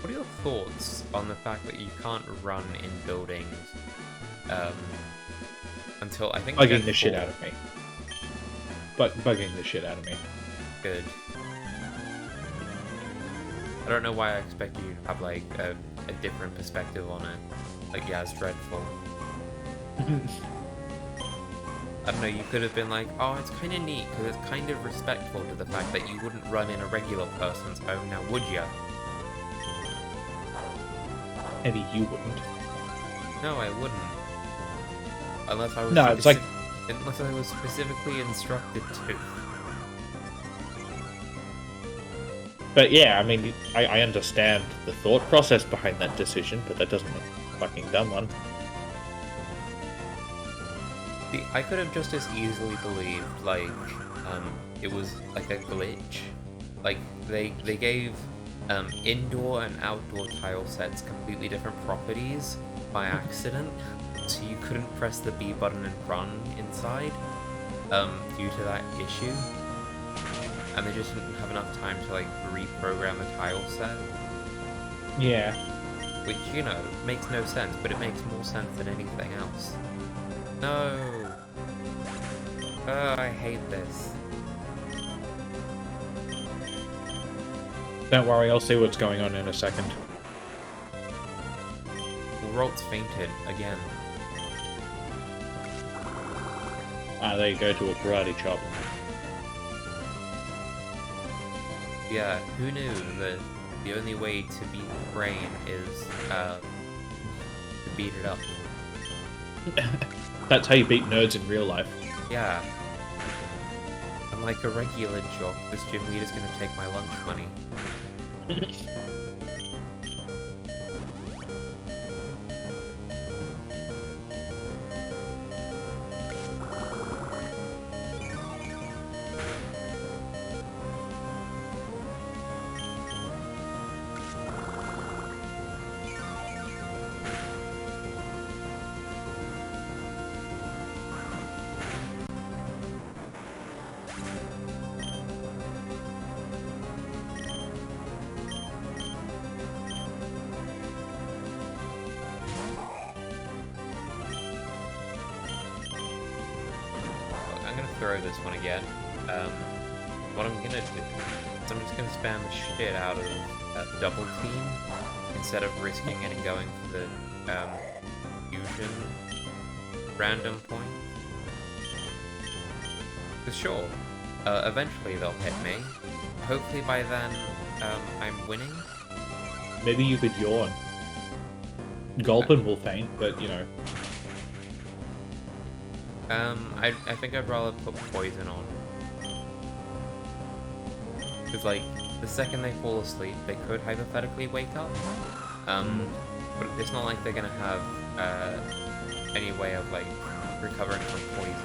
[SPEAKER 1] what are your thoughts on the fact that you can't run in buildings until I think
[SPEAKER 2] Bugging
[SPEAKER 1] Gen
[SPEAKER 2] the shit
[SPEAKER 1] 4?
[SPEAKER 2] out of me. But bugging the shit out of me.
[SPEAKER 1] Good. I don't know why I expect you to have like a different perspective on it. Like, yeah, it's dreadful. I don't know, you could have been like, oh, it's kind of neat because it's kind of respectful to the fact that you wouldn't run in a regular person's home, now would ya?
[SPEAKER 2] Maybe you wouldn't.
[SPEAKER 1] No, I wouldn't. Unless I was
[SPEAKER 2] No, it's like...
[SPEAKER 1] unless I was specifically instructed to.
[SPEAKER 2] But yeah, I mean, I understand the thought process behind that decision, but that doesn't make a fucking dumb one.
[SPEAKER 1] See, I could have just as easily believed, like, it was like a glitch. Like, they gave indoor and outdoor tile sets completely different properties by accident, so you couldn't press the B button and run inside, due to that issue. And they just didn't have enough time to, like, reprogram the tile set.
[SPEAKER 2] Yeah.
[SPEAKER 1] Which, you know, makes no sense, but it makes more sense than anything else. No! Oh, I hate this.
[SPEAKER 2] Don't worry, I'll see what's going on in a second.
[SPEAKER 1] Well, Ralts fainted again.
[SPEAKER 2] Ah, there you go, to a karate chop.
[SPEAKER 1] Yeah, who knew that the only way to beat the brain is, to beat it up?
[SPEAKER 2] That's how you beat nerds in real life.
[SPEAKER 1] Yeah. Unlike a regular job, this gym leader's gonna take my lunch money. Throw this one again. What I'm gonna do is I'm just gonna spam the shit out of double team instead of risking it and going for the fusion random point. For sure, eventually they'll hit me. Hopefully by then I'm winning.
[SPEAKER 2] Maybe you could yawn. Gulpin will faint, but you know.
[SPEAKER 1] I think I'd rather put poison on. Because, like, the second they fall asleep, they could hypothetically wake up. But it's not like they're gonna have, any way of, like, recovering from poison.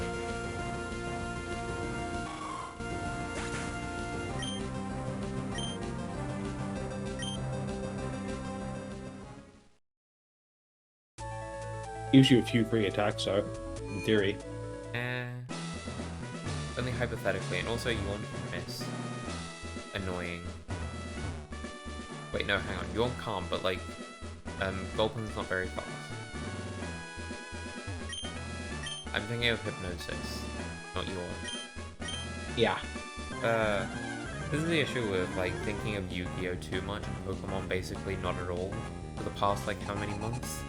[SPEAKER 2] Gives you a few free attacks, so, in theory.
[SPEAKER 1] Only hypothetically, and also you want to miss. Annoying. Wait, no, hang on. You're calm, but like, Gulpin's not very fast. I'm thinking of Hypnosis, not yours.
[SPEAKER 2] Yeah.
[SPEAKER 1] This is the issue with, like, thinking of Yu-Gi-Oh! Too much and Pokemon basically not at all for the past, like, how many months?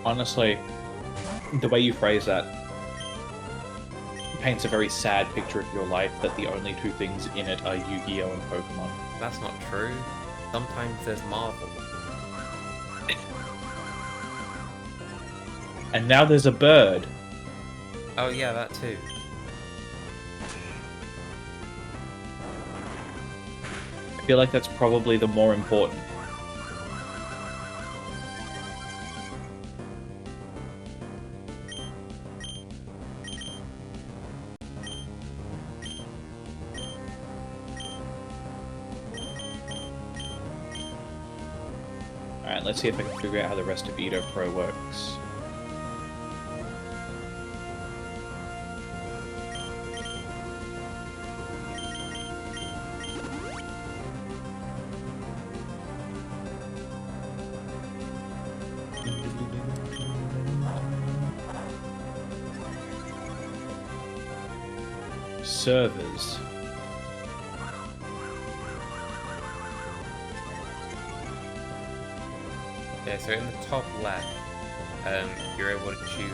[SPEAKER 2] Honestly, the way you phrase that paints a very sad picture of your life that the only two things in it are Yu-Gi-Oh! And Pokemon.
[SPEAKER 1] That's not true. Sometimes there's Marvel.
[SPEAKER 2] And now there's a bird.
[SPEAKER 1] Oh yeah, that too.
[SPEAKER 2] I feel like that's probably the more important. Alright, let's see if I can figure out how the rest of Edo Pro works. servers.
[SPEAKER 1] Yeah, so in the top left, you're able to choose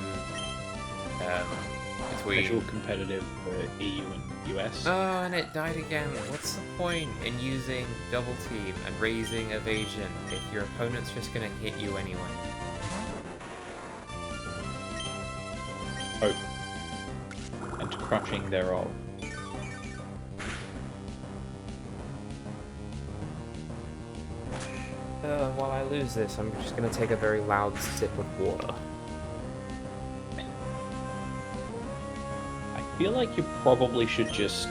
[SPEAKER 1] between.
[SPEAKER 2] Visual competitive for EU and US.
[SPEAKER 1] Oh, and it died again. What's the point in using double team and raising evasion if your opponent's just gonna hit you anyway?
[SPEAKER 2] Hope. And crushing thereof.
[SPEAKER 1] While I lose this, I'm just gonna take a very loud sip of water.
[SPEAKER 2] I feel like you probably should just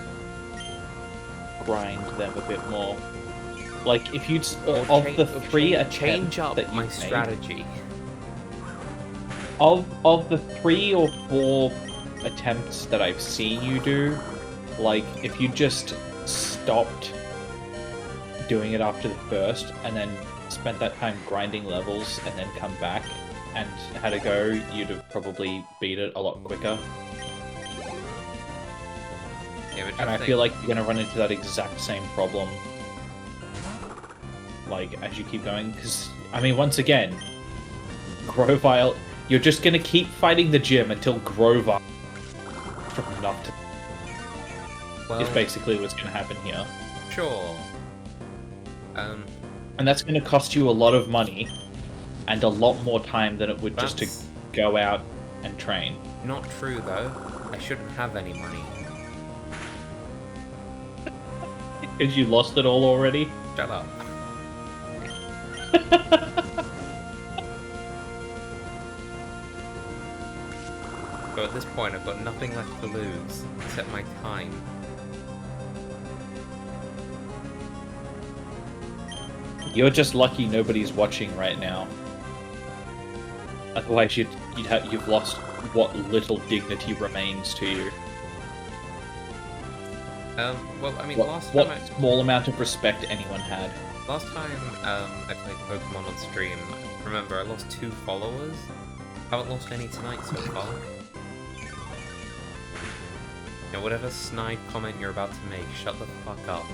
[SPEAKER 2] grind them a bit more. Like, if you'd... of the three
[SPEAKER 1] change
[SPEAKER 2] attempts
[SPEAKER 1] up
[SPEAKER 2] that
[SPEAKER 1] my
[SPEAKER 2] you've made,
[SPEAKER 1] strategy.
[SPEAKER 2] Of the 3 or 4 attempts that I've seen you do, like, if you just stopped doing it after the first, and then spent that time grinding levels, and then come back and had a go, you'd have probably beat it a lot quicker.
[SPEAKER 1] Yeah, but
[SPEAKER 2] And I feel like you're going to run into that exact same problem, like, as you keep going, because, I mean, once again, Grovile, you're just going to keep fighting the gym until Grovile from enough to...
[SPEAKER 1] well,
[SPEAKER 2] is basically what's going to happen here.
[SPEAKER 1] sure.
[SPEAKER 2] And that's going to cost you a lot of money, and a lot more time than it would just to
[SPEAKER 1] That's
[SPEAKER 2] go out and train.
[SPEAKER 1] not true though. I shouldn't have any money.
[SPEAKER 2] Because you lost it all already?
[SPEAKER 1] Shut up. So at this point, I've got nothing left to lose except my time.
[SPEAKER 2] You're just lucky nobody's watching right now. Otherwise, you've lost what little dignity remains to you.
[SPEAKER 1] Well, I mean,
[SPEAKER 2] What
[SPEAKER 1] last time
[SPEAKER 2] small amount of respect anyone had.
[SPEAKER 1] I played Pokemon on stream. Remember, I lost 2 followers. Haven't lost any tonight so far. Now, whatever snide comment you're about to make, shut the fuck up.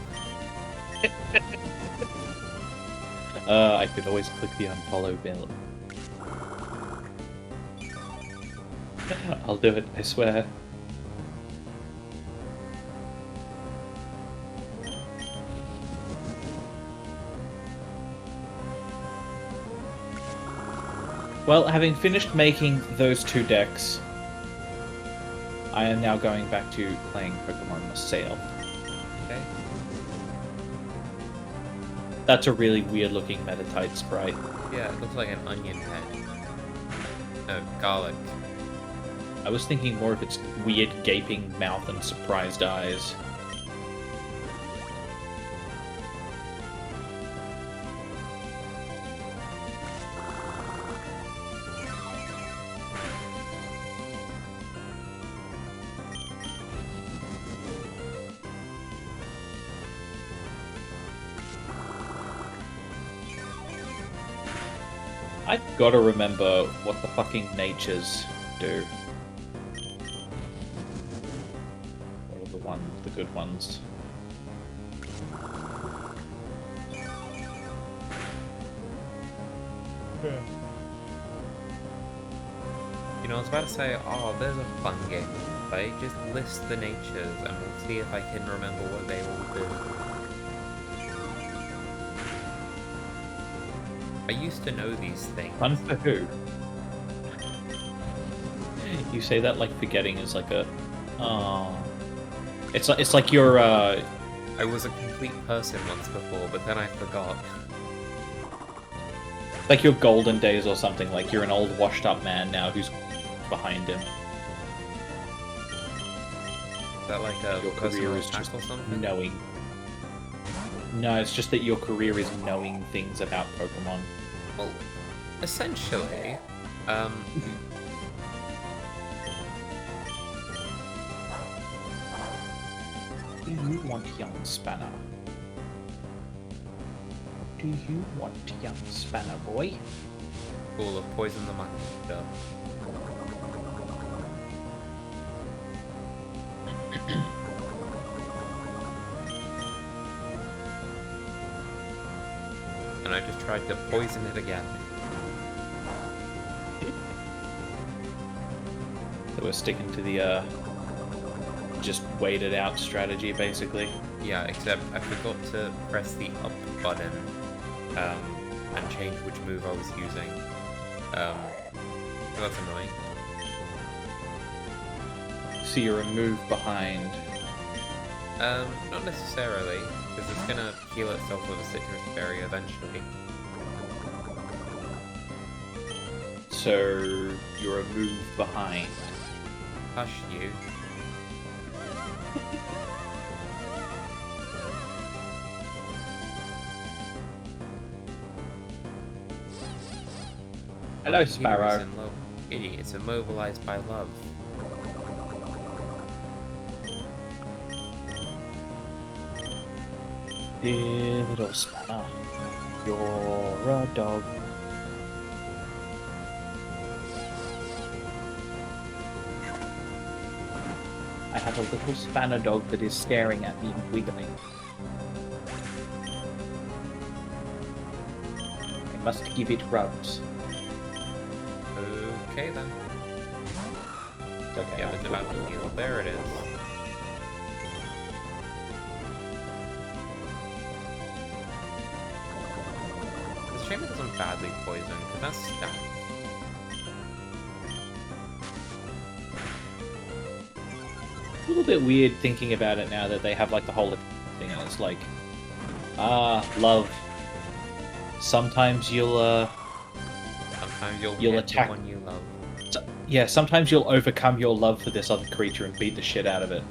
[SPEAKER 2] I could always click the unfollow bill. I'll do it, I swear. Well, having finished making those 2 decks, I am now going back to playing Pokemon myself.
[SPEAKER 1] Okay?
[SPEAKER 2] That's a really weird looking Metatite sprite.
[SPEAKER 1] Yeah, it looks like an onion head. No, garlic.
[SPEAKER 2] I was thinking more of its weird gaping mouth and surprised eyes. I've got to remember what the fucking natures do. What are the good ones?
[SPEAKER 1] You know, I was about to say, oh, there's a fun game to play. Just list the natures and we'll see if I can remember what they all do. I used to know these things.
[SPEAKER 2] Fun for who? You say that like forgetting is like a... Oh. It's like you're,
[SPEAKER 1] I was a complete person once before, but then I forgot.
[SPEAKER 2] like your golden days or something, like you're an old washed up man now who's behind him.
[SPEAKER 1] Is that like a
[SPEAKER 2] Your
[SPEAKER 1] personal
[SPEAKER 2] career is
[SPEAKER 1] attack
[SPEAKER 2] just
[SPEAKER 1] or something?
[SPEAKER 2] knowing. No, it's just that your career is knowing things about Pokemon.
[SPEAKER 1] Well, essentially,
[SPEAKER 2] Do you want young Spanner? Do you want young Spanner, boy?
[SPEAKER 1] cool, of poison the mosquito. tried to poison it again.
[SPEAKER 2] So we're sticking to the just wait it out strategy, basically.
[SPEAKER 1] Yeah, except I forgot to press the up button and change which move I was using. So that's annoying.
[SPEAKER 2] So you're a move behind.
[SPEAKER 1] Not necessarily, because it's gonna heal itself with a citrus berry eventually.
[SPEAKER 2] So you're a move behind.
[SPEAKER 1] Hush you.
[SPEAKER 2] Hello,
[SPEAKER 1] My computer is
[SPEAKER 2] Sparrow.
[SPEAKER 1] in love. Idiots, immobilized by love.
[SPEAKER 2] Dear little spanner, you're a dog. I have a little spanner dog that is staring at me and wiggling. I must give it rubs.
[SPEAKER 1] Okay then.
[SPEAKER 2] It's okay.
[SPEAKER 1] Yeah, it's about to heal. There it is. It's a shame it doesn't badly poison, because that's stat.
[SPEAKER 2] A little bit weird thinking about it now that they have like the whole thing and it's like, love. Sometimes you'll
[SPEAKER 1] Sometimes you'll
[SPEAKER 2] You'll
[SPEAKER 1] hit
[SPEAKER 2] attack-
[SPEAKER 1] the one you love.
[SPEAKER 2] yeah, sometimes you'll overcome your love for this other creature and beat the shit out of it.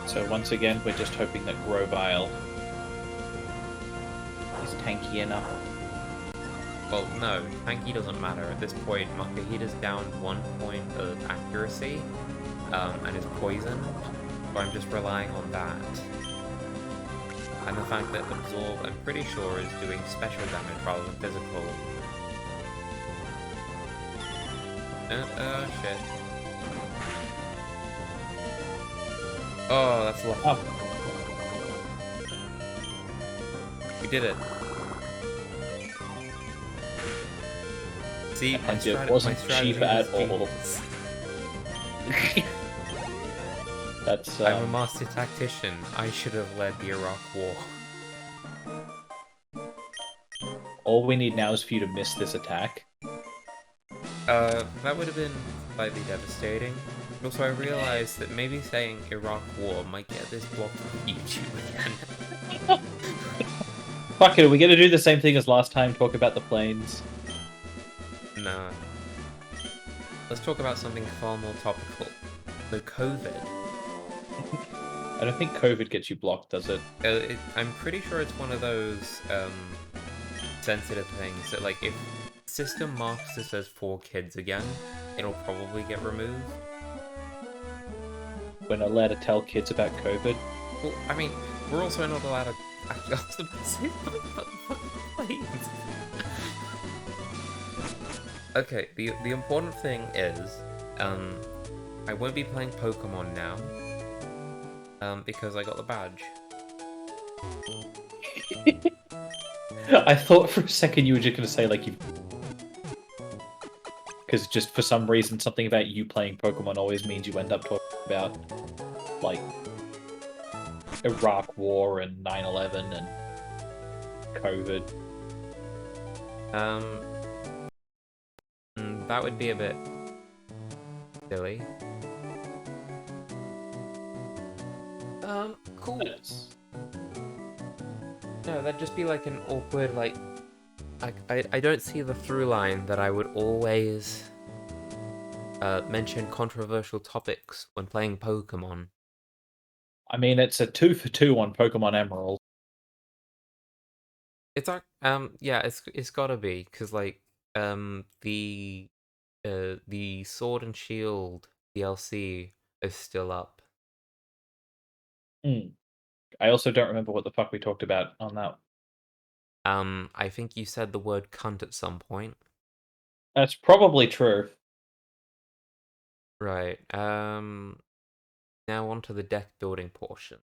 [SPEAKER 2] So once again, we're just hoping that Grovile is tanky enough.
[SPEAKER 1] Well, no, tanky doesn't matter. At this point, Makuhita's down 1 point of accuracy, and is poisoned, so I'm just relying on that. And the fact that Absorb, I'm pretty sure, is doing special damage rather than physical. Shit. Oh, that's lucky.
[SPEAKER 2] Oh,
[SPEAKER 1] We did it. See,
[SPEAKER 2] and it wasn't cheap at all. That's
[SPEAKER 1] I'm a master tactician. I should have led the Iraq War.
[SPEAKER 2] all we need now is for you to miss this attack.
[SPEAKER 1] That would have been slightly devastating. Also, I realized that maybe saying Iraq War might get this blocked from YouTube again.
[SPEAKER 2] Fuck it, are we gonna do the same thing as last time, talk about the planes?
[SPEAKER 1] No. Let's talk about something far more topical. The COVID.
[SPEAKER 2] I don't think COVID gets you blocked, does it?
[SPEAKER 1] I'm pretty sure it's one of those, sensitive things that, like, if system marks this as 4 kids again, it'll probably get removed.
[SPEAKER 2] We're not allowed to tell kids about COVID.
[SPEAKER 1] Well, I mean, we're also not allowed to actually also say something about the fucking planes. Okay, the important thing is, I won't be playing Pokemon now, because I got the badge.
[SPEAKER 2] I thought for a second you were just gonna say, like, you... Because just for some reason, something about you playing Pokemon always means you end up talking about, like, Iraq War and 9/11 and COVID.
[SPEAKER 1] That would be a bit silly. Cool. No, that'd just be like an awkward, like, I don't see the through line that I would always mention controversial topics when playing Pokemon.
[SPEAKER 2] I mean, it's a 2 for 2 on Pokemon Emerald.
[SPEAKER 1] It's yeah, it's gotta be, cause like the Sword and Shield DLC is still up.
[SPEAKER 2] I also don't remember what the fuck we talked about on that.
[SPEAKER 1] I think you said the word cunt at some point.
[SPEAKER 2] That's probably true.
[SPEAKER 1] Right. Now onto the deck building portion.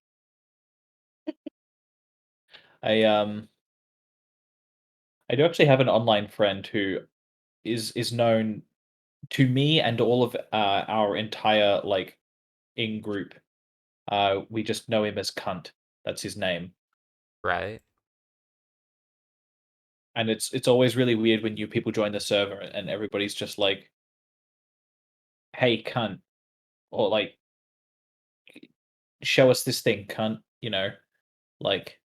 [SPEAKER 2] I um I do actually have an online friend who is known to me and all of our entire like in group. We just know him as Cunt. That's his name.
[SPEAKER 1] Right.
[SPEAKER 2] And it's always really weird when new people join the server and everybody's just like, "Hey, cunt," or like, "Show us this thing, cunt." Like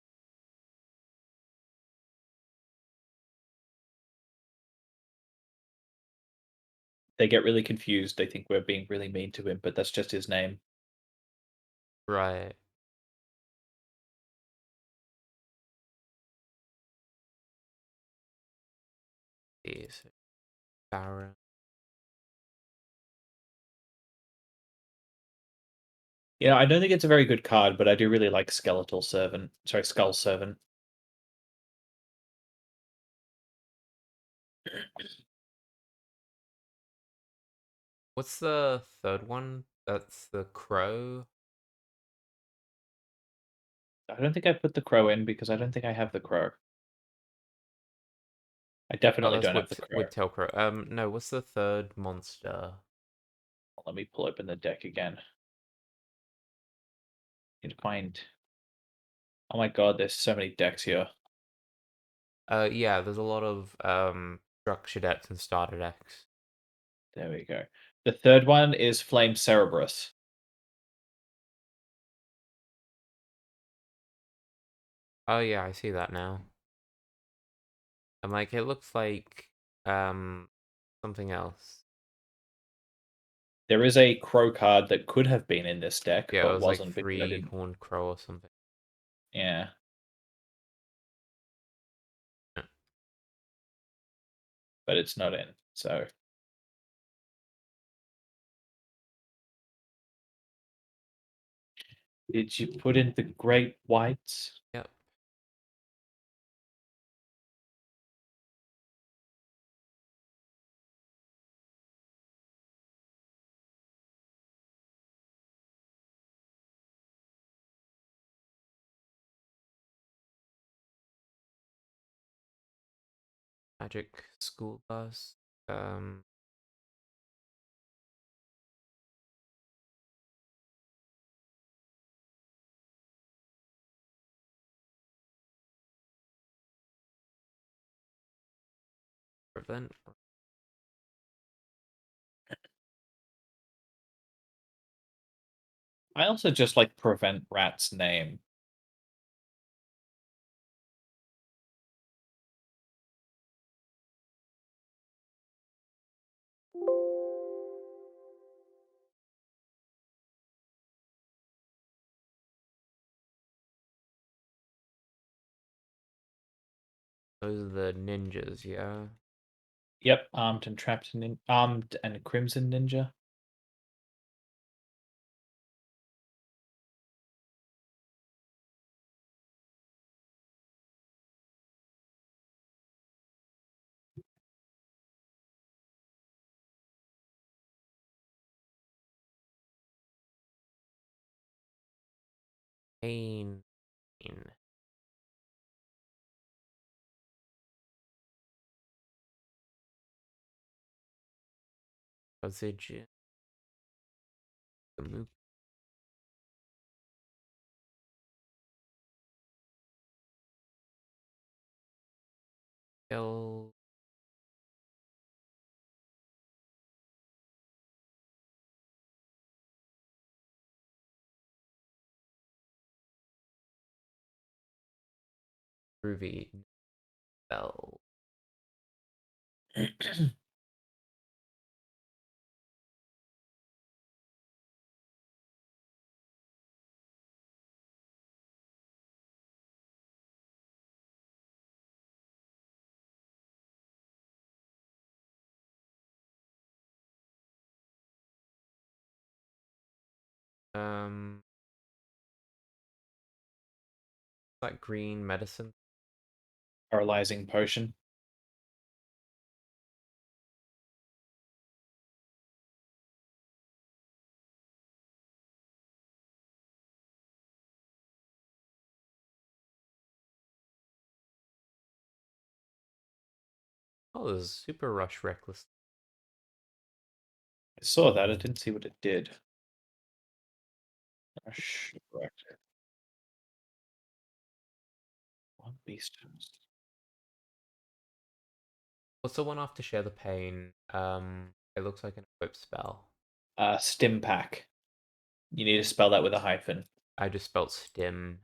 [SPEAKER 2] they get really confused. They think we're being really mean to him, but that's just his name.
[SPEAKER 1] Right. Is Baron.
[SPEAKER 2] I don't think it's a very good card, but I do really like Skeletal Servant. Sorry, Skull Servant.
[SPEAKER 1] What's the third one? That's the crow.
[SPEAKER 2] I don't think I put the crow in because I don't think I have the crow. I
[SPEAKER 1] Oh,
[SPEAKER 2] definitely
[SPEAKER 1] that's
[SPEAKER 2] don't have the crow.
[SPEAKER 1] with Telcro. No, what's the third monster?
[SPEAKER 2] Let me pull open the deck again. Need to find. Oh my god, there's so many decks here.
[SPEAKER 1] Yeah, there's a lot of structure decks and starter decks.
[SPEAKER 2] There we go. The third one is Flame Cerberus.
[SPEAKER 1] Oh yeah, I see that now. And like it looks like um something else.
[SPEAKER 2] There is a crow card that could have been in this deck,
[SPEAKER 1] Yeah, it
[SPEAKER 2] but
[SPEAKER 1] was like
[SPEAKER 2] wasn't because I
[SPEAKER 1] three
[SPEAKER 2] didn't.
[SPEAKER 1] horned crow or something.
[SPEAKER 2] Yeah,
[SPEAKER 1] Yeah.
[SPEAKER 2] but it's not in. So, did you put in the Great Whites?
[SPEAKER 1] Yep. Magic School Bus. Um Prevent.
[SPEAKER 2] I also just like Prevent Rat's name.
[SPEAKER 1] Those are the ninjas, yeah.
[SPEAKER 2] Yep, Armed and Crimson Ninja.
[SPEAKER 1] Pain. Dosage. The Mupel. Groovy. Bell. Um that green medicine.
[SPEAKER 2] Paralyzing Potion.
[SPEAKER 1] Oh, there's Super Rush Reckless.
[SPEAKER 2] I saw that. I didn't see what it did. Rush Director. One beast.
[SPEAKER 1] What's the one after Share the Pain? It looks like an equip spell.
[SPEAKER 2] Stim pack. You need to spell that with a hyphen.
[SPEAKER 1] I just spelled stim.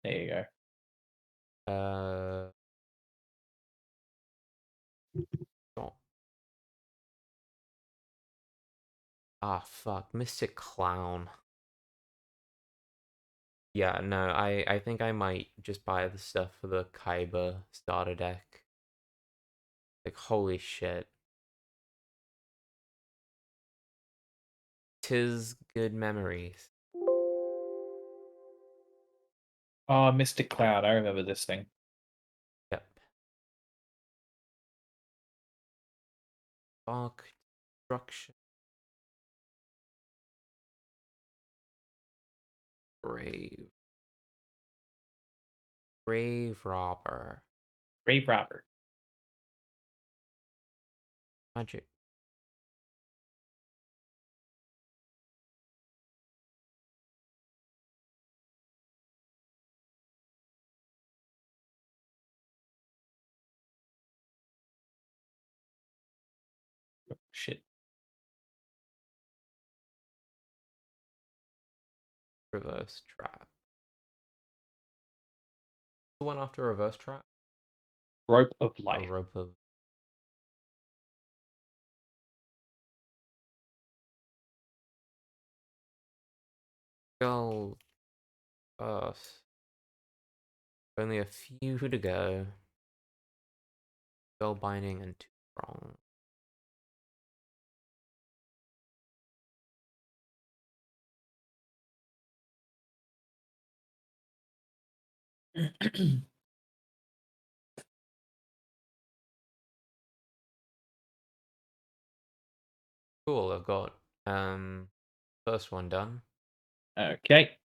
[SPEAKER 2] There you go.
[SPEAKER 1] Uh, oh. Ah, fuck. Mystic Clown. Yeah, no, I think I might just buy the stuff for the Kaiba starter deck. Like, holy shit. 'Tis good memories.
[SPEAKER 2] Oh, Mystic Cloud. I remember this thing.
[SPEAKER 1] Yep. Dark Destruction. Grave. Grave Robber.
[SPEAKER 2] Grave Robber.
[SPEAKER 1] Magic.
[SPEAKER 2] Shit.
[SPEAKER 1] Reverse Trap. The one after Reverse Trap?
[SPEAKER 2] Rope of
[SPEAKER 1] A
[SPEAKER 2] Life.
[SPEAKER 1] Rope of. Go first. Only a few to go. Spell Binding and Too Strong. Cool, I've got first one done.
[SPEAKER 2] Okay.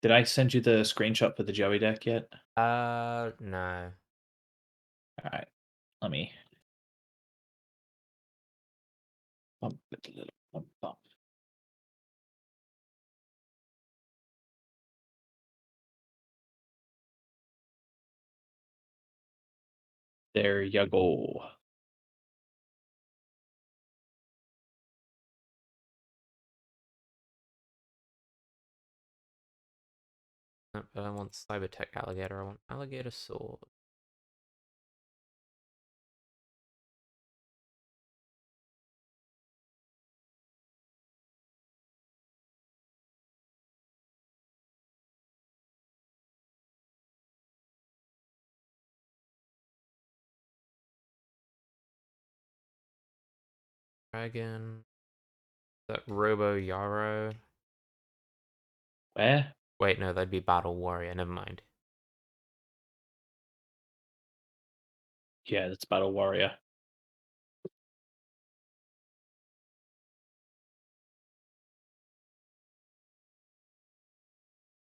[SPEAKER 2] Did I send you the screenshot for the Joey deck yet?
[SPEAKER 1] No.
[SPEAKER 2] All right. Let me bump it a little. Bump, bump. There you go.
[SPEAKER 1] Nope, I don't want Cybertech Alligator, I want Alligator Sword. Dragon. That Robo Yarrow.
[SPEAKER 2] Where?
[SPEAKER 1] Wait, no, that'd be Battle Warrior, never mind.
[SPEAKER 2] Yeah, that's Battle Warrior.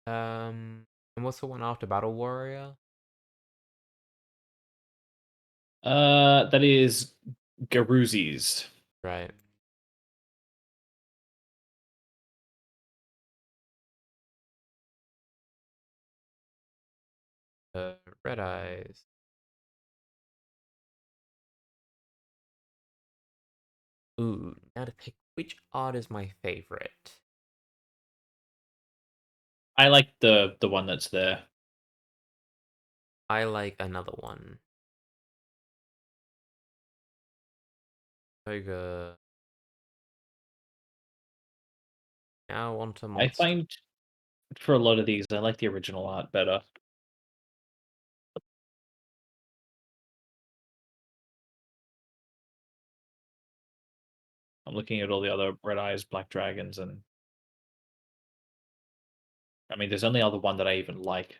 [SPEAKER 1] And what's the one after Battle Warrior?
[SPEAKER 2] That is Garuzi's.
[SPEAKER 1] Right. Red Eyes. Ooh, now to pick which art is my favorite.
[SPEAKER 2] I like the one that's there.
[SPEAKER 1] I like another one. Toga. Now onto
[SPEAKER 2] I
[SPEAKER 1] monster.
[SPEAKER 2] find for a lot of these, I like the original art better. I'm looking at all the other Red Eyes, Black Dragons, and I mean, there's only other one that I even like.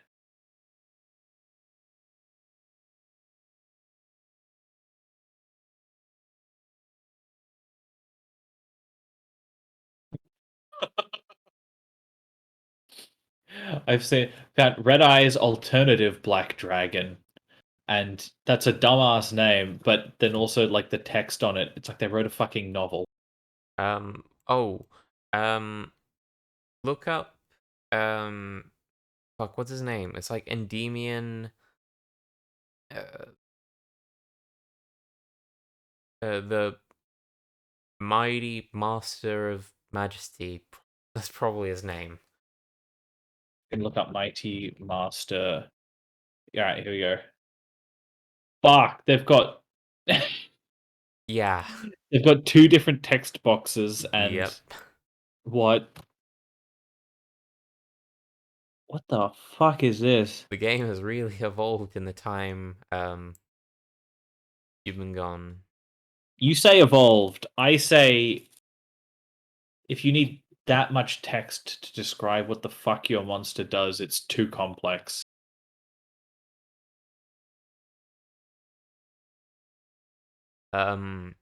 [SPEAKER 2] I've seen that Red Eyes alternative Black Dragon. and that's a dumbass name. But then also like the text on it, it's like they wrote a fucking novel.
[SPEAKER 1] Oh, um, look up, um, fuck, what's his name? It's like Endymion, uh, the Mighty Master of Majesty. That's probably his name.
[SPEAKER 2] You can look up Mighty Master. All right, here we go. Fuck, they've got
[SPEAKER 1] Yeah.
[SPEAKER 2] they've got two different text boxes and
[SPEAKER 1] Yep.
[SPEAKER 2] what? What the fuck is this?
[SPEAKER 1] The game has really evolved in the time you've been gone.
[SPEAKER 2] You say evolved. I say if you need that much text to describe what the fuck your monster does, it's too complex.
[SPEAKER 1] Um,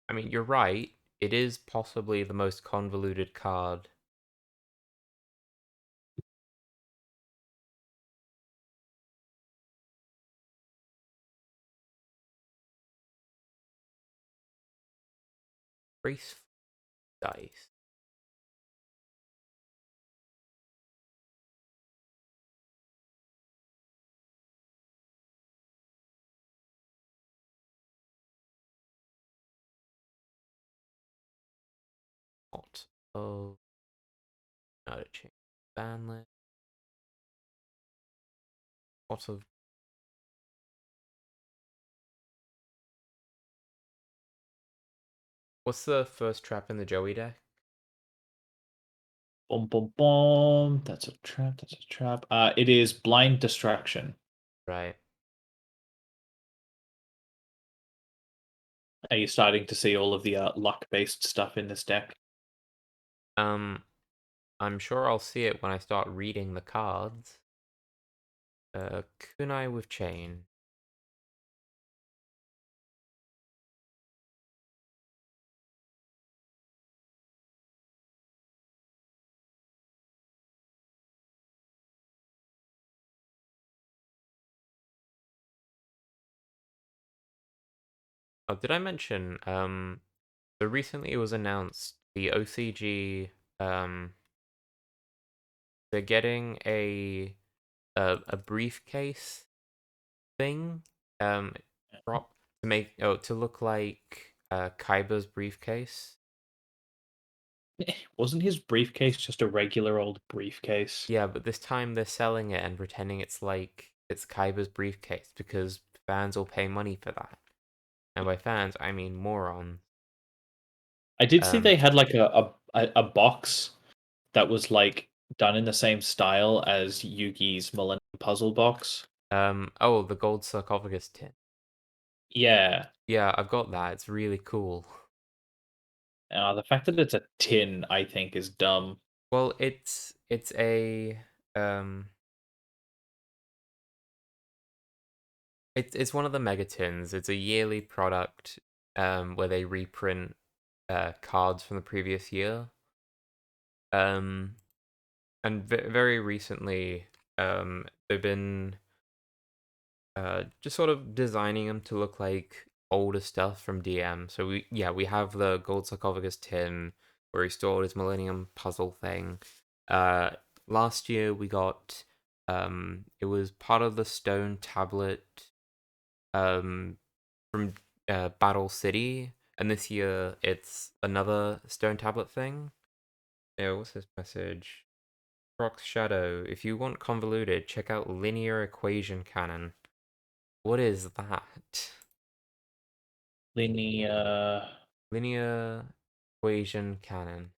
[SPEAKER 1] I mean, you're right. It is possibly the most convoluted card. Race dice. What? Oh, not a change. Ban list. What of? What's the first trap in the Joey deck?
[SPEAKER 2] Boom, boom, boom. That's a trap. That's a trap. It is blind distraction.
[SPEAKER 1] Right.
[SPEAKER 2] Are you starting to see all of the luck-based stuff in this deck?
[SPEAKER 1] Um, I'm sure I'll see it when I start reading the cards. Kunai with chain. Oh, did I mention? So recently it was announced the OCG. They're getting a briefcase thing. Prop to make to look like Kaiba's briefcase.
[SPEAKER 2] Wasn't his briefcase just a regular old briefcase?
[SPEAKER 1] Yeah, but this time they're selling it and pretending it's like it's Kaiba's briefcase because fans will pay money for that. And by fans, I mean morons.
[SPEAKER 2] I did see
[SPEAKER 1] Um,
[SPEAKER 2] they had like a box that was like done in the same style as Yugi's Millennium Puzzle box.
[SPEAKER 1] oh, the gold sarcophagus tin.
[SPEAKER 2] Yeah.
[SPEAKER 1] Yeah, I've got that. It's really cool.
[SPEAKER 2] The fact that it's a tin, I think, is dumb.
[SPEAKER 1] Well, it's a it's one of the megatins. It's a yearly product where they reprint cards from the previous year. Um and very recently they've been just sort of designing them to look like older stuff from DM. So we have the gold sarcophagus tin where he stored his Millennium Puzzle thing. Uh, Last year we got it was part of the stone tablet from Battle City, and this year it's another stone tablet thing. Yeah, what's this message? Rock's Shadow. If you want convoluted, check out Linear Equation Canon. What is that?
[SPEAKER 2] Linear.
[SPEAKER 1] Linear equation canon.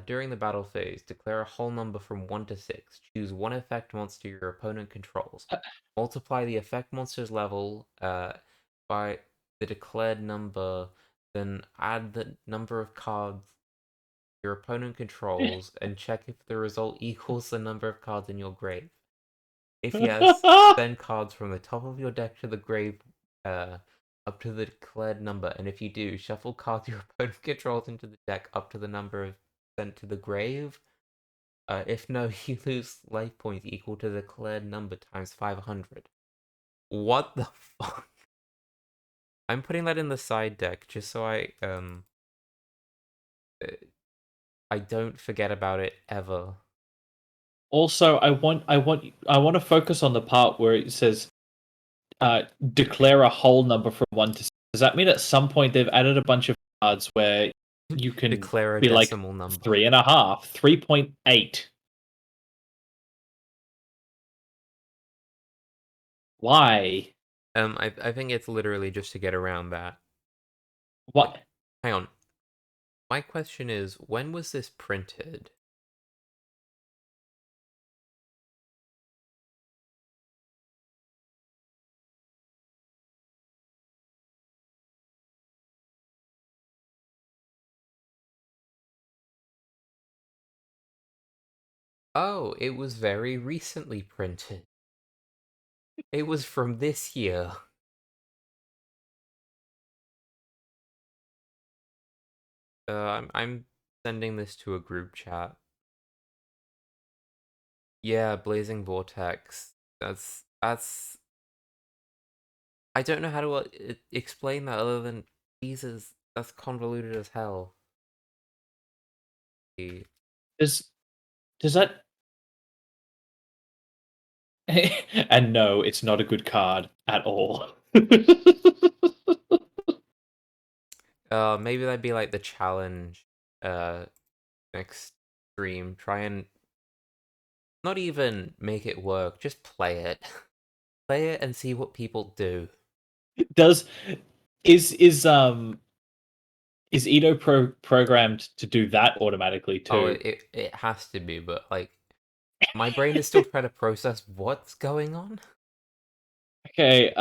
[SPEAKER 1] During the battle phase, declare a whole number from 1 to 6. Choose one effect monster your opponent controls. Multiply the effect monster's level by the declared number, then add the number of cards your opponent controls, and check if the result equals the number of cards in your grave. If yes, send cards from the top of your deck to the grave uh, up to the declared number, and if you do, shuffle cards your opponent controls into the deck up to the number of sent to the grave. If no, you lose life points equal to the declared number times 500. What the fuck? I'm putting that in the side deck just so uh, I don't forget about it ever.
[SPEAKER 2] Also, I want to focus on the part where it says declare a whole number from 1 to 6. Does that mean at some point they've added a bunch of cards where you can
[SPEAKER 1] Declare a
[SPEAKER 2] be like
[SPEAKER 1] decimal number.
[SPEAKER 2] 3.5, 3.8? Why?
[SPEAKER 1] I think it's literally just to get around that. Wait,
[SPEAKER 2] What?
[SPEAKER 1] hang on. My question is, when was this printed? Oh, it was very recently printed. It was from this year. I'm sending this to a group chat. Yeah, Blazing Vortex. That's. I don't know how to explain that other than Jesus. That's convoluted as hell.
[SPEAKER 2] Does that? And no, it's not a good card at all.
[SPEAKER 1] Maybe that'd be like the challenge. Next stream. Try and not even make it work. Just play it. Play it and see what people do.
[SPEAKER 2] Does is is um is Edo programmed to do that automatically
[SPEAKER 1] Oh,
[SPEAKER 2] too?
[SPEAKER 1] it has to be, but like my brain is still trying to process what's going on.
[SPEAKER 2] Okay,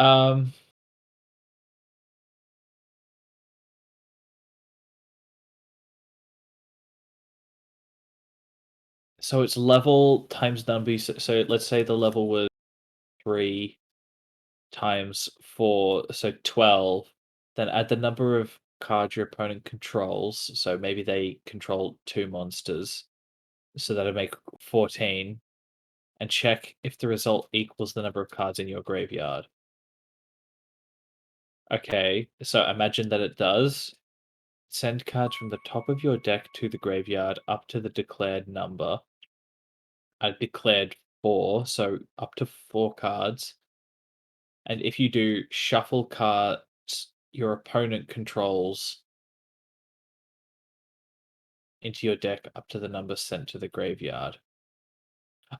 [SPEAKER 2] so it's level times number. So let's say the level was 3 times 4, so 12. Then add the number of cards your opponent controls. So maybe they control 2 monsters. So that'll make 14. And check if the result equals the number of cards in your graveyard. Okay, so imagine that it does. Send cards from the top of your deck to the graveyard up to the declared number. I declared 4, so up to 4 cards. And if you do, shuffle cards your opponent controls into your deck up to the number sent to the graveyard.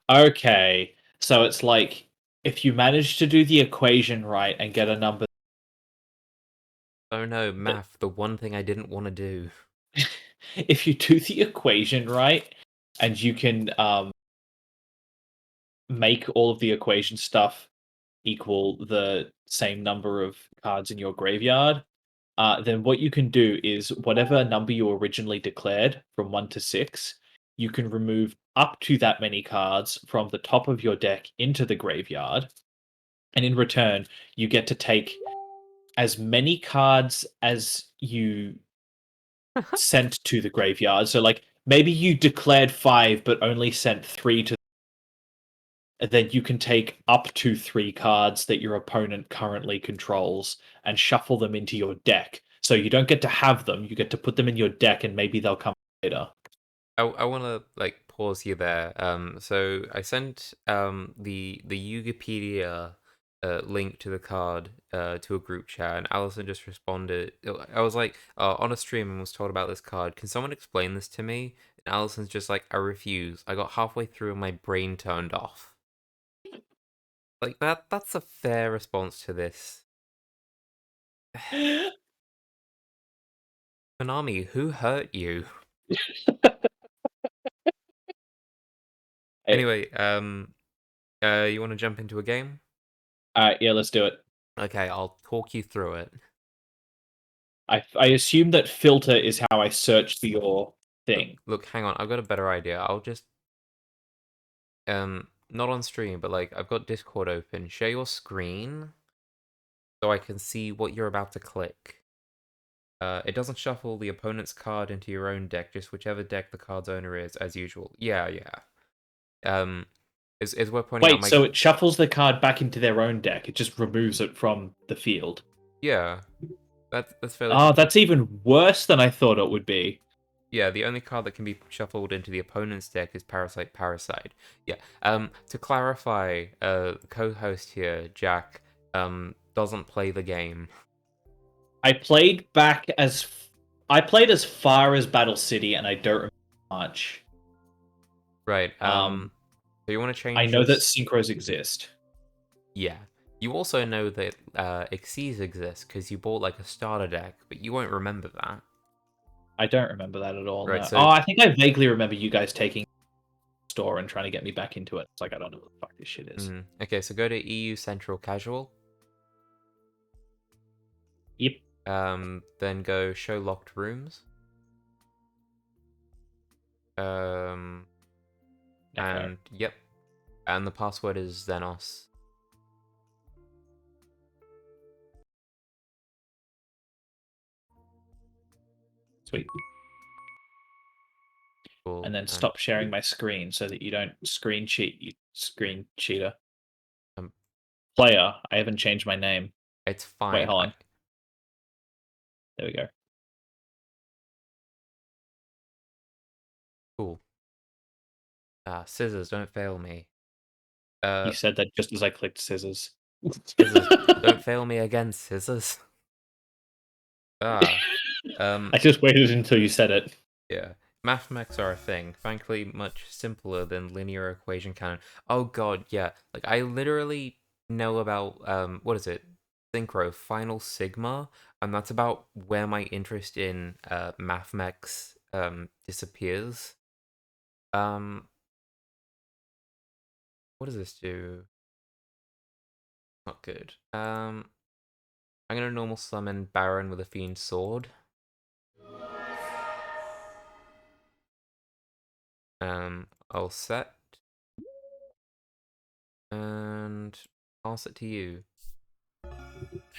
[SPEAKER 2] Okay, so it's like if you manage to do the equation right and get a number
[SPEAKER 1] Oh no,
[SPEAKER 2] that
[SPEAKER 1] math, the one thing I didn't want to do.
[SPEAKER 2] if you do the equation right and you can make all of the equation stuff equal the same number of cards in your graveyard, then what you can do is whatever number you originally declared from 1 to 6, you can remove up to that many cards from the top of your deck into the graveyard. And in return, you get to take as many cards as you sent to the graveyard. So, like, maybe you declared 5, but only sent 3 to. And then you can take up to 3 cards that your opponent currently controls and shuffle them into your deck. So you don't get to have them, you get to put them in your deck and maybe they'll come later.
[SPEAKER 1] I want to like pause you there. So I sent the Wikipedia link to the card to a group chat, and Allison just responded. I was like on a stream and was told about this card. Can someone explain this to me? And Allison's just like, I refuse. I got halfway through and my brain turned off. Like that's a fair response to this. Konami, who hurt you?
[SPEAKER 2] Hey,
[SPEAKER 1] Anyway, you want to jump into a game?
[SPEAKER 2] yeah, let's do it.
[SPEAKER 1] Okay, I'll talk you through it.
[SPEAKER 2] I assume that filter is how I search for your thing.
[SPEAKER 1] Look, hang on, I've got a better idea. I'll just not on stream, but like I've got Discord open. Share your screen so I can see what you're about to click. It doesn't shuffle the opponent's card into your own deck, just whichever deck the card's owner is, as usual. Yeah, yeah. Um, Is we're pointing out
[SPEAKER 2] Wait,
[SPEAKER 1] my
[SPEAKER 2] so it shuffles the card back into their own deck. It just removes it from the field.
[SPEAKER 1] yeah. That's fairly
[SPEAKER 2] Oh,
[SPEAKER 1] simple.
[SPEAKER 2] that's even worse than I thought it would be.
[SPEAKER 1] Yeah, the only card that can be shuffled into the opponent's deck is Parasite Parasite. Yeah. To clarify, co-host here, Jack, doesn't play the game.
[SPEAKER 2] I played back as I played as far as Battle City, and I don't remember much.
[SPEAKER 1] Right.
[SPEAKER 2] Um,
[SPEAKER 1] So you want to
[SPEAKER 2] I
[SPEAKER 1] change
[SPEAKER 2] know that
[SPEAKER 1] this?
[SPEAKER 2] synchros exist.
[SPEAKER 1] Yeah. You also know that Xyz exists because you bought like a starter deck, but you won't remember that.
[SPEAKER 2] I don't remember that at all.
[SPEAKER 1] Right.
[SPEAKER 2] No.
[SPEAKER 1] So
[SPEAKER 2] Oh, I think I vaguely remember you guys taking the store and trying to get me back into it. It's like I don't know what the fuck this shit is.
[SPEAKER 1] okay. So go to EU Central Casual.
[SPEAKER 2] Yep.
[SPEAKER 1] Then go show locked rooms.
[SPEAKER 2] Okay.
[SPEAKER 1] And yep. And the password is Xenos.
[SPEAKER 2] Sweet.
[SPEAKER 1] Cool.
[SPEAKER 2] And then
[SPEAKER 1] And
[SPEAKER 2] stop sharing my screen so that you don't screen cheat, you screen cheater.
[SPEAKER 1] um,
[SPEAKER 2] Player, I haven't changed my name.
[SPEAKER 1] it's
[SPEAKER 2] Wait,
[SPEAKER 1] fine.
[SPEAKER 2] hold on. There we go.
[SPEAKER 1] Cool. Scissors, don't fail me.
[SPEAKER 2] You said that just as I clicked scissors.
[SPEAKER 1] Scissors, don't fail me again, scissors. Ah,
[SPEAKER 2] I just waited until you said it.
[SPEAKER 1] yeah. Math mechs are a thing. Frankly, much simpler than linear equation canon. Oh god, yeah. Like I literally know about what is it? Synchro Final Sigma, and that's about where my interest in math mechs disappears. Um, what does this do? Not good. I'm gonna normal summon Baron with a Fiend Sword. I'll set and pass it to you.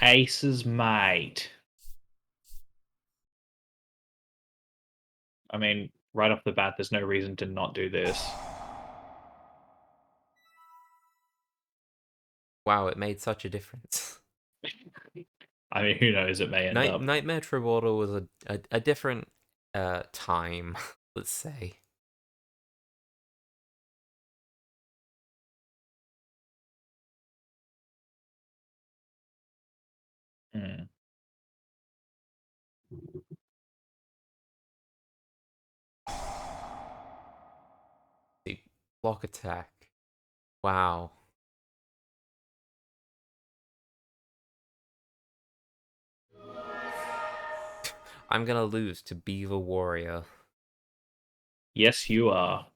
[SPEAKER 2] Aces, mate. I mean, right off the bat, there's no reason to not do this.
[SPEAKER 1] Wow, it made such a difference.
[SPEAKER 2] I mean, who knows? It may end up.
[SPEAKER 1] Nightmare Trewater was a different time, let's say.
[SPEAKER 2] Hmm.
[SPEAKER 1] The block attack. Wow. I'm gonna lose to Beaver Warrior.
[SPEAKER 2] Yes, you are.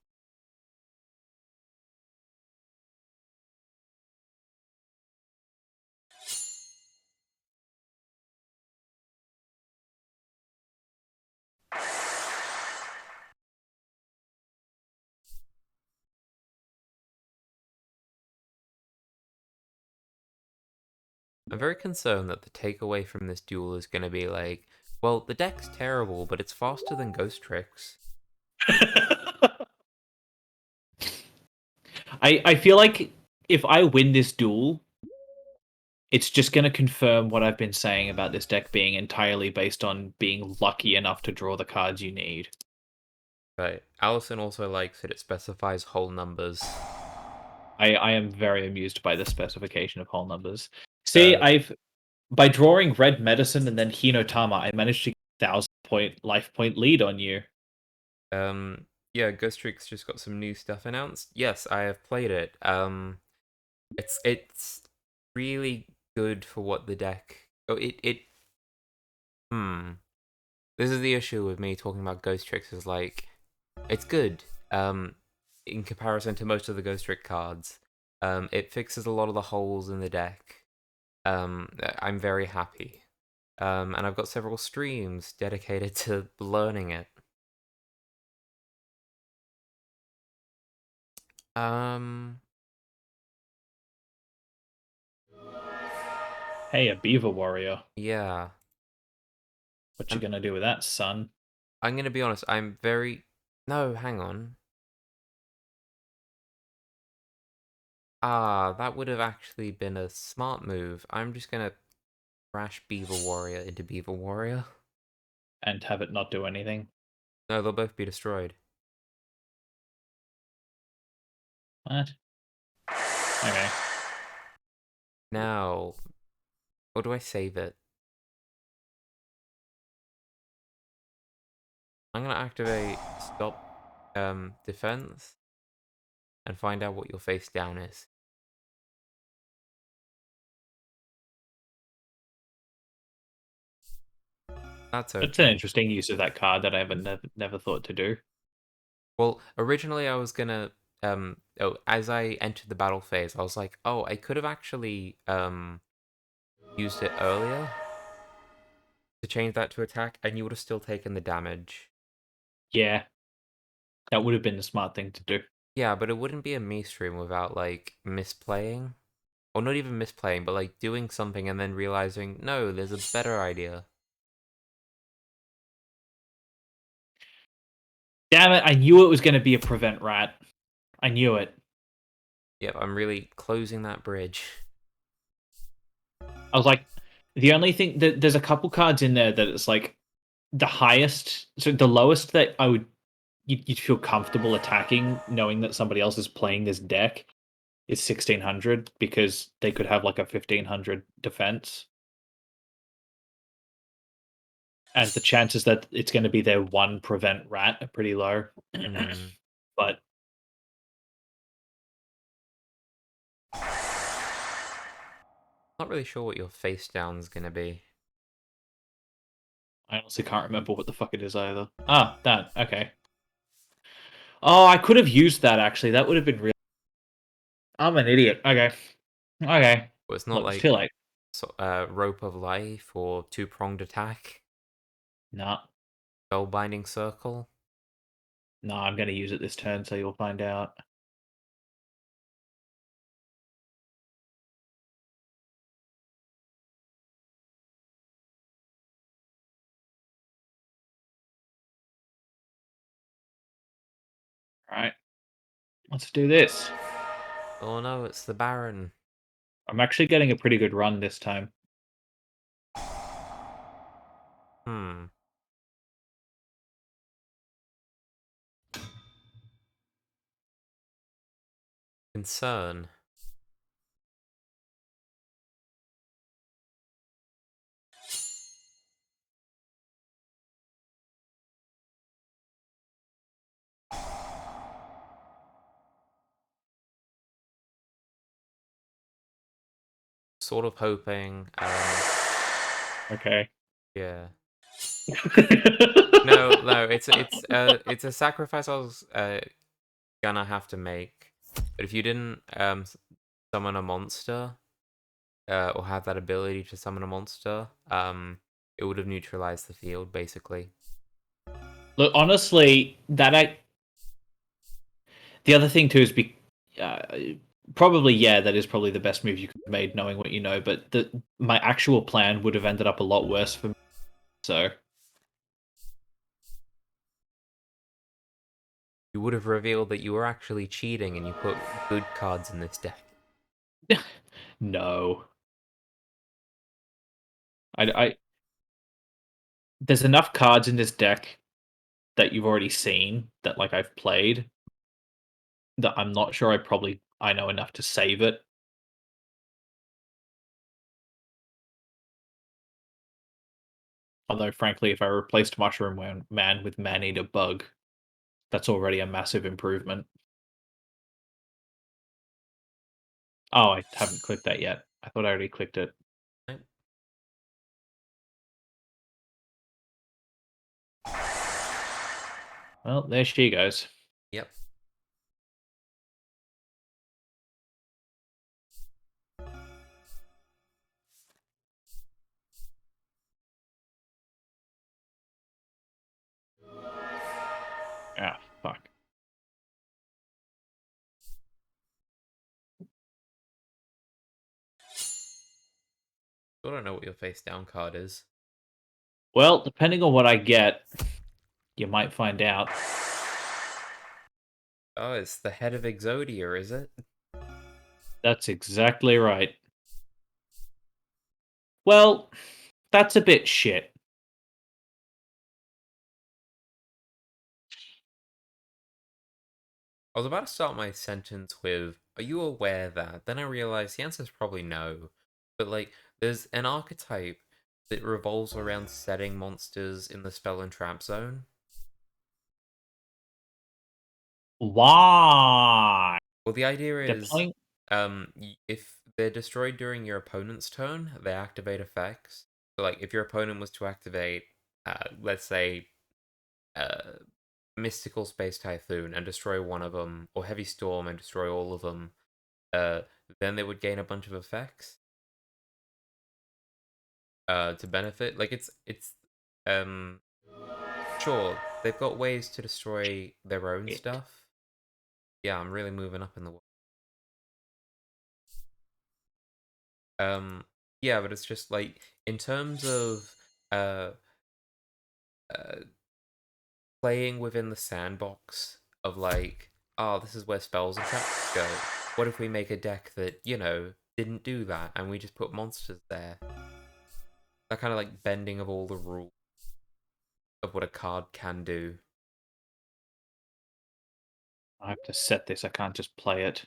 [SPEAKER 1] I'm very concerned that the takeaway from this duel is gonna be like, well, the deck's terrible, but it's faster than Ghost Tricks.
[SPEAKER 2] I feel like if I win this duel, it's just going to confirm what I've been saying about this deck being entirely based on being lucky enough to draw the cards you need.
[SPEAKER 1] Right. Allison also likes that it specifies whole numbers.
[SPEAKER 2] I am very amused by the specification of whole numbers. See,
[SPEAKER 1] Uh,
[SPEAKER 2] by drawing red medicine and then Hinotama, I managed to get 1,000 point life point lead on you.
[SPEAKER 1] yeah, Ghost Tricks just got some new stuff announced. Yes, I have played it. It's really good for what the deck. Oh, it. Hmm. This is the issue with me talking about Ghost Tricks. Is like, it's good. In comparison to most of the Ghost Trick cards, it fixes a lot of the holes in the deck. I'm very happy. And I've got several streams dedicated to learning it. Um,
[SPEAKER 2] Hey, a beaver warrior.
[SPEAKER 1] yeah.
[SPEAKER 2] What you
[SPEAKER 1] I'm
[SPEAKER 2] gonna do with that, son?
[SPEAKER 1] I'm gonna be honest. I'm very. No, hang on. Ah, that would have actually been a smart move. I'm just gonna crash Beaver Warrior into Beaver Warrior.
[SPEAKER 2] and have it not do anything.
[SPEAKER 1] No, they'll both be destroyed.
[SPEAKER 2] What? Okay.
[SPEAKER 1] Now, or do I save it? I'm gonna activate stop defense and find out what your face down is. That's
[SPEAKER 2] It's an
[SPEAKER 1] okay.
[SPEAKER 2] interesting use of that card that I haven't never thought to do.
[SPEAKER 1] Well, originally I was gonna as I entered the battle phase, I was like, oh, I could have actually used it earlier to change that to attack, and you would have still taken the damage.
[SPEAKER 2] Yeah, that would have been the smart thing to do.
[SPEAKER 1] Yeah, but it wouldn't be a me stream without like misplaying. Or not even misplaying, but like doing something and then realizing, no, there's a better idea.
[SPEAKER 2] Damn it, I knew it was going to be a prevent rat. I knew it.
[SPEAKER 1] Yep, I'm really closing that bridge.
[SPEAKER 2] I was like, the only thing that there's a couple cards in there that it's like the highest, so the lowest that I would you'd feel comfortable attacking, knowing that somebody else is playing this deck, is 1600 because they could have like a 1500 defense, and the chances that it's going to be their one prevent rat are pretty low.
[SPEAKER 1] Hmm.
[SPEAKER 2] But
[SPEAKER 1] Not really sure what your face down's gonna be.
[SPEAKER 2] I honestly can't remember what the fuck it is either. Ah, that okay. Oh, I could have used that actually. That would have been real. I'm an idiot. Okay. Okay.
[SPEAKER 1] But it's not
[SPEAKER 2] Look, it's
[SPEAKER 1] like
[SPEAKER 2] too late.
[SPEAKER 1] rope of life or two-pronged attack,
[SPEAKER 2] Nah.
[SPEAKER 1] spellbinding circle.
[SPEAKER 2] No, I'm going to use it this turn, so you'll find out. All right. Let's do this.
[SPEAKER 1] Oh no, it's the Baron.
[SPEAKER 2] I'm actually getting a pretty good run this time.
[SPEAKER 1] Hmm. Concern. Sort of hoping.
[SPEAKER 2] Okay.
[SPEAKER 1] Yeah. No, no, it's a sacrifice I was gonna have to make. But if you didn't summon a monster, or have that ability to summon a monster, it would have neutralized the field basically.
[SPEAKER 2] Look, honestly, the other thing too is uh, probably that is probably the best move you could have made, knowing what you know. But my actual plan would have ended up a lot worse for me. So
[SPEAKER 1] You would have revealed that you were actually cheating and you put good cards in this deck.
[SPEAKER 2] no, I there's enough cards in this deck that you've already seen that like I've played that I'm not sure I know enough to save it. Although frankly, if I replaced Man with Man-Eater Bug, that's already a massive improvement. Oh, I haven't clicked that yet. I thought I already clicked it.
[SPEAKER 1] Right?
[SPEAKER 2] Well, there she goes.
[SPEAKER 1] Yep.
[SPEAKER 2] Ah, fuck.
[SPEAKER 1] Still don't know what your face down card is.
[SPEAKER 2] Well, depending on what I get, you might find out.
[SPEAKER 1] Oh, it's the head of Exodia, is it?
[SPEAKER 2] That's exactly right. Well, that's a bit shit.
[SPEAKER 1] I was about to start my sentence with, "Are you aware that?" Then I realized the answer is probably no. But, like, there's an archetype that revolves around setting monsters in the spell and trap zone.
[SPEAKER 2] Why?
[SPEAKER 1] Well, the idea
[SPEAKER 2] They're
[SPEAKER 1] is,
[SPEAKER 2] playing.
[SPEAKER 1] if they're destroyed during your opponent's turn, they activate effects. So, like, if your opponent was to activate, let's say, uh, Mystical Space Typhoon and destroy one of them, or Heavy Storm and destroy all of them, uh, then they would gain a bunch of effects to benefit. Like, um sure, they've got ways to destroy their own
[SPEAKER 2] Shit.
[SPEAKER 1] stuff. Yeah, I'm really moving up in the world. Um yeah, but it's just like, in terms of uh uh playing within the sandbox of, like, oh, this is where spells and traps go. What if we make a deck that, didn't do that and we just put monsters there? That kind of, like, bending of all the rules of what a card can do.
[SPEAKER 2] I have to set this. I can't just play it.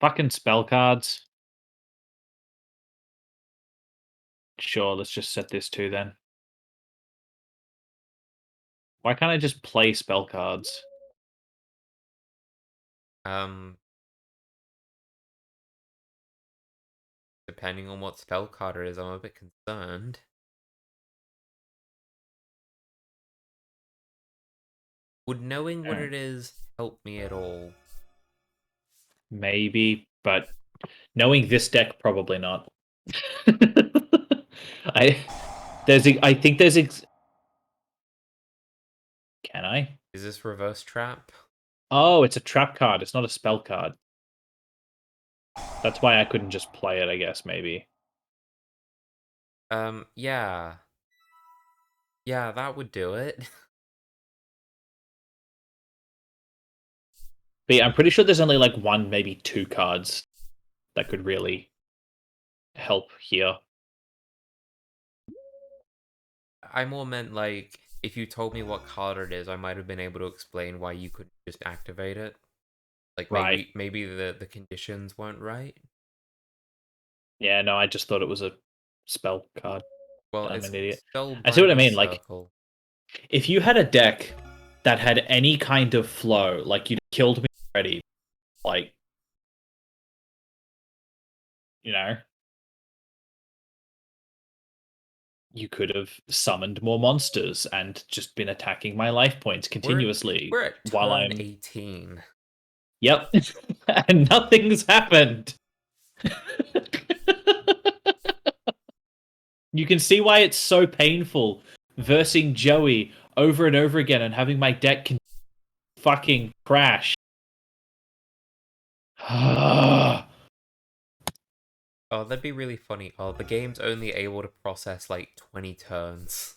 [SPEAKER 2] Fucking spell cards. Sure, let's just set this too then. Why can't I just play spell cards?
[SPEAKER 1] Um, Depending on what spell card it is, I'm a bit concerned. Would knowing what
[SPEAKER 2] Eh,
[SPEAKER 1] it is help me at all?
[SPEAKER 2] maybe, but knowing this deck, probably not. I I think can I?
[SPEAKER 1] Is this reverse trap?
[SPEAKER 2] Oh, it's a trap card. It's not a spell card. That's why I couldn't just play it, I guess, maybe.
[SPEAKER 1] Yeah. Yeah, that would do it.
[SPEAKER 2] But yeah, I'm pretty sure there's only like one, maybe two cards that could really help here.
[SPEAKER 1] I more meant, like, if you told me what card it is, I might have been able to explain why you couldn't just activate it. Like,
[SPEAKER 2] Right.
[SPEAKER 1] maybe the conditions weren't right.
[SPEAKER 2] Yeah, no, I just thought it was a spell card.
[SPEAKER 1] Well,
[SPEAKER 2] I'm
[SPEAKER 1] it's
[SPEAKER 2] an idiot.
[SPEAKER 1] spell
[SPEAKER 2] I see what I
[SPEAKER 1] binding
[SPEAKER 2] mean. Like,
[SPEAKER 1] circle.
[SPEAKER 2] if you had a deck that had any kind of flow, like you'd killed me already, like, you know, you could have summoned more monsters and just been attacking my life points
[SPEAKER 1] We're
[SPEAKER 2] continuously
[SPEAKER 1] we're at
[SPEAKER 2] while
[SPEAKER 1] turn
[SPEAKER 2] I'm.
[SPEAKER 1] 18.
[SPEAKER 2] Yep. And nothing's happened. You can see why it's so painful versing Joey over and over again and having my deck fucking crash. I
[SPEAKER 1] Oh, that'd be really funny. Oh, the game's only able to process like 20 turns.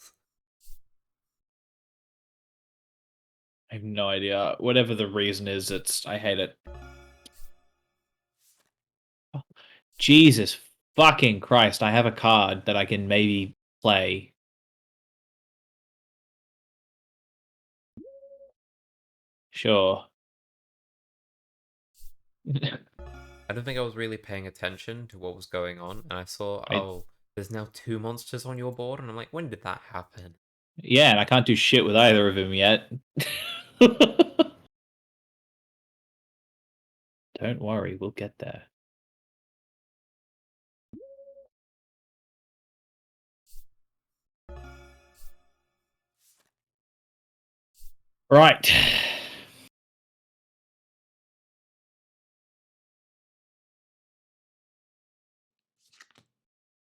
[SPEAKER 2] have no idea. Whatever the reason is, I hate it. Jesus fucking Christ, I have a card that I can maybe play. Sure.
[SPEAKER 1] I don't think I was really paying attention to what was going on, and I saw,
[SPEAKER 2] I
[SPEAKER 1] oh, there's now 2 monsters on your board, and I'm like, when did that happen?
[SPEAKER 2] Yeah, and I can't do shit with either of them yet. Don't worry, we'll get there. Right.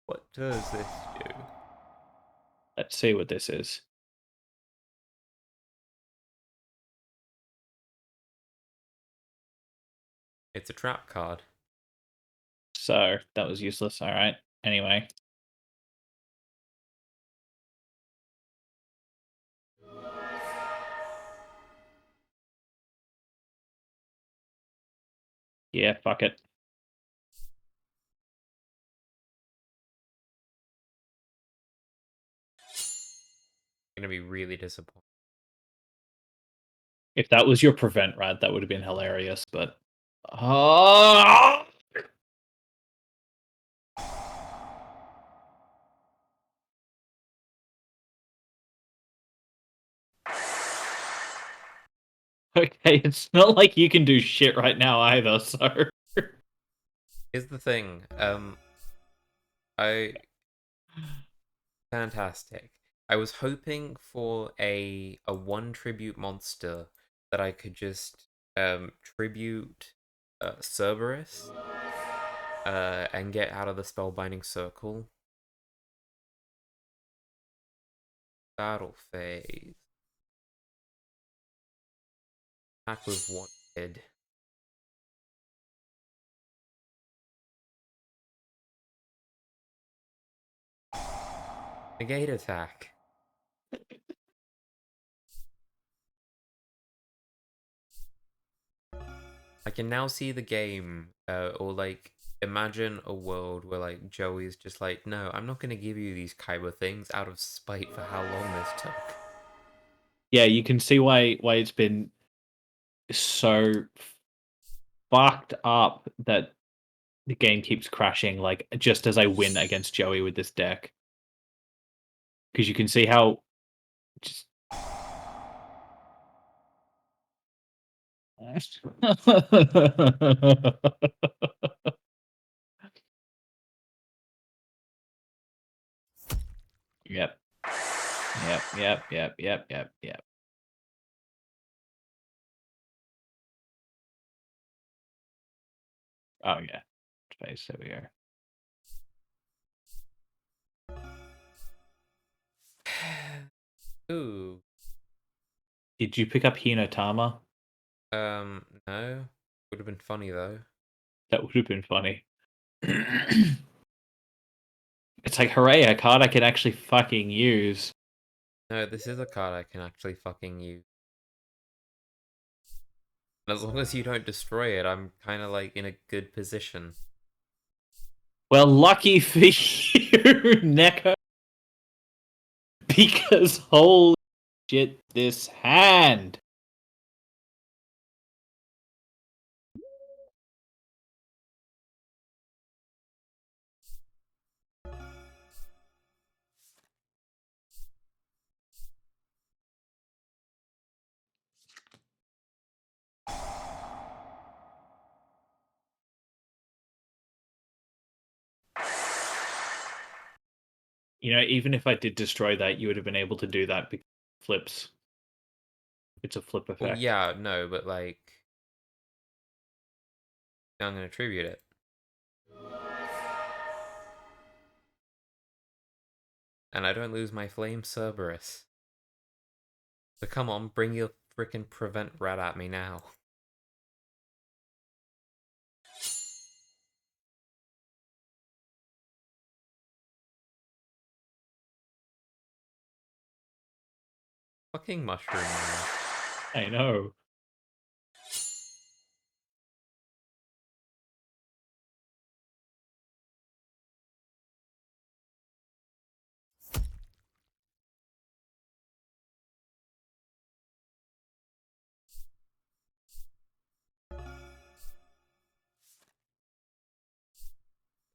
[SPEAKER 1] What does this do?
[SPEAKER 2] Let's see what this is.
[SPEAKER 1] It's a trap card.
[SPEAKER 2] So, that was useless. All right. Anyway. Yeah, fuck it.
[SPEAKER 1] gonna be really disappointed.
[SPEAKER 2] If that was your prevent rat, that would have been hilarious, but oh! Okay, it's not like you can do shit right now either, so
[SPEAKER 1] Here's the thing. I fantastic. I was hoping for a one tribute monster that I could just tribute Cerberus and get out of the spellbinding circle. Battle phase. Attack with wanted. Negate attack. I can now see the game, or like imagine a world where like Joey's just like, no, I'm not gonna give you these Kaiba things out of spite for how long this took.
[SPEAKER 2] yeah, you can see why it's been so fucked up that the game keeps crashing, like just as I win against Joey with this deck. Because you can see how just Yep. Yep. Oh yeah. Space, there we go.
[SPEAKER 1] Ooh.
[SPEAKER 2] Did you pick up Hinotama?
[SPEAKER 1] No. Would have been funny though.
[SPEAKER 2] That would have been funny. It's like, hooray, a card I can actually fucking use.
[SPEAKER 1] No, this is a card I can actually fucking use. And as long as you don't destroy it, I'm kind of like in a good position.
[SPEAKER 2] Well, lucky for you, Neko. Because holy shit, this hand. You know, even if I did destroy that, you would have been able to do that because it flips. It's a flip
[SPEAKER 1] Well,
[SPEAKER 2] effect.
[SPEAKER 1] yeah, no, but like, I'm gonna tribute it. And I don't lose my flame Cerberus. So come on, bring your frickin' prevent rat at me now. Fucking mushroom man.
[SPEAKER 2] I know.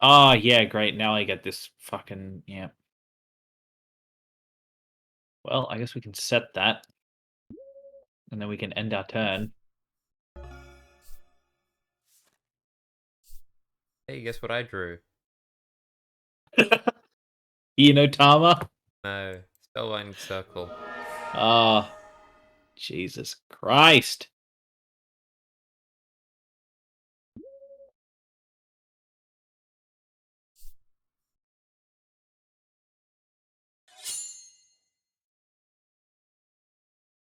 [SPEAKER 2] Oh, yeah, great. Now I get this fucking... Yeah. Well, I guess we can set that. And then we can end our turn.
[SPEAKER 1] Hey, guess what I drew?
[SPEAKER 2] Inotama?
[SPEAKER 1] No, spellbinding circle.
[SPEAKER 2] Ah, Jesus Christ.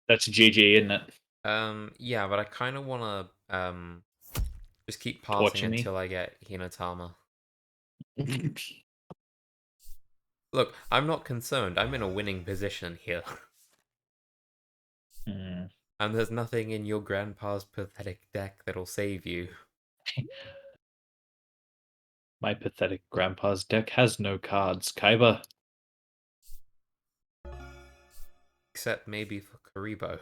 [SPEAKER 2] That's GG, isn't it?
[SPEAKER 1] Yeah, but I kind of want to just keep passing
[SPEAKER 2] Torture me.
[SPEAKER 1] until I get Hinotama. Look, I'm not concerned. I'm in a winning position here.
[SPEAKER 2] Hmm.
[SPEAKER 1] And there's nothing in your grandpa's pathetic deck that'll save you.
[SPEAKER 2] My pathetic grandpa's deck has no cards. Kaiba.
[SPEAKER 1] except maybe for Karibo.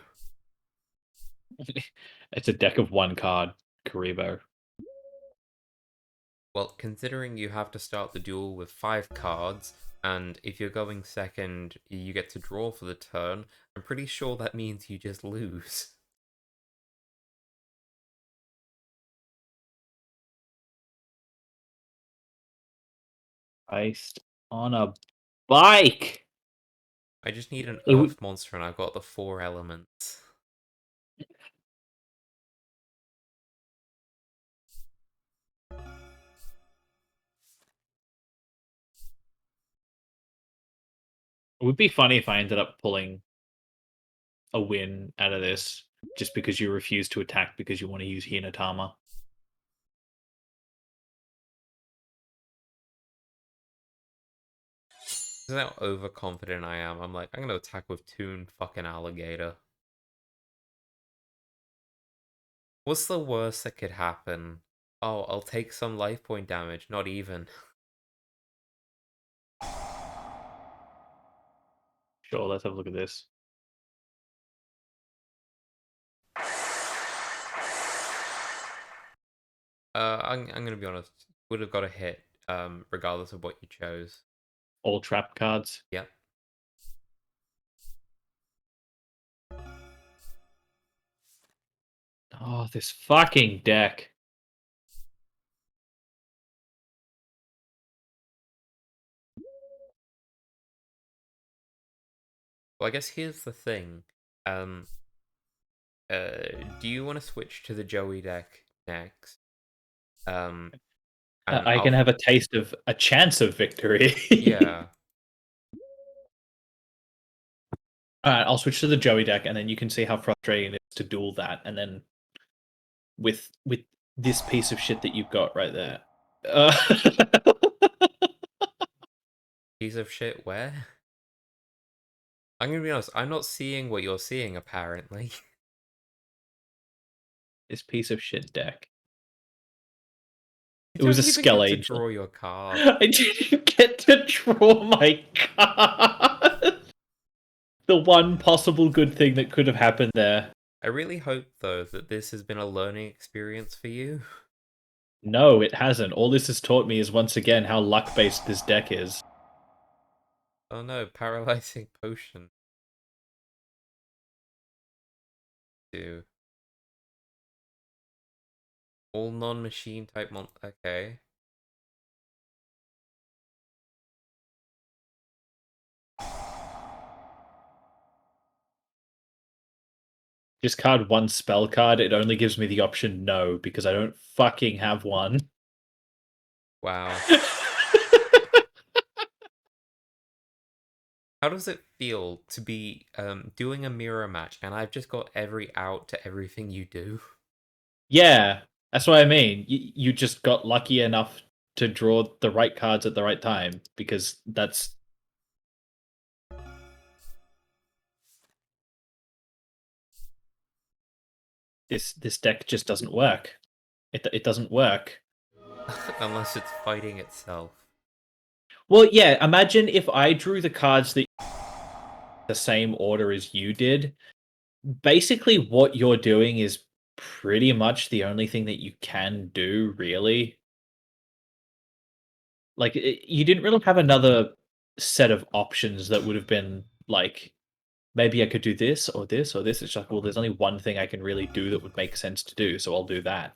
[SPEAKER 2] It's a deck of one card, Karibo.
[SPEAKER 1] Well, considering you have to start the duel with 5 cards, and if you're going second, you get to draw for the turn, I'm pretty sure that means you just lose.
[SPEAKER 2] Iced on a bike.
[SPEAKER 1] I just need an
[SPEAKER 2] It would
[SPEAKER 1] earth monster and I've got the 4 elements.
[SPEAKER 2] be funny if I ended up pulling a win out of this just because you refuse to attack because you want to use Hinatama.
[SPEAKER 1] This is how overconfident I am. I'm like, I'm gonna attack with Toon fucking Alligator. What's the worst that could happen? Oh, I'll take some life point damage, not even.
[SPEAKER 2] Sure, let's have a look at this.
[SPEAKER 1] I'm gonna be honest. Would have got a hit, regardless of what you chose.
[SPEAKER 2] All trap cards.
[SPEAKER 1] Yep.
[SPEAKER 2] Oh, this fucking deck.
[SPEAKER 1] Well, I guess here's the thing. Um, do you want to switch to the Joey deck next? And
[SPEAKER 2] I can have a taste of a chance of victory.
[SPEAKER 1] yeah.
[SPEAKER 2] Alright, I'll switch to the Joey deck, and then you can see how frustrating it is to duel that, and then with this piece of shit that you've got right there.
[SPEAKER 1] Piece of shit, where? I'm gonna be honest, I'm not seeing what you're seeing, apparently.
[SPEAKER 2] This piece of shit deck.
[SPEAKER 1] You
[SPEAKER 2] It was a
[SPEAKER 1] don't even
[SPEAKER 2] Skell
[SPEAKER 1] get to
[SPEAKER 2] Angel.
[SPEAKER 1] draw your card.
[SPEAKER 2] I didn't get to draw my card. The one possible good thing that could have happened there.
[SPEAKER 1] I really hope, though, that this has been a learning experience for you.
[SPEAKER 2] No, it hasn't. All this has taught me is once again how luck-based this deck is.
[SPEAKER 1] Oh no, paralyzing potion. Do all non-machine type okay.
[SPEAKER 2] Just card one spell card, it only gives me the option no, because I don't fucking have one.
[SPEAKER 1] Wow. How does it feel to be doing a mirror match and I've just got every out to everything you do?
[SPEAKER 2] Yeah, that's what I mean. You just got lucky enough to draw the right cards at the right time, because that's this deck just doesn't work. It doesn't work.
[SPEAKER 1] Unless it's fighting itself.
[SPEAKER 2] Well, yeah, imagine if I drew the cards that the same order as you did. Basically, what you're doing is pretty much the only thing that you can do, really. Like, you didn't really have another set of options that would have been like, maybe I could do this or this or this. It's like, well, there's only one thing I can really do that would make sense to do, so I'll do that.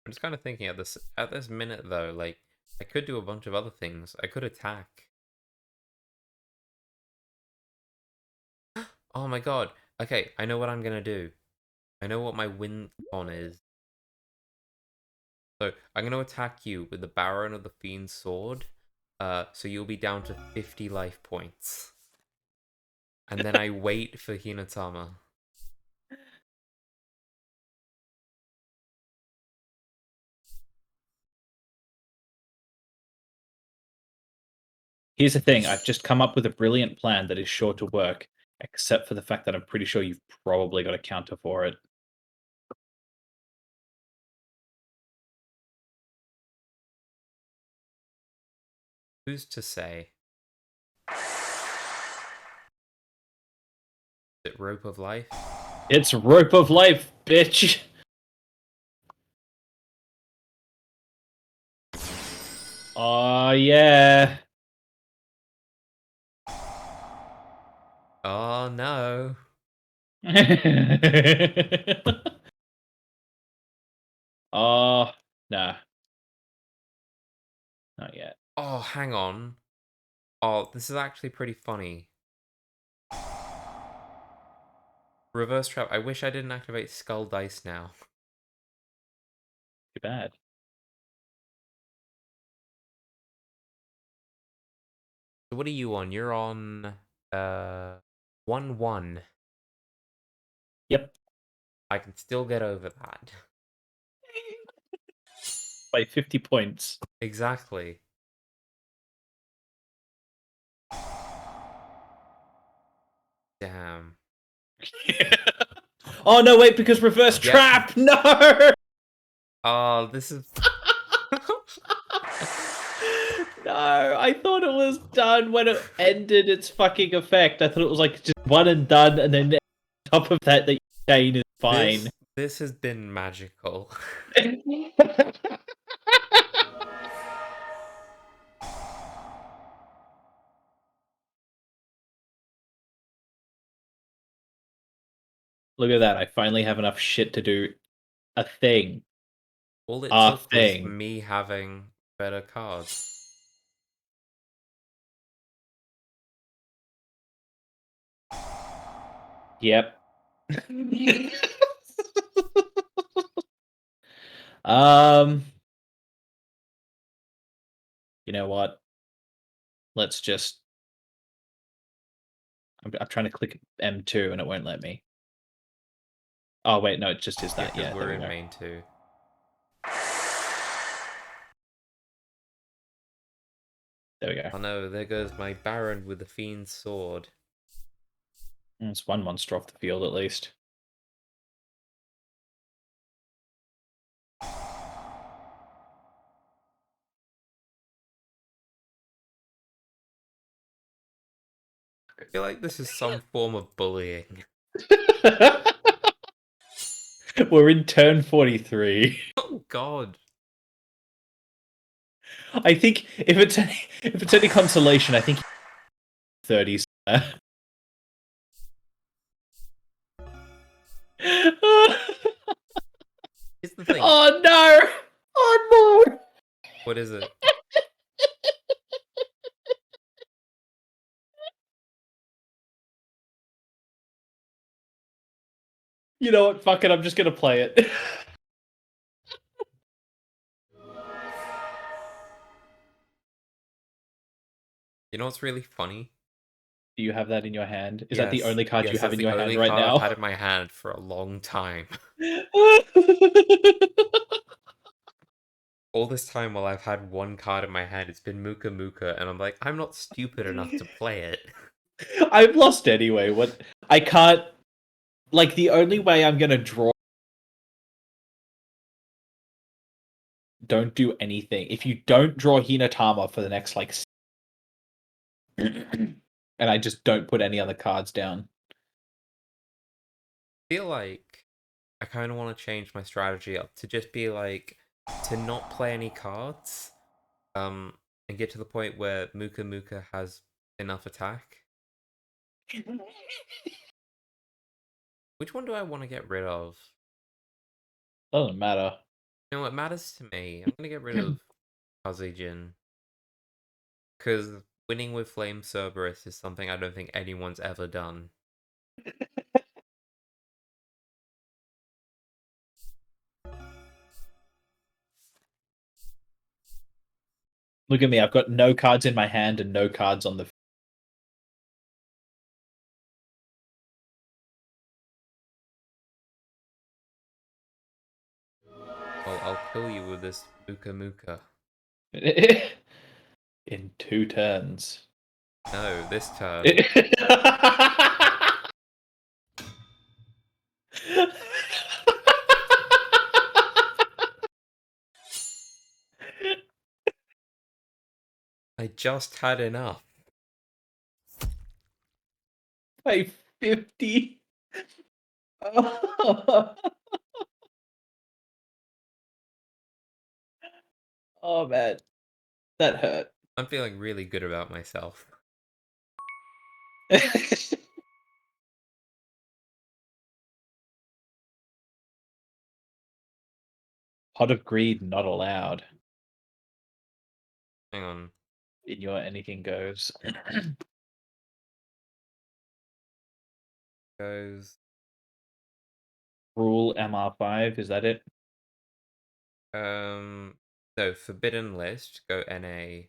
[SPEAKER 1] I'm just kind of thinking at this minute though, like I could do a bunch of other things. I could attack. Oh my god. Okay, I know what I'm gonna do. I know what my win on is. So I'm gonna attack you with the Baron of the Fiend's Sword. So you'll be down to 50 life points. And then I wait for Hinatama.
[SPEAKER 2] Here's the thing, I've just come up with a brilliant plan that is sure to work, except for the fact that I'm pretty sure you've probably got a counter for it.
[SPEAKER 1] Who's to say? it Rope of Life?
[SPEAKER 2] It's Rope of Life, bitch! Oh, yeah.
[SPEAKER 1] Oh no.
[SPEAKER 2] Oh, nah. Not yet.
[SPEAKER 1] Oh, hang on. Oh, this is actually pretty funny. Reverse trap. I wish I didn't activate Skull Dice now.
[SPEAKER 2] Too bad.
[SPEAKER 1] So what are you on? You're on 1-1.
[SPEAKER 2] Yep.
[SPEAKER 1] I can still get over that.
[SPEAKER 2] By 50 points.
[SPEAKER 1] Exactly. Damn.
[SPEAKER 2] Oh, no, wait, because reverse
[SPEAKER 1] Yep.
[SPEAKER 2] trap! No!
[SPEAKER 1] Oh, this is...
[SPEAKER 2] No, I thought it was done when it ended its fucking effect. I thought it was like just one and done, and then on top of that, the chain is fine.
[SPEAKER 1] This has been magical.
[SPEAKER 2] Look at that, I finally have enough shit to do a thing.
[SPEAKER 1] All it
[SPEAKER 2] A
[SPEAKER 1] took was
[SPEAKER 2] thing.
[SPEAKER 1] me having better cards.
[SPEAKER 2] Yep. Um, you know what? Let's just. I'm trying to click M2 and it won't let me. Oh wait, no, it just is
[SPEAKER 1] Yeah,
[SPEAKER 2] that.
[SPEAKER 1] because
[SPEAKER 2] Yeah, there
[SPEAKER 1] we're
[SPEAKER 2] we
[SPEAKER 1] in
[SPEAKER 2] go.
[SPEAKER 1] main 2.
[SPEAKER 2] There we go.
[SPEAKER 1] Oh no, there goes my Baron with the Fiend's Sword.
[SPEAKER 2] It's one monster off the field at least.
[SPEAKER 1] I feel like this is some form of bullying.
[SPEAKER 2] We're in turn 43.
[SPEAKER 1] Oh god.
[SPEAKER 2] I think if it's any consolation, I think 30s.
[SPEAKER 1] Here's the thing.
[SPEAKER 2] Oh no! Oh no!
[SPEAKER 1] What is it?
[SPEAKER 2] You know what? Fuck it. I'm just gonna play it.
[SPEAKER 1] You know what's really funny?
[SPEAKER 2] Do you have that in your hand? Is that the
[SPEAKER 1] Yes.
[SPEAKER 2] only card you
[SPEAKER 1] Yes,
[SPEAKER 2] have
[SPEAKER 1] that's
[SPEAKER 2] in
[SPEAKER 1] the
[SPEAKER 2] your hand
[SPEAKER 1] only
[SPEAKER 2] right
[SPEAKER 1] card I've
[SPEAKER 2] now?
[SPEAKER 1] had in my hand for a long time. All this time while I've had one card in my hand, it's been Muka Muka, and I'm like, I'm not stupid enough to play it.
[SPEAKER 2] I've lost anyway. What? I can't. Like the only way I'm gonna draw. Don't do anything. If you don't draw Hinatama for the next like, and I just don't put any other cards down.
[SPEAKER 1] I feel like I kind of want to change my strategy up to just be like, to not play any cards, and get to the point where Muka Muka has enough attack. Which one do I want to get rid of?
[SPEAKER 2] Doesn't matter.
[SPEAKER 1] You know what matters to me? I'm gonna get rid of Kazejin. Because winning with Flame Cerberus is something I don't think anyone's ever done.
[SPEAKER 2] Look at me. I've got no cards in my hand and no cards on the.
[SPEAKER 1] Well, I'll kill you with this Muka Muka.
[SPEAKER 2] In 2 turns.
[SPEAKER 1] No, this turn. I just had enough.
[SPEAKER 2] By 50. Oh man, that hurt.
[SPEAKER 1] I'm feeling really good about myself.
[SPEAKER 2] Pot of greed not allowed
[SPEAKER 1] Hang on.
[SPEAKER 2] in your anything goes.
[SPEAKER 1] Goes.
[SPEAKER 2] Rule MR5, is that it?
[SPEAKER 1] Um. No, forbidden list. Go NA.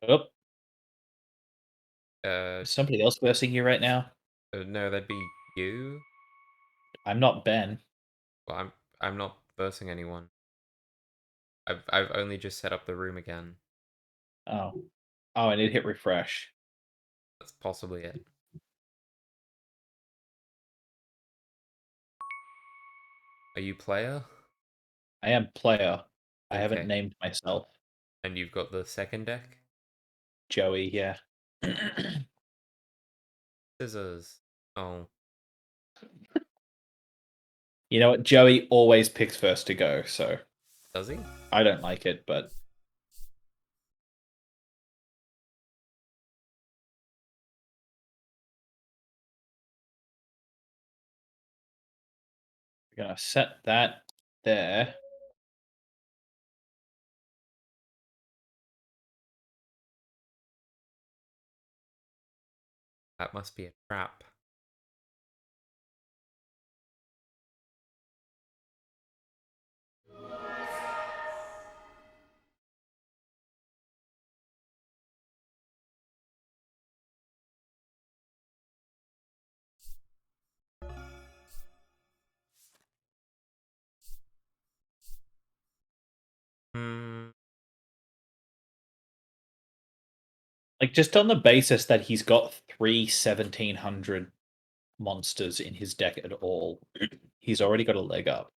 [SPEAKER 2] Oh,
[SPEAKER 1] Uh.
[SPEAKER 2] is somebody else versing you right now?
[SPEAKER 1] No, that'd be you.
[SPEAKER 2] I'm not Ben.
[SPEAKER 1] Well, I'm not versing anyone. I've only just set up the room again.
[SPEAKER 2] Oh. Oh, I need to hit refresh.
[SPEAKER 1] That's possibly it. Are you player?
[SPEAKER 2] I am player. I haven't
[SPEAKER 1] Okay.
[SPEAKER 2] named myself.
[SPEAKER 1] And you've got the second deck?
[SPEAKER 2] Joey, yeah.
[SPEAKER 1] Scissors. Oh,
[SPEAKER 2] You know what? Joey always picks first to go, so
[SPEAKER 1] does he?
[SPEAKER 2] I don't like it, but we're gonna set that there.
[SPEAKER 1] That must be a trap. Hmm.
[SPEAKER 2] Like just on the basis that he's got 3 1700 monsters in his deck at all, he's already got a leg up.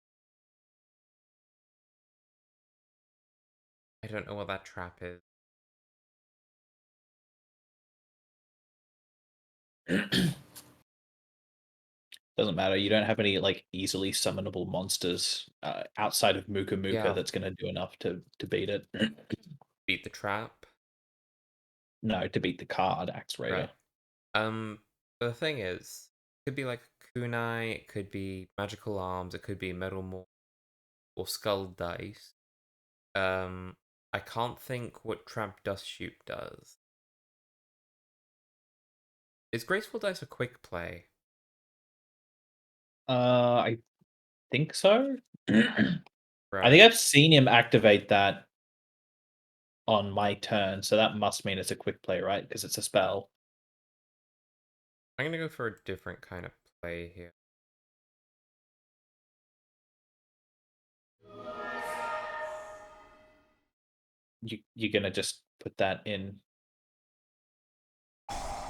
[SPEAKER 1] I don't know what that trap is.
[SPEAKER 2] Doesn't matter. You don't have any like easily summonable monsters outside of Muka Muka
[SPEAKER 1] Yeah,
[SPEAKER 2] that's going to do enough to beat it.
[SPEAKER 1] beat the trap.
[SPEAKER 2] No, to beat the card, Axe
[SPEAKER 1] Right.
[SPEAKER 2] Raider.
[SPEAKER 1] The thing is, it could be like kunai, it could be magical arms, it could be metal morph or skull dice. I can't think what trap dust shoot does. Is graceful dice a quick play?
[SPEAKER 2] I think so. I think
[SPEAKER 1] Right.
[SPEAKER 2] I've seen him activate that on my turn, so that must mean it's a quick play, right? Because it's a spell.
[SPEAKER 1] I'm gonna go for a different kind of play here.
[SPEAKER 2] You're gonna just put that in.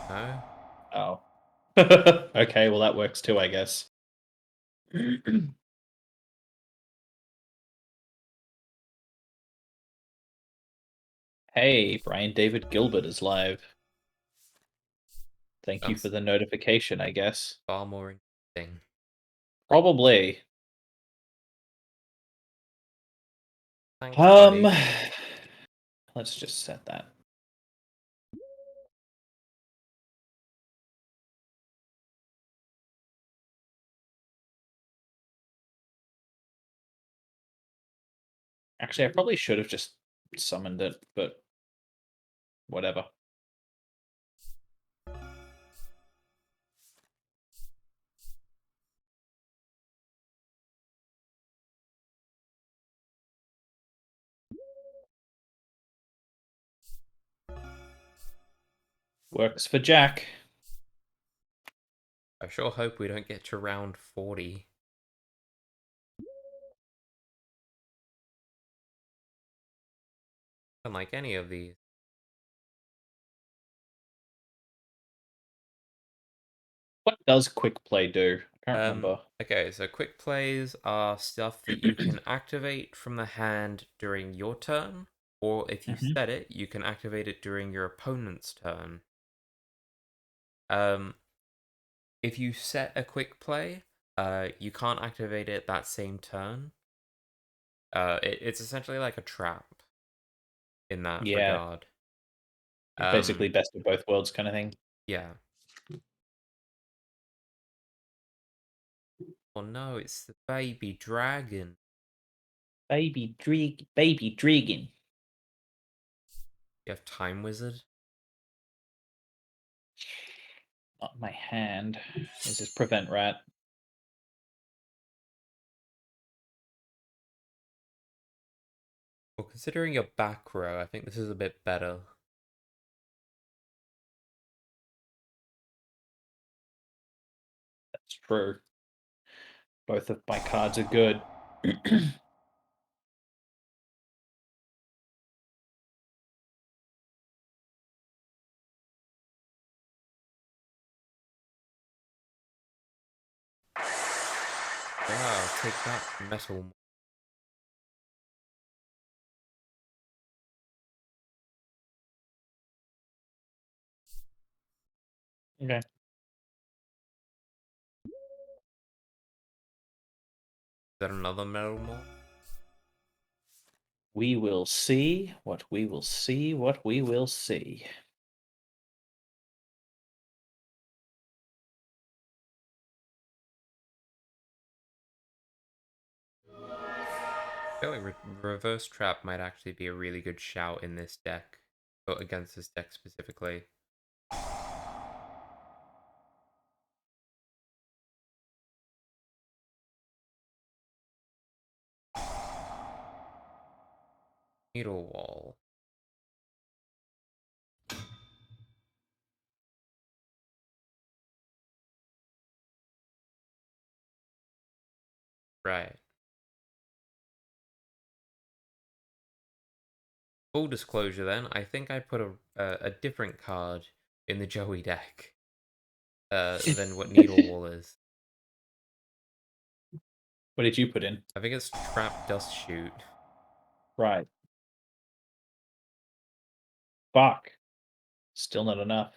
[SPEAKER 1] No?
[SPEAKER 2] Oh, okay. Well, that works too, I guess. Hey, Brian David Gilbert is live. Thank you for
[SPEAKER 1] Sounds
[SPEAKER 2] the notification, I guess.
[SPEAKER 1] far more interesting.
[SPEAKER 2] Probably.
[SPEAKER 1] Thanks,
[SPEAKER 2] Um,
[SPEAKER 1] buddy.
[SPEAKER 2] let's just set that. Actually, I probably should have just summoned it, but whatever. Works for Jack.
[SPEAKER 1] I sure hope we don't get to round 40. Unlike any of these.
[SPEAKER 2] What does quick play do? I can't remember.
[SPEAKER 1] Okay, so quick plays are stuff that you can activate from the hand during your turn, or if you
[SPEAKER 2] Mhm.
[SPEAKER 1] set it, you can activate it during your opponent's turn. If you set a quick play, you can't activate it that same turn. It's essentially like a trap in that
[SPEAKER 2] Yeah,
[SPEAKER 1] regard.
[SPEAKER 2] basically best of both worlds kind of thing.
[SPEAKER 1] Yeah. Oh no, it's the baby dragon.
[SPEAKER 2] Baby dragon.
[SPEAKER 1] You have Time Wizard.
[SPEAKER 2] Not my hand. Is this prevent rat?
[SPEAKER 1] Well, considering your back row, I think this is a bit better.
[SPEAKER 2] That's true. Both of my cards are good.
[SPEAKER 1] Wow, take that metal.
[SPEAKER 2] Okay.
[SPEAKER 1] Is that another metal more?
[SPEAKER 2] We will see what we will see what we will see.
[SPEAKER 1] I feel like Reverse Trap might actually be a really good shout in this deck. But against this deck specifically. Needle Wall. Right. Full disclosure then, I think I put a different card in the Joey deck than what Needle Wall is.
[SPEAKER 2] What did you put in?
[SPEAKER 1] I think it's Trap Dust Shoot.
[SPEAKER 2] Right. Fuck. Still not enough.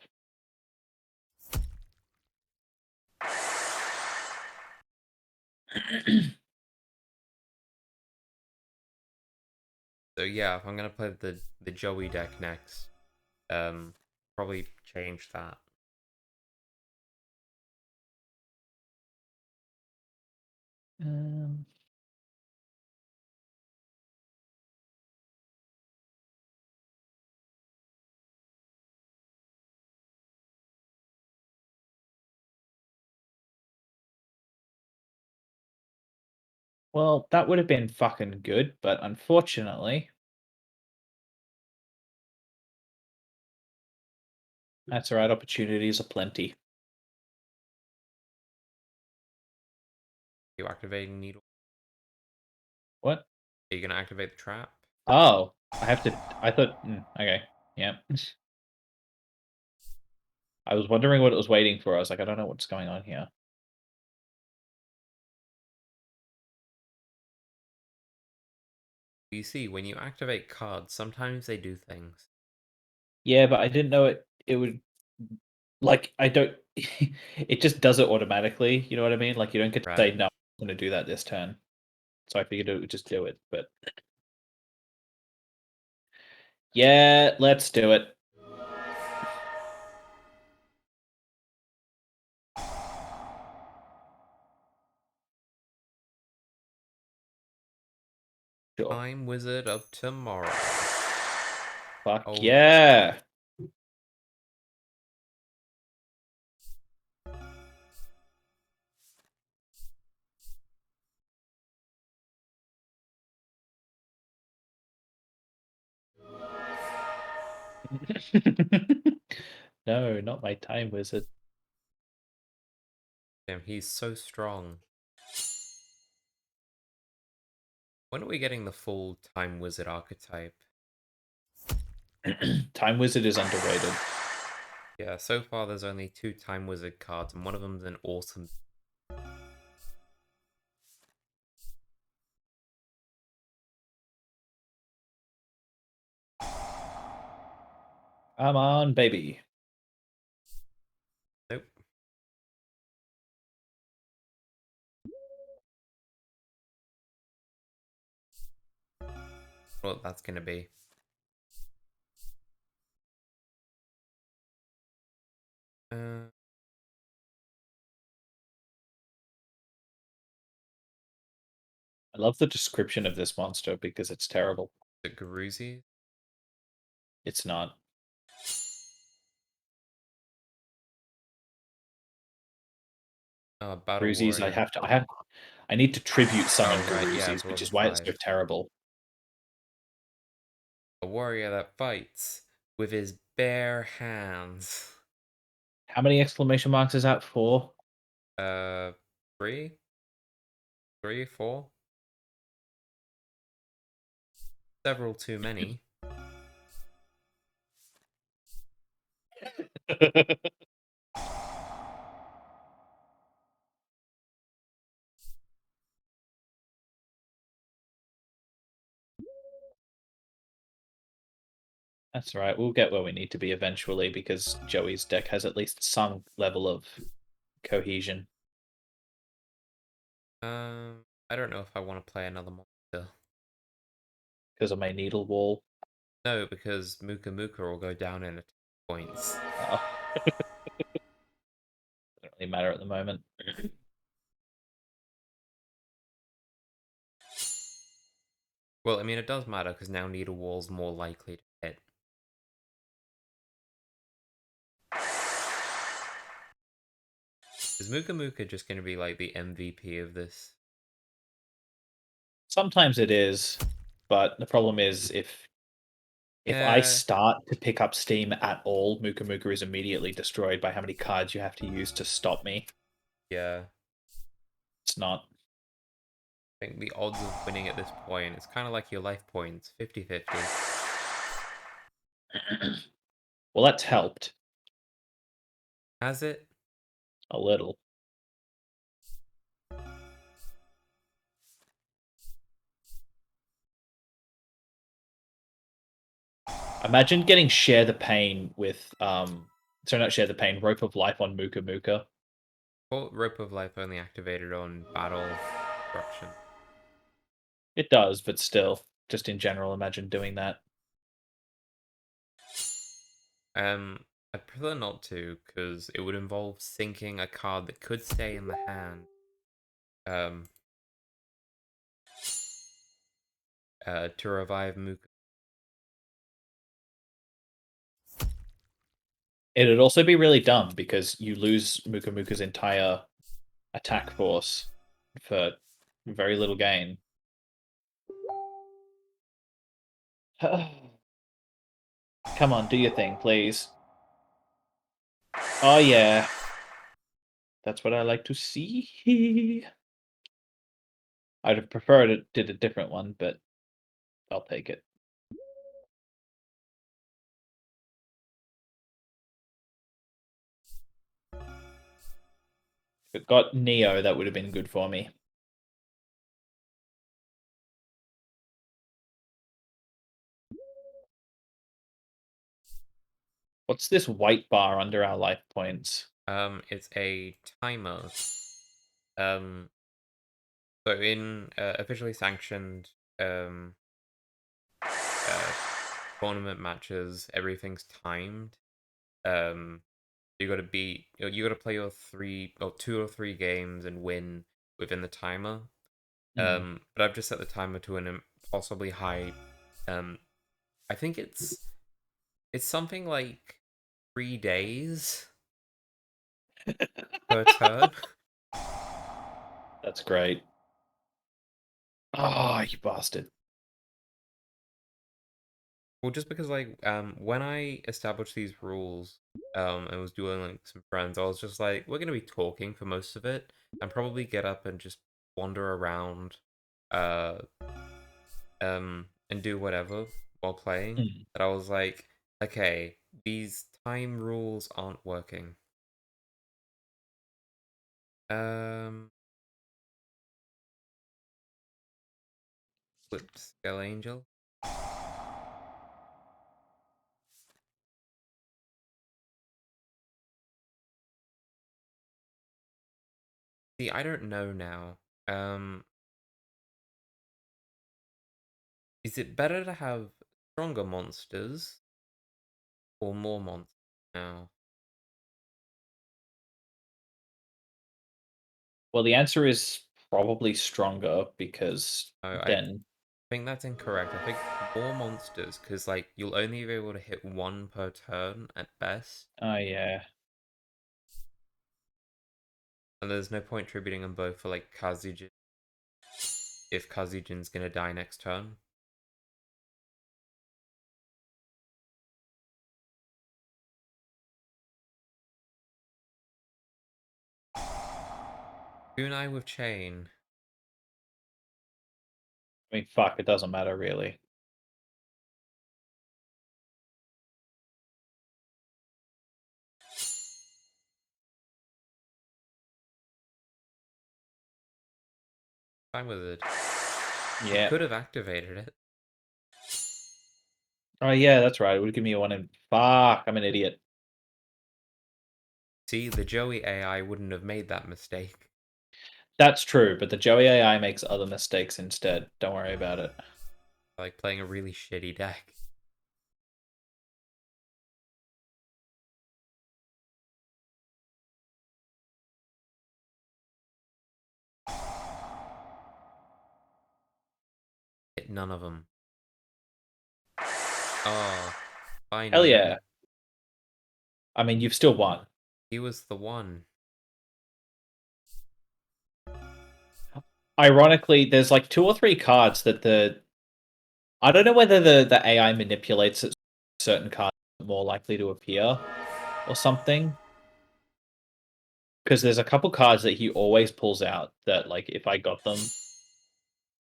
[SPEAKER 1] So yeah, if I'm gonna play the Joey deck next, probably change that.
[SPEAKER 2] um, well, that would have been fucking good, but unfortunately, that's alright. Opportunities are plenty.
[SPEAKER 1] You activating Needle?
[SPEAKER 2] What?
[SPEAKER 1] Are you gonna activate the trap?
[SPEAKER 2] Oh, I have to. I thought. Okay. Yeah. I was wondering what it was waiting for. I was like, I don't know what's going on here.
[SPEAKER 1] You see, when you activate cards, sometimes they do things.
[SPEAKER 2] Yeah, but I didn't know it would like I don't it just does it automatically, you know what I mean? Like you don't get to say
[SPEAKER 1] Right.
[SPEAKER 2] no, I'm gonna do that this turn. So I figured it would just do it, but yeah, let's do it. Sure.
[SPEAKER 1] Time Wizard of Tomorrow.
[SPEAKER 2] Fuck
[SPEAKER 1] Oh,
[SPEAKER 2] yeah. No, not my time wizard.
[SPEAKER 1] damn, he's so strong. When are we getting the full Time Wizard archetype?
[SPEAKER 2] Time wizard is underrated.
[SPEAKER 1] Yeah, so far there's only 2 Time Wizard cards, and one of them's an awesome.
[SPEAKER 2] Come on, baby.
[SPEAKER 1] what that's gonna be. Uh,
[SPEAKER 2] I love the description of this monster because it's terrible.
[SPEAKER 1] the Garuzi.
[SPEAKER 2] It's not.
[SPEAKER 1] Battle
[SPEAKER 2] Bruisies,
[SPEAKER 1] Warrior.
[SPEAKER 2] I need to tribute summon
[SPEAKER 1] Oh right, yeah,
[SPEAKER 2] Garuzies,
[SPEAKER 1] it's a
[SPEAKER 2] which
[SPEAKER 1] level
[SPEAKER 2] is why it's
[SPEAKER 1] 5.
[SPEAKER 2] so terrible.
[SPEAKER 1] A warrior that fights with his bare hands.
[SPEAKER 2] How many exclamation marks is that for?
[SPEAKER 1] Uh, three, 4. Several too many.
[SPEAKER 2] That's right. We'll get where we need to be eventually because Joey's deck has at least some level of cohesion.
[SPEAKER 1] I don't know if I want to play another monster.
[SPEAKER 2] Because of my needle wall.
[SPEAKER 1] No, because Muka Muka will go down in attack points.
[SPEAKER 2] Doesn't really matter at the moment.
[SPEAKER 1] Well, I mean, it does matter because now Needle Wall's more likely to hit. Is Muka Muka just going to be like the MVP of this?
[SPEAKER 2] Sometimes it is, but the problem is if I
[SPEAKER 1] Yeah,
[SPEAKER 2] start to pick up steam at all, Muka Muka is immediately destroyed by how many cards you have to use to stop me.
[SPEAKER 1] yeah.
[SPEAKER 2] It's not.
[SPEAKER 1] I think the odds of winning at this point, it's kind of like your life points, 50-50.
[SPEAKER 2] Well, that's helped
[SPEAKER 1] Has it?
[SPEAKER 2] a little. Imagine getting Share the Pain with sorry, not Share the Pain, Rope of Life on Muka Muka.
[SPEAKER 1] Well, Rope of Life only activated on Battle Destruction.
[SPEAKER 2] It does, but still, just in general, imagine doing that.
[SPEAKER 1] I'd prefer not to, because it would involve sinking a card that could stay in the hand. Um, to revive Muka.
[SPEAKER 2] It'd also be really dumb because you lose Muka Muka's entire attack force for very little gain. Come on, do your thing, please. Oh yeah, that's what I like to see. I'd have preferred it did a different one, but I'll take it. If it got Neo, that would have been good for me. What's this white bar under our life points?
[SPEAKER 1] It's a timer. Um, so in officially sanctioned um uh tournament matches, everything's timed. Um, you got to beat, you got to play your 2 or 3 games and win within the timer.
[SPEAKER 2] Mm.
[SPEAKER 1] But I've just set the timer to an impossibly high. Um, I think it's something like 3 days per turn.
[SPEAKER 2] That's great. Oh, you bastard.
[SPEAKER 1] Well, just because like when I established these rules and was doing like some friends, I was just like, we're gonna be talking for most of it and probably get up and just wander around uh and do whatever while playing.
[SPEAKER 2] Mm.
[SPEAKER 1] That I was like, okay, these time rules aren't working. Um Flip Skull Angel. See, I don't know now. Um Is it better to have stronger monsters or more monsters now?
[SPEAKER 2] Well, the answer is probably stronger because
[SPEAKER 1] I
[SPEAKER 2] then,
[SPEAKER 1] think that's incorrect. I think more monsters, because like you'll only be able to hit one per turn at best,
[SPEAKER 2] oh yeah,
[SPEAKER 1] and there's no point tributing them both for like Kazujin if Kazujin's gonna die next turn. Kunai with chain.
[SPEAKER 2] I mean, fuck, it doesn't matter really.
[SPEAKER 1] Time Wizard. He
[SPEAKER 2] Yeah.
[SPEAKER 1] could have activated it.
[SPEAKER 2] Oh yeah, that's right. It would give me a one in. Fuck, I'm an idiot.
[SPEAKER 1] See, the Joey AI wouldn't have made that mistake.
[SPEAKER 2] That's true, but the Joey AI makes other mistakes instead. Don't worry about it.
[SPEAKER 1] Like playing a really shitty deck. Hit none of them. Oh,
[SPEAKER 2] Hell
[SPEAKER 1] finally.
[SPEAKER 2] yeah. I mean, you've still won.
[SPEAKER 1] He was the one.
[SPEAKER 2] Ironically, there's like two or three cards that the I don't know whether the AI manipulates it, certain cards are more likely to appear or something. Because there's a couple cards that he always pulls out that, like, if I got them,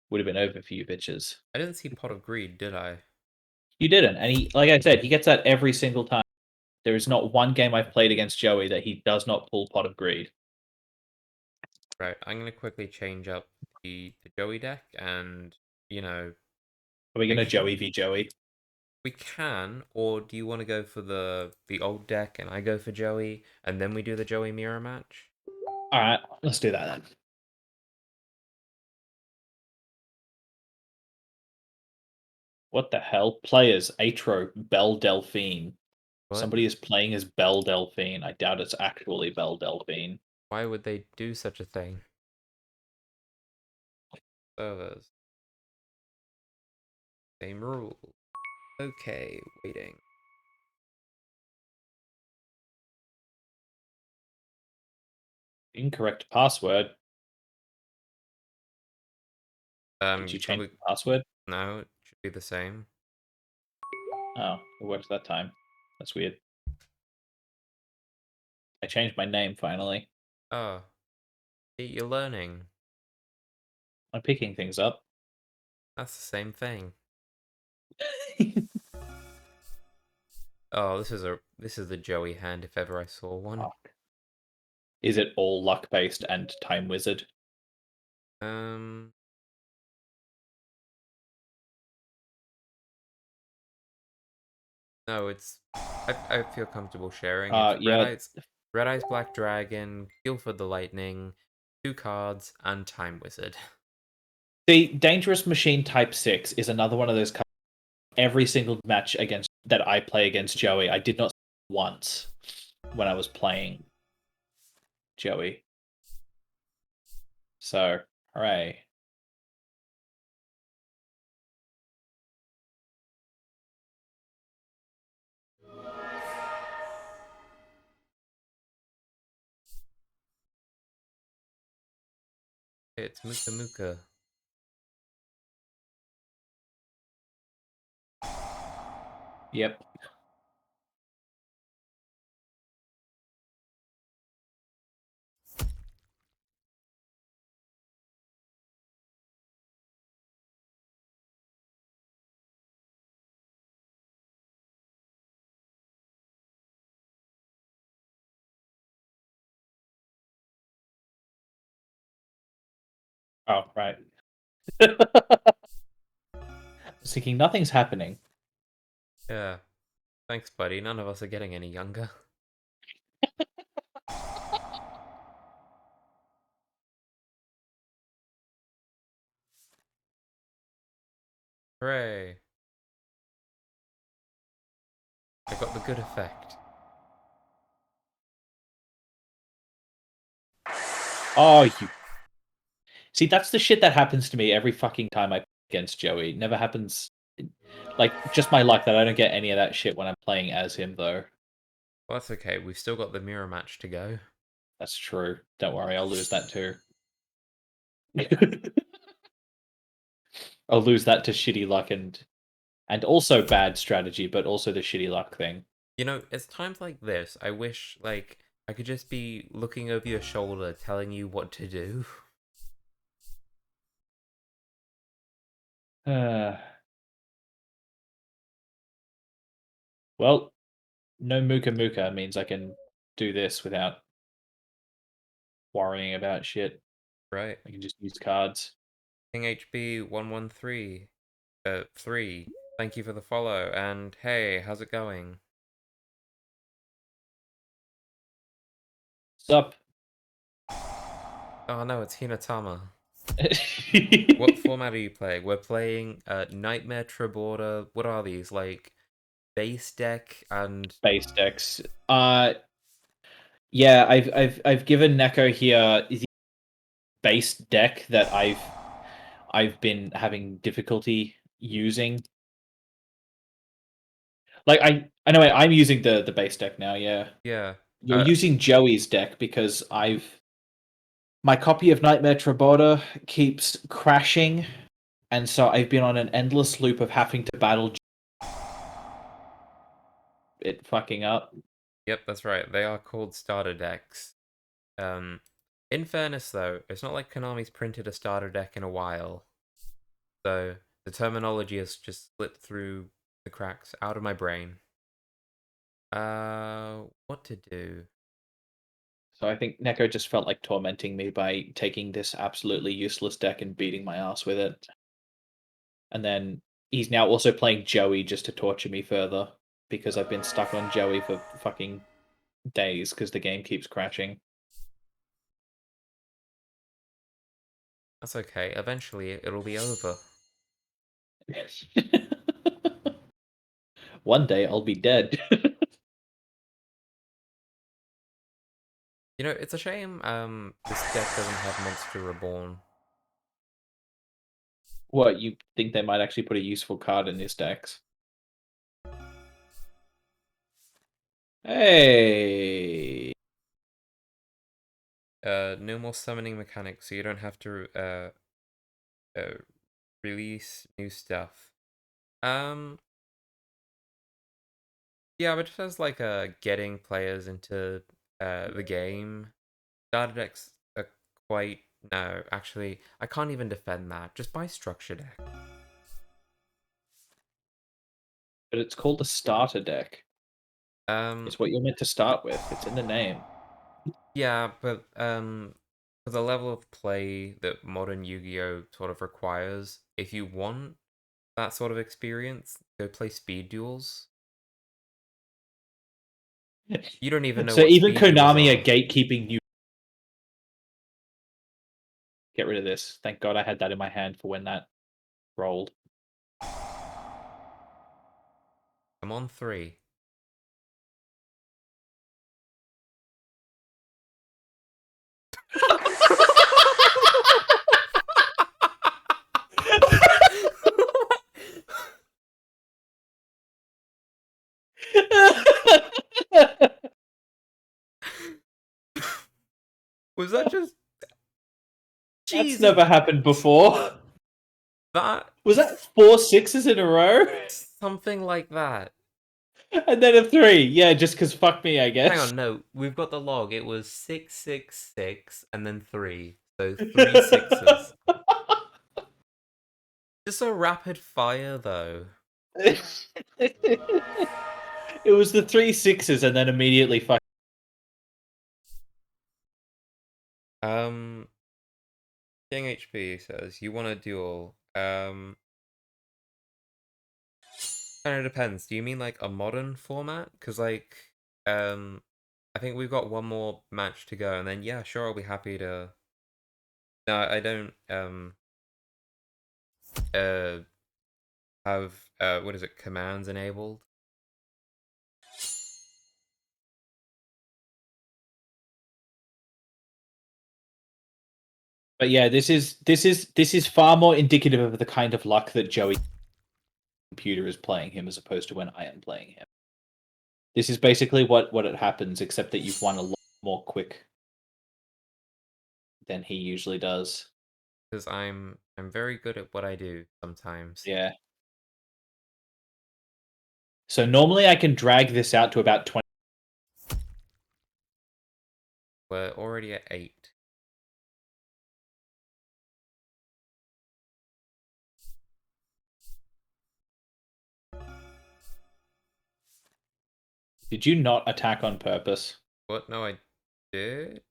[SPEAKER 2] would have been over for you bitches.
[SPEAKER 1] I didn't see Pot of Greed, did I?
[SPEAKER 2] You didn't, and he, like I said, he gets that every single time. There is not one game I've played against Joey that he does not pull Pot of Greed.
[SPEAKER 1] Right, I'm gonna quickly change up the Joey deck and, you know,
[SPEAKER 2] Are we
[SPEAKER 1] make
[SPEAKER 2] gonna
[SPEAKER 1] sure
[SPEAKER 2] Joey v Joey?
[SPEAKER 1] we can, or do you want to go for the old deck and I go for Joey and then we do the Joey mirror match?
[SPEAKER 2] All right, let's do that then. What the hell? Players, Atro, Belle Delphine.
[SPEAKER 1] What?
[SPEAKER 2] Somebody is playing as Belle Delphine. I doubt it's actually Belle Delphine.
[SPEAKER 1] Why would they do such a thing? Servers. Same rule. Okay, waiting.
[SPEAKER 2] Incorrect password. Did you
[SPEAKER 1] Can
[SPEAKER 2] change
[SPEAKER 1] we?
[SPEAKER 2] the password?
[SPEAKER 1] No, it should be the same.
[SPEAKER 2] Oh, it worked that time. That's weird. I changed my name finally.
[SPEAKER 1] Oh, you're learning.
[SPEAKER 2] I'm picking things up.
[SPEAKER 1] That's the same thing. Oh, this is the Joey hand if ever I saw one.
[SPEAKER 2] Fuck. Is it all luck based and time wizard?
[SPEAKER 1] Um, no, it's I feel comfortable sharing. It's
[SPEAKER 2] Yeah.
[SPEAKER 1] Red Eyes Black Dragon, Guilford the Lightning, 2 cards, and Time Wizard.
[SPEAKER 2] The Dangerous Machine Type 6 is another one of those cards. Every single match against that I play against Joey, I did not once when I was playing Joey. So, hooray.
[SPEAKER 1] It's Muka Muka.
[SPEAKER 2] Yep. Oh, right. I was thinking nothing's happening.
[SPEAKER 1] Yeah. Thanks, buddy. None of us are getting any younger. Hooray! I got the good effect.
[SPEAKER 2] Oh, you see, that's the shit that happens to me every fucking time I play against Joey. It never happens. Like, just my luck that I don't get any of that shit when I'm playing as him, though.
[SPEAKER 1] Well, that's okay. We've still got the mirror match to go.
[SPEAKER 2] That's true. Don't worry, I'll lose that too. I'll lose that to shitty luck and also bad strategy, but also the shitty luck thing.
[SPEAKER 1] You know, it's times like this, I wish, like, I could just be looking over your shoulder telling you what to do.
[SPEAKER 2] Uh, well, no Muka Muka means I can do this without worrying about shit.
[SPEAKER 1] Right.
[SPEAKER 2] I can just use cards.
[SPEAKER 1] King HB 113 3. Thank you for the follow, and hey, how's it going?
[SPEAKER 2] Sup?
[SPEAKER 1] Oh no, it's Hinatama. What format are you playing? We're playing Nightmare Triborder. What are these? Like base deck and
[SPEAKER 2] Base decks. Yeah, I've given Neko here the base deck that I've been having difficulty using. Like I know I'm using the base deck now, yeah.
[SPEAKER 1] yeah.
[SPEAKER 2] You're using Joey's deck because my copy of Nightmare Tribota keeps crashing, and so I've been on an endless loop of having to battle it fucking up.
[SPEAKER 1] Yep, that's right. They are called starter decks. Um, in fairness though, it's not like Konami's printed a starter deck in a while, so the terminology has just slipped through the cracks out of my brain. What to do?
[SPEAKER 2] So I think Neko just felt like tormenting me by taking this absolutely useless deck and beating my ass with it. And then he's now also playing Joey just to torture me further because I've been stuck on Joey for fucking days because the game keeps crashing.
[SPEAKER 1] That's okay. Eventually, it'll be over.
[SPEAKER 2] One day I'll be dead.
[SPEAKER 1] You know, it's a shame. This deck doesn't have Monster Reborn.
[SPEAKER 2] What, you think they might actually put a useful card in these decks? Hey.
[SPEAKER 1] No more summoning mechanics, so you don't have to uh release new stuff. Um, yeah, but just as like getting players into the game, starter decks are quite no. Actually, I can't even defend that. Just buy structure deck.
[SPEAKER 2] But it's called a starter deck.
[SPEAKER 1] Um,
[SPEAKER 2] It's what you're meant to start with. It's in the name.
[SPEAKER 1] yeah, but for the level of play that modern Yu-Gi-Oh sort of requires, if you want that sort of experience, go play speed duels. You don't even know
[SPEAKER 2] So
[SPEAKER 1] what
[SPEAKER 2] even
[SPEAKER 1] speed duels
[SPEAKER 2] Konami are
[SPEAKER 1] are.
[SPEAKER 2] gatekeeping you. Get rid of this. Thank God I had that in my hand for when that rolled.
[SPEAKER 1] I'm on 3. Was that just
[SPEAKER 2] That's
[SPEAKER 1] Jesus?
[SPEAKER 2] never happened before.
[SPEAKER 1] That
[SPEAKER 2] Was that 4 6s in a row?
[SPEAKER 1] something like that.
[SPEAKER 2] And then a 3. Yeah, just because fuck me, I
[SPEAKER 1] Hang
[SPEAKER 2] guess.
[SPEAKER 1] on, no, we've got the log. It was 666 and then 3. So 3 6s. Just so rapid fire though.
[SPEAKER 2] It was the 3 6s and then immediately fuck.
[SPEAKER 1] Um King HP says you want a duel. Kind of depends. Do you mean like a modern format? Because like I think we've got one more match to go, and then yeah, sure, I'll be happy to. No, I don't uh have what is it, commands enabled.
[SPEAKER 2] But yeah, this is far more indicative of the kind of luck that Joey's computer is playing him as opposed to when I am playing him. This is basically what it happens, except that you've won a lot more quick than he usually does.
[SPEAKER 1] Because I'm very good at what I do sometimes.
[SPEAKER 2] Yeah. So normally I can drag this out to about 20.
[SPEAKER 1] We're already at 8.
[SPEAKER 2] Did you not attack on purpose?
[SPEAKER 1] What? No, I did.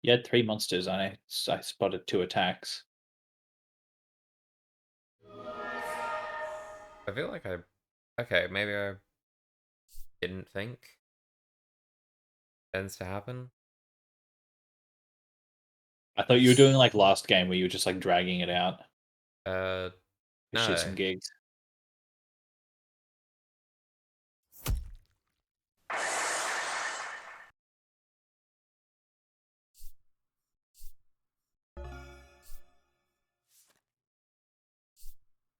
[SPEAKER 2] You had 3 monsters and I spotted 2 attacks.
[SPEAKER 1] I feel like I. Okay, maybe I didn't think. Tends to happen.
[SPEAKER 2] I thought you were doing like last game where you were just like dragging it out
[SPEAKER 1] Uh,
[SPEAKER 2] for shits
[SPEAKER 1] no.
[SPEAKER 2] and gigs.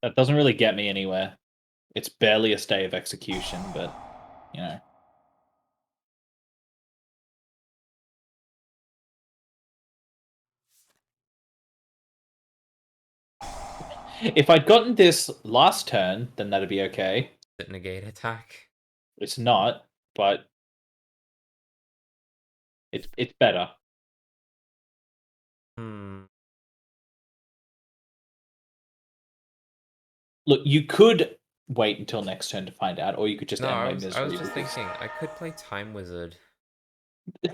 [SPEAKER 2] That doesn't really get me anywhere. It's barely a stay of execution, but you know. If I'd gotten this last turn, then that'd be okay.
[SPEAKER 1] Did negate attack?
[SPEAKER 2] It's not, but it's better.
[SPEAKER 1] Hmm.
[SPEAKER 2] Look, you could wait until next turn to find out, or you could just
[SPEAKER 1] No,
[SPEAKER 2] end
[SPEAKER 1] I
[SPEAKER 2] my
[SPEAKER 1] was I was
[SPEAKER 2] misery
[SPEAKER 1] just
[SPEAKER 2] because.
[SPEAKER 1] thinking I could play Time Wizard.
[SPEAKER 2] Of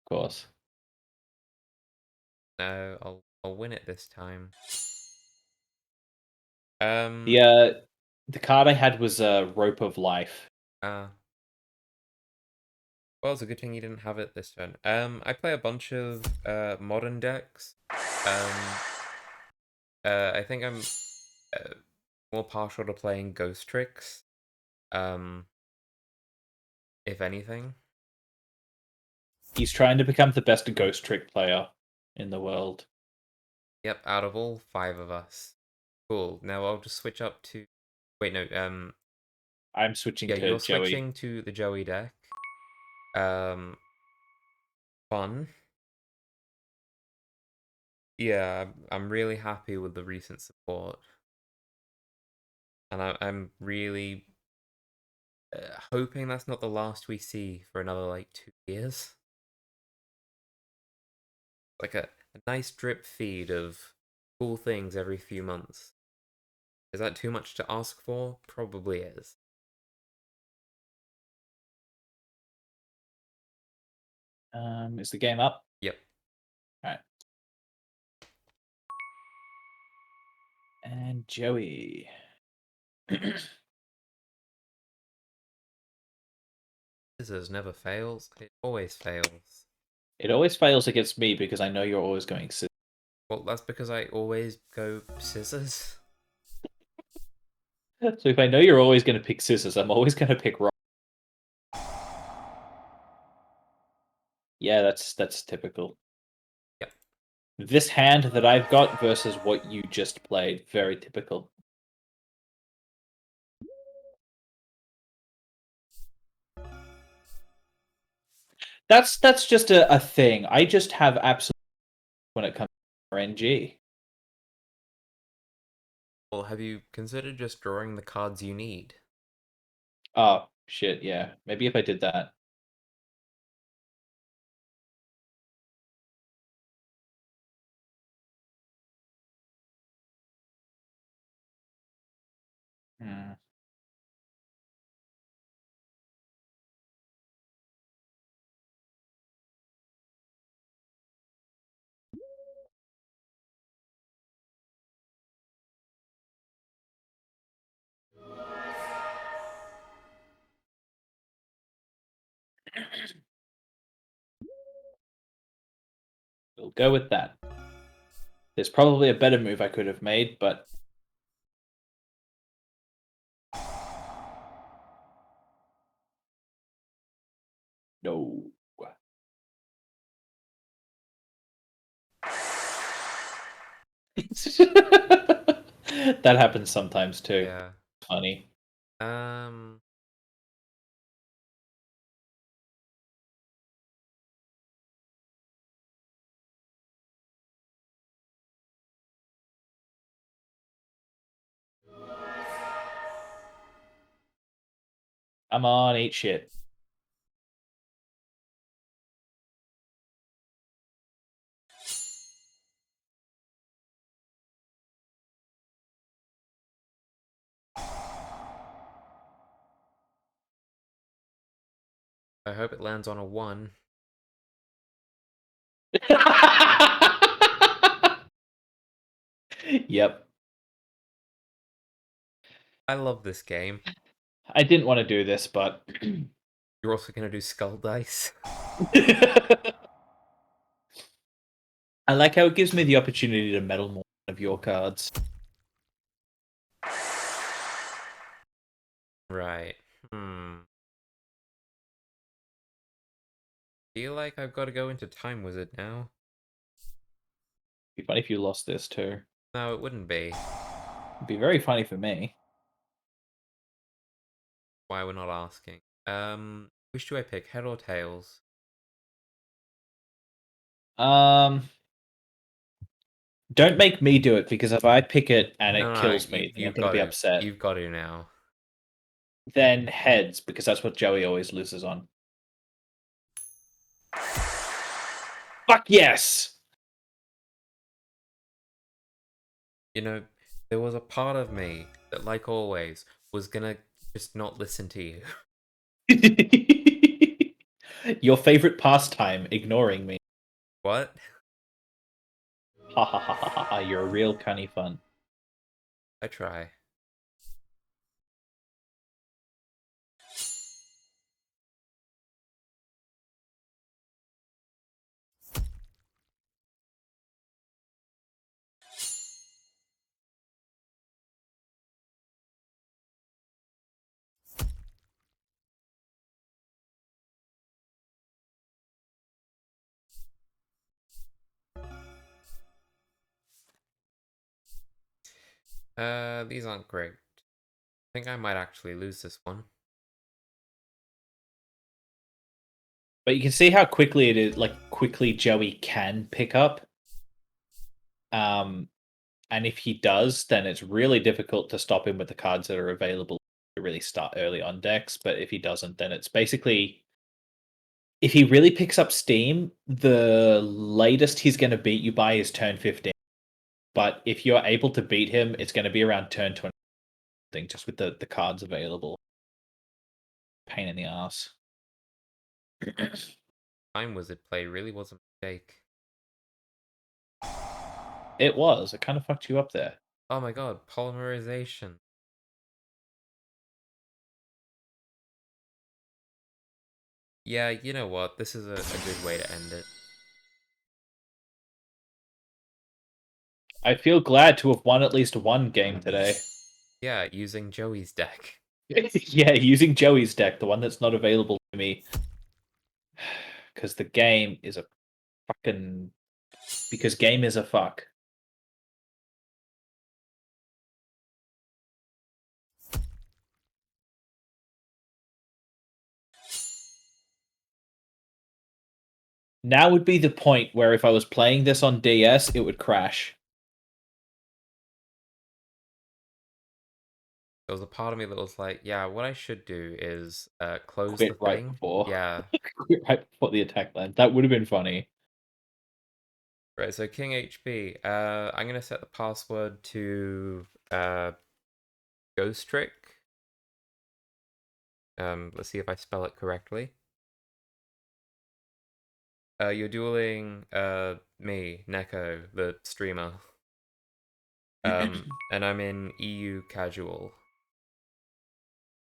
[SPEAKER 2] course.
[SPEAKER 1] No, I'll win it this time.
[SPEAKER 2] The the card I had was a Rope of Life.
[SPEAKER 1] Uh well, it's a good thing you didn't have it this turn. I play a bunch of modern decks. Um I think I'm more partial to playing Ghost Tricks. Um if anything.
[SPEAKER 2] He's trying to become the best Ghost Trick player in the world.
[SPEAKER 1] Yep, out of all 5 of us. Cool. Now I'll just switch up to wait, no,
[SPEAKER 2] I'm switching
[SPEAKER 1] yeah,
[SPEAKER 2] to
[SPEAKER 1] you're
[SPEAKER 2] Joey.
[SPEAKER 1] switching to the Joey deck. Um Fun. Yeah, I'm really happy with the recent support. And I'm really hoping that's not the last we see for another, like, 2 years. Like a nice drip feed of cool things every few months. Is that too much to ask for? Probably is.
[SPEAKER 2] Is the game up?
[SPEAKER 1] Yep.
[SPEAKER 2] All right. And Joey.
[SPEAKER 1] Scissors never fails. It always fails.
[SPEAKER 2] It always fails against me because I know you're always going scissors.
[SPEAKER 1] Well, that's because I always go scissors.
[SPEAKER 2] So if I know you're always going to pick scissors, I'm always going to pick rock. Yeah, that's typical.
[SPEAKER 1] Yep.
[SPEAKER 2] This hand that I've got versus what you just played, very typical. That's just a thing. I just have absolute when it comes to RNG.
[SPEAKER 1] Well, have you considered just drawing the cards you need?
[SPEAKER 2] Oh shit, yeah. Maybe if I did that. Hmm. We'll go with that. There's probably a better move I could have made, but no. That happens sometimes too.
[SPEAKER 1] Yeah.
[SPEAKER 2] Funny.
[SPEAKER 1] Um.
[SPEAKER 2] Come on, eat shit.
[SPEAKER 1] I hope it lands on a 1.
[SPEAKER 2] Yep.
[SPEAKER 1] I love this game.
[SPEAKER 2] I didn't want to do this, but
[SPEAKER 1] You're also gonna do skull dice.
[SPEAKER 2] I like how it gives me the opportunity to meddle more of your cards.
[SPEAKER 1] Right. Hmm. Feel like I've got to go into Time Wizard now.
[SPEAKER 2] It'd be funny if you lost this too.
[SPEAKER 1] No, it wouldn't be.
[SPEAKER 2] It'd be very funny for me.
[SPEAKER 1] Why we're not asking. Which do I pick, head or tails?
[SPEAKER 2] Um, don't make me do it because if I pick it and
[SPEAKER 1] No,
[SPEAKER 2] it
[SPEAKER 1] no,
[SPEAKER 2] kills me, then I'm
[SPEAKER 1] you've
[SPEAKER 2] going to
[SPEAKER 1] got
[SPEAKER 2] be
[SPEAKER 1] to.
[SPEAKER 2] upset.
[SPEAKER 1] You've got to now.
[SPEAKER 2] Then heads because that's what Joey always loses on. Fuck yes!
[SPEAKER 1] You know, there was a part of me that, like always, was gonna just not listen to you.
[SPEAKER 2] Your favorite pastime, ignoring me.
[SPEAKER 1] What?
[SPEAKER 2] Ha ha ha ha ha! You're a real cunny fun.
[SPEAKER 1] I try. These aren't great. I think I might actually lose this one.
[SPEAKER 2] But you can see how quickly it is, like quickly Joey can pick up. And if he does, then it's really difficult to stop him with the cards that are available to really start early on decks. But if he doesn't, then it's basically if he really picks up steam, the latest he's going to beat you by is turn 15. But if you're able to beat him, it's going to be around turn 20, just with the cards available. Pain in the ass.
[SPEAKER 1] Time Wizard play really was a mistake.
[SPEAKER 2] It was. It kind of fucked you up there.
[SPEAKER 1] Oh my god, polymerization. Yeah, you know what? This is a good way to end it.
[SPEAKER 2] I feel glad to have won at least one game today.
[SPEAKER 1] Yeah, using Joey's deck.
[SPEAKER 2] Yeah, using Joey's deck, the one that's not available to me. Because the game is a fucking. Because game is a fuck. Now would be the point where if I was playing this on DS, it would crash.
[SPEAKER 1] There was a part of me that was like, yeah, what I should do is close the
[SPEAKER 2] Quit right
[SPEAKER 1] thing.
[SPEAKER 2] before.
[SPEAKER 1] Yeah.
[SPEAKER 2] Quit right before the attack land. That would have been funny.
[SPEAKER 1] Right, so King HP. I'm gonna set the password to Ghost Trick. Let's see if I spell it correctly. You're dueling me, Neko, the streamer. And I'm in EU casual.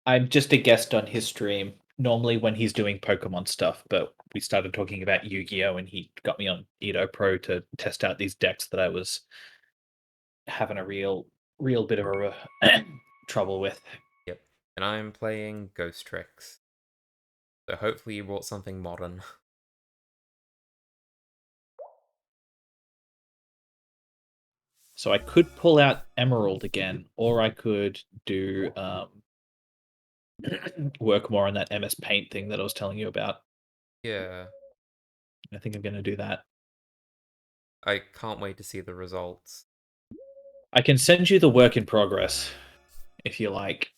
[SPEAKER 2] I'm just a guest on his stream. normally when he's doing Pokemon stuff, but we started talking about Yu-Gi-Oh! And he got me on Edo Pro to test out these decks that I was having a real bit of a trouble with.
[SPEAKER 1] Yep. And I'm playing Ghost Tricks. So hopefully you brought something modern.
[SPEAKER 2] So I could pull out Emerald again, or I could do work more on that MS Paint thing that I was telling you about.
[SPEAKER 1] Yeah.
[SPEAKER 2] I think I'm going to do that.
[SPEAKER 1] I can't wait to see the results.
[SPEAKER 2] I can send you the work in progress if you like.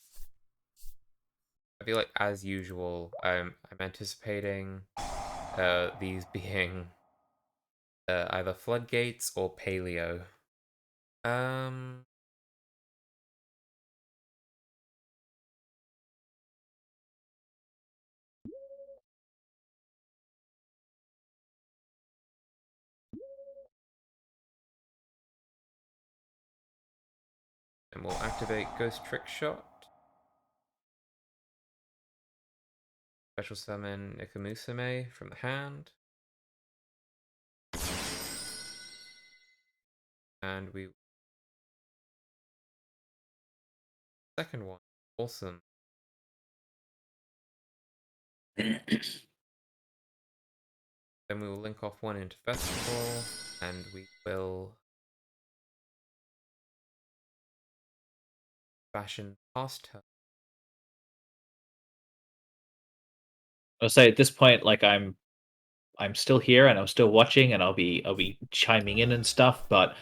[SPEAKER 1] I feel like, as usual, I'm anticipating these being either floodgates or paleo. Um, and we'll activate Ghost Trick Shot. Special summon Ikamusume from the hand. And we... Second one. Awesome. Then we will link off one into Festival, and we will fashion past her.
[SPEAKER 2] I'll say at this point, like I'm still here and I'm still watching and I'll be chiming in and stuff, but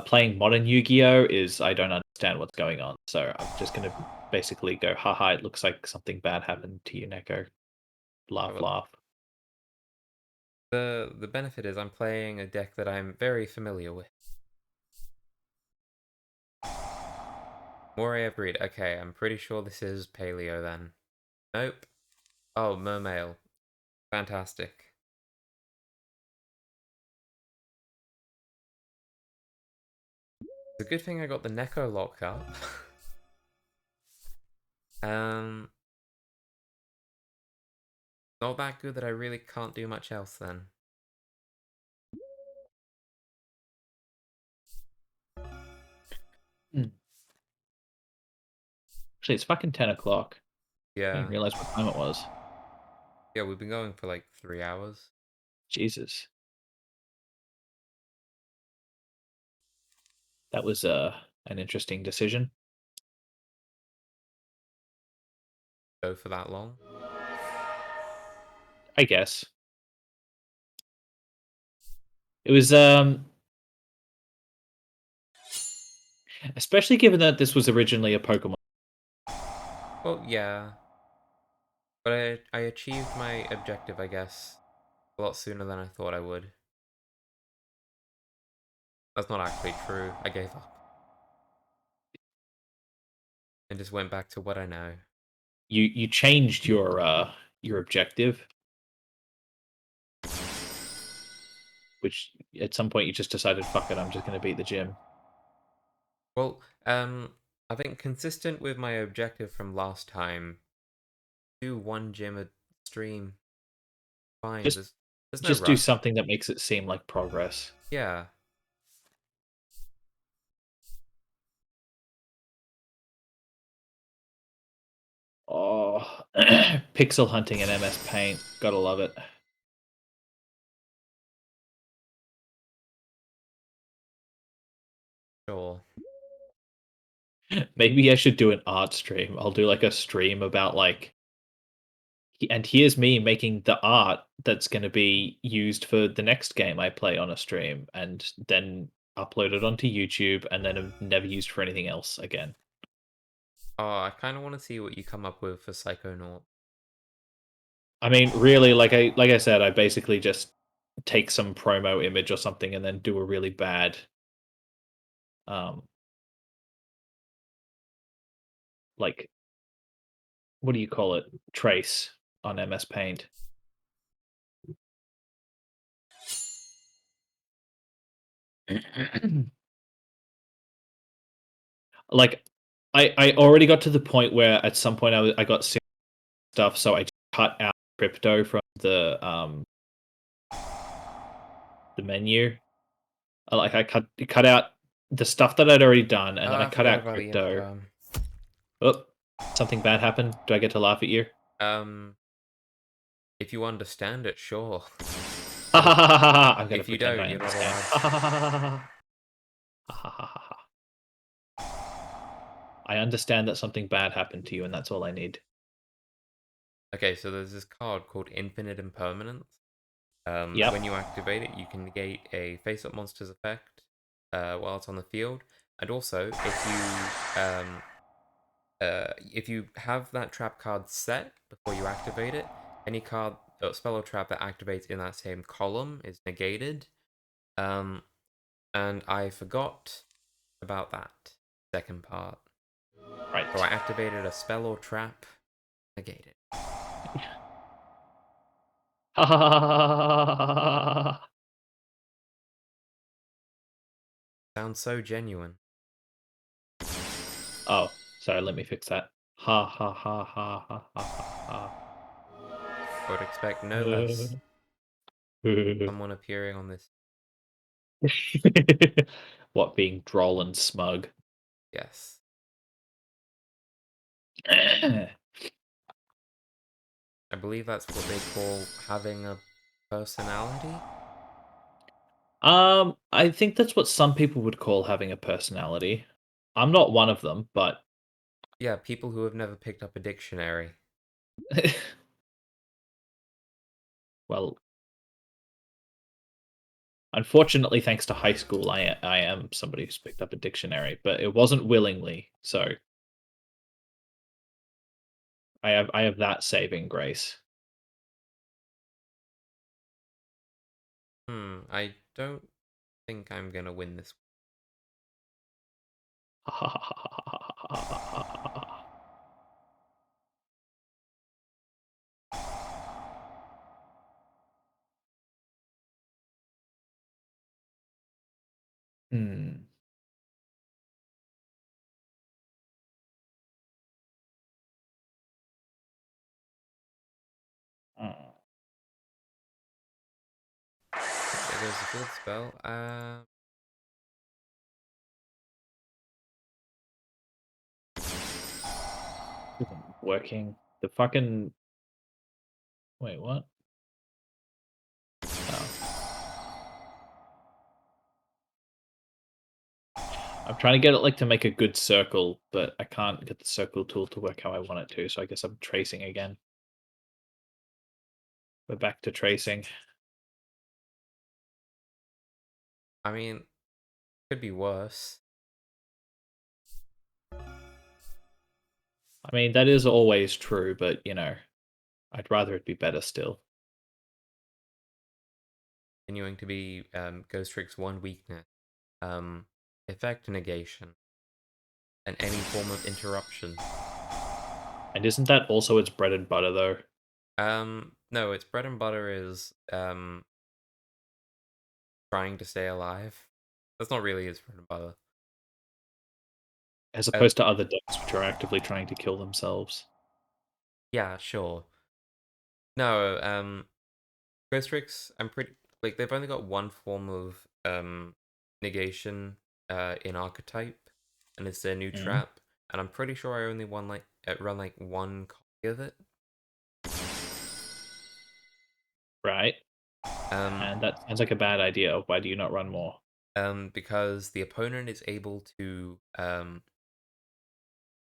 [SPEAKER 2] playing modern Yu-Gi-Oh is I don't understand what's going on. So I'm just gonna basically go, haha, it looks like something bad happened to you, Neko. Laugh,
[SPEAKER 1] Well,
[SPEAKER 2] laugh.
[SPEAKER 1] the benefit is I'm playing a deck that I'm very familiar with. Moray Breed. Okay, I'm pretty sure this is Paleo then. Nope. Oh, Mermail. Fantastic. It's a good thing I got the Neko lock up. um, Not that good that I really can't do much else then.
[SPEAKER 2] Hmm. Actually, it's fucking 10 o'clock. I
[SPEAKER 1] Yeah.
[SPEAKER 2] didn't realize what time it was.
[SPEAKER 1] Yeah, we've been going for like 3 hours.
[SPEAKER 2] Jesus. That was an interesting decision.
[SPEAKER 1] Go for that long.
[SPEAKER 2] I guess. It was especially given that this was originally a Pokemon.
[SPEAKER 1] Well, yeah. But I achieved my objective, I guess, a lot sooner than I thought I would. That's not actually true. I gave up. And just went back to what I know.
[SPEAKER 2] You changed your objective, which at some point you just decided, fuck it, I'm just gonna beat the gym.
[SPEAKER 1] Well, I think consistent with my objective from last time, do one gym a stream. Fine.
[SPEAKER 2] Just
[SPEAKER 1] There's no
[SPEAKER 2] just do
[SPEAKER 1] rush.
[SPEAKER 2] something that makes it seem like progress.
[SPEAKER 1] Yeah.
[SPEAKER 2] Oh, pixel hunting in MS Paint, gotta love it.
[SPEAKER 1] Sure.
[SPEAKER 2] Maybe I should do an art stream. I'll do like a stream about like, and here's me making the art that's going to be used for the next game I play on a stream, and then upload it onto YouTube, and then never used for anything else again.
[SPEAKER 1] Oh, I kind of want to see what you come up with for Psychonaut.
[SPEAKER 2] I mean, really, like I said, I basically just take some promo image or something and then do a really bad, um, like what do you call it, trace on MS Paint. Like, I already got to the point where at some point I got sick of stuff, so I cut out crypto from the menu. I cut out the stuff that I'd already done, and then I
[SPEAKER 1] I
[SPEAKER 2] cut
[SPEAKER 1] forgot
[SPEAKER 2] out
[SPEAKER 1] about the
[SPEAKER 2] crypto.
[SPEAKER 1] intercom.
[SPEAKER 2] Oh, something bad happened. Do I get to laugh at you?
[SPEAKER 1] If you understand it, sure.
[SPEAKER 2] Ha ha ha ha ha! I'm gonna
[SPEAKER 1] If you
[SPEAKER 2] pretend
[SPEAKER 1] don't,
[SPEAKER 2] I
[SPEAKER 1] you're not
[SPEAKER 2] understand.
[SPEAKER 1] allowed
[SPEAKER 2] Ha
[SPEAKER 1] to.
[SPEAKER 2] ha ha ha ha ha ha ha ha. I understand that something bad happened to you, and that's all I need.
[SPEAKER 1] Okay, so there's this card called Infinite Impermanence.
[SPEAKER 2] Yep.
[SPEAKER 1] When you activate it, you can negate a face-up monster's effect while it's on the field, and also if you have that trap card set before you activate it, any card or spell or trap that activates in that same column is negated. And I forgot about that second part.
[SPEAKER 2] Right.
[SPEAKER 1] So I activated a spell or trap, negated.
[SPEAKER 2] Ha ha ha ha ha ha.
[SPEAKER 1] Sounds so genuine.
[SPEAKER 2] Oh, sorry. Let me fix that. Ha ha ha ha ha ha ha.
[SPEAKER 1] I would expect no less. Someone appearing on this.
[SPEAKER 2] What, being droll and smug?
[SPEAKER 1] Yes. I believe that's what they call having a personality.
[SPEAKER 2] I think that's what some people would call having a personality. I'm not one of them, but
[SPEAKER 1] Yeah, people who have never picked up a dictionary.
[SPEAKER 2] well, unfortunately, thanks to high school, I am somebody who's picked up a dictionary, but it wasn't willingly, so I have that saving grace.
[SPEAKER 1] I don't think I'm gonna win this.
[SPEAKER 2] Hmm. Oh.
[SPEAKER 1] There goes the field spell.
[SPEAKER 2] Isn't working. The fucking wait, what? Oh. I'm trying to get it like to make a good circle, but I can't get the circle tool to work how I want it to, so I guess I'm tracing again. We're back to tracing.
[SPEAKER 1] I mean, could be worse.
[SPEAKER 2] I mean, that is always true, but I'd rather it be better still.
[SPEAKER 1] Continuing to be Ghost Trick's one weakness. Effect negation. And any form of interruption.
[SPEAKER 2] And isn't that also its bread and butter, though?
[SPEAKER 1] No, its bread and butter is trying to stay alive. That's not really its bread and butter.
[SPEAKER 2] As opposed to other decks which are actively trying to kill themselves.
[SPEAKER 1] Yeah, sure. No, Ghost Tricks, I'm pretty like they've only got one form of negation in archetype, and it's their new
[SPEAKER 2] Mm.
[SPEAKER 1] trap. And I'm pretty sure I only run like one copy of it.
[SPEAKER 2] Right.
[SPEAKER 1] Um,
[SPEAKER 2] And that sounds like a bad idea. Why do you not run more?
[SPEAKER 1] because the opponent is able to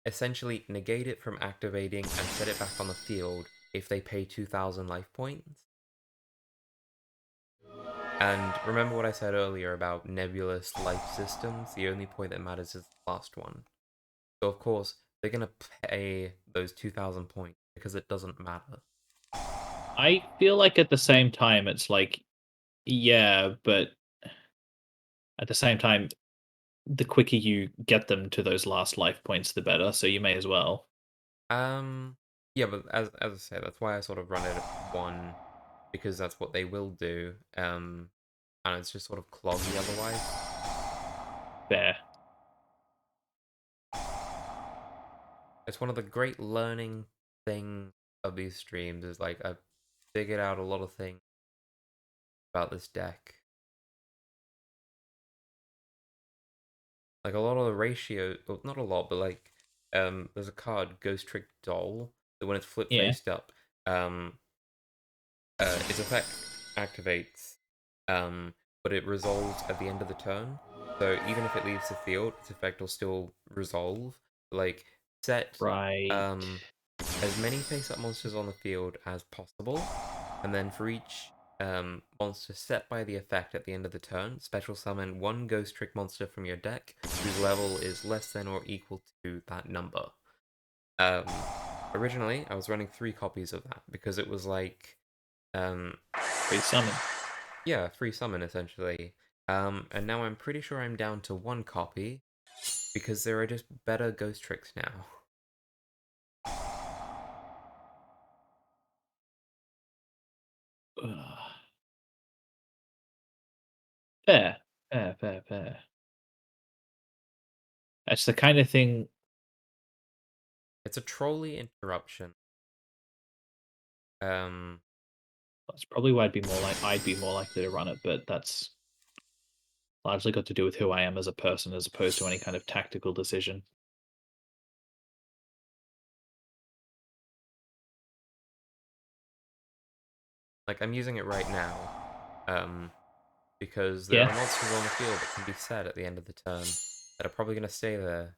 [SPEAKER 1] essentially negate it from activating and set it back on the field if they pay 2,000 life points. And remember what I said earlier about nebulous life systems? The only point that matters is the last one. So of course, they're gonna pay those 2,000 points because it doesn't matter.
[SPEAKER 2] I feel like at the same time, it's like, yeah, but at the same time, the quicker you get them to those last life points, the better. So you may as well.
[SPEAKER 1] Yeah, but as I say, that's why I sort of run it at one, because that's what they will do. And it's just sort of cloggy otherwise.
[SPEAKER 2] Fair.
[SPEAKER 1] It's one of the great learning things of these streams is like I've figured out a lot of things about this deck. Like a lot of the ratio, well, not a lot, but like there's a card, Ghost Trick Doll, that when it's flip
[SPEAKER 2] Yeah.
[SPEAKER 1] faced up, its effect activates, but it resolves at the end of the turn. So even if it leaves the field, its effect will still resolve. Like set
[SPEAKER 2] Right.
[SPEAKER 1] as many face-up monsters on the field as possible, and then for each monster set by the effect at the end of the turn, special summon one Ghost Trick monster from your deck whose level is less than or equal to that number. Originally, I was running 3 copies of that because it was like,
[SPEAKER 2] Free summon.
[SPEAKER 1] yeah, free summon essentially. And now I'm pretty sure I'm down to 1 copy because there are just better Ghost Tricks now.
[SPEAKER 2] Ugh. Fair. Fair, fair, fair. That's the kind of thing.
[SPEAKER 1] It's a trolley interruption.
[SPEAKER 2] That's probably why I'd be more likely to run it, but that's largely got to do with who I am as a person as opposed to any kind of tactical decision.
[SPEAKER 1] Like I'm using it right now. Because there
[SPEAKER 2] Yeah.
[SPEAKER 1] are monsters on the field that can be set at the end of the turn that are probably going to stay there,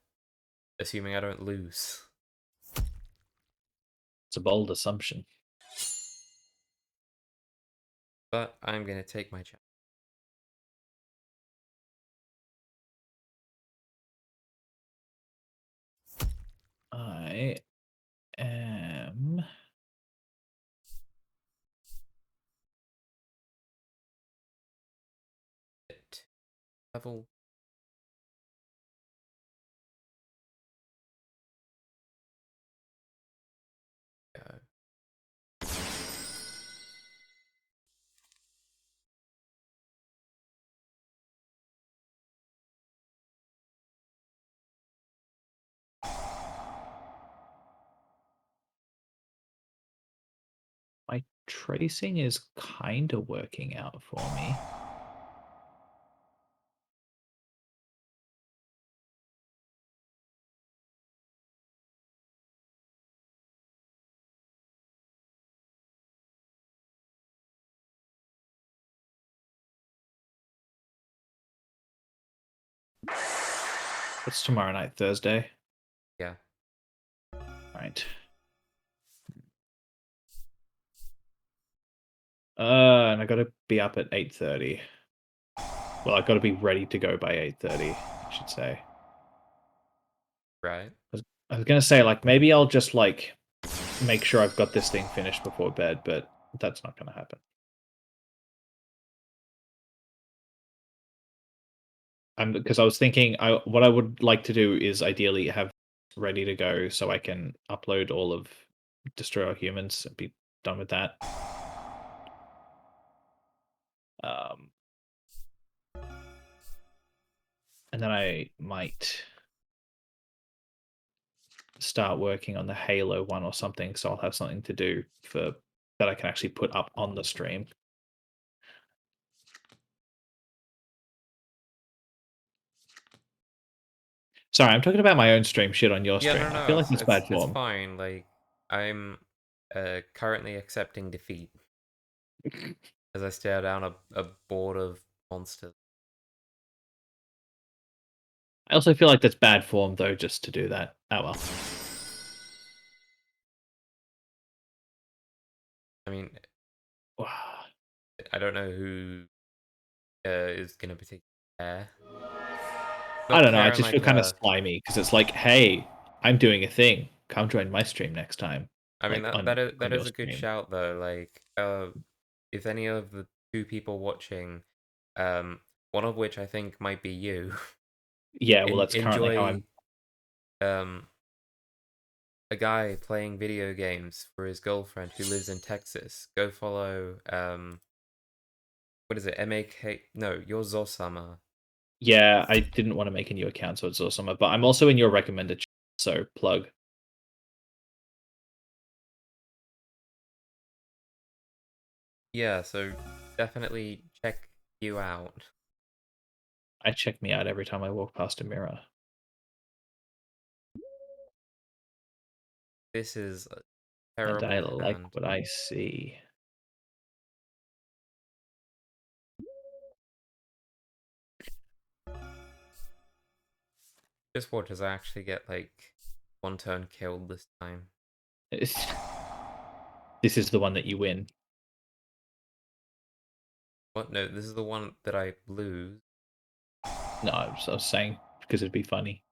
[SPEAKER 1] assuming I don't lose.
[SPEAKER 2] It's a bold assumption.
[SPEAKER 1] But I'm going to take my chance.
[SPEAKER 2] I am
[SPEAKER 1] Level. Go.
[SPEAKER 2] my tracing is kind of working out for me. What's tomorrow night? Thursday?
[SPEAKER 1] Yeah.
[SPEAKER 2] Right. And I gotta be up at 8:30. Well, I gotta be ready to go by 8:30, I should say.
[SPEAKER 1] Right.
[SPEAKER 2] I was gonna say, like, maybe I'll just like make sure I've got this thing finished before bed, but that's not gonna happen. Because I was thinking, what I would like to do is ideally have ready to go so I can upload all of Destroy All Humans and be done with that. Um, and then I might start working on the Halo one or something, so I'll have something to do for that I can actually put up on the stream. Sorry, I'm talking about my own stream, shit on your
[SPEAKER 1] Yeah,
[SPEAKER 2] stream.
[SPEAKER 1] no,
[SPEAKER 2] I
[SPEAKER 1] no,
[SPEAKER 2] feel like
[SPEAKER 1] it's
[SPEAKER 2] it's
[SPEAKER 1] it's
[SPEAKER 2] bad
[SPEAKER 1] it's
[SPEAKER 2] form.
[SPEAKER 1] fine. Like I'm currently accepting defeat as I stare down a board of monsters.
[SPEAKER 2] I also feel like that's bad form, though, just to do that. Oh well.
[SPEAKER 1] I mean,
[SPEAKER 2] Wow.
[SPEAKER 1] I don't know who is gonna be taking care.
[SPEAKER 2] I
[SPEAKER 1] Not
[SPEAKER 2] don't know. I
[SPEAKER 1] care in
[SPEAKER 2] just feel
[SPEAKER 1] like
[SPEAKER 2] kind of slimy because it's like, hey, I'm doing a thing. Come join my stream next time,
[SPEAKER 1] I mean
[SPEAKER 2] like
[SPEAKER 1] that
[SPEAKER 2] on
[SPEAKER 1] that is
[SPEAKER 2] on
[SPEAKER 1] that
[SPEAKER 2] your
[SPEAKER 1] is a good
[SPEAKER 2] stream.
[SPEAKER 1] shout though. Like, if any of the 2 people watching, one of which I think might be you,
[SPEAKER 2] Yeah, well, that's currently how
[SPEAKER 1] enjoy
[SPEAKER 2] I'm.
[SPEAKER 1] um a guy playing video games for his girlfriend who lives in Texas, go follow what is it? MAK? No, your Zosama.
[SPEAKER 2] Yeah, I didn't want to make a new account, so it's awesome. But I'm also in your recommended, so plug.
[SPEAKER 1] yeah, so definitely check you out.
[SPEAKER 2] I check me out every time I walk past a mirror.
[SPEAKER 1] This is a
[SPEAKER 2] And I
[SPEAKER 1] terrible
[SPEAKER 2] like
[SPEAKER 1] hand.
[SPEAKER 2] what I see.
[SPEAKER 1] Just watch as I actually get like one turn killed this time.
[SPEAKER 2] This is the one that you win.
[SPEAKER 1] What? No, this is the one that I lose.
[SPEAKER 2] No, I was saying because it'd be funny.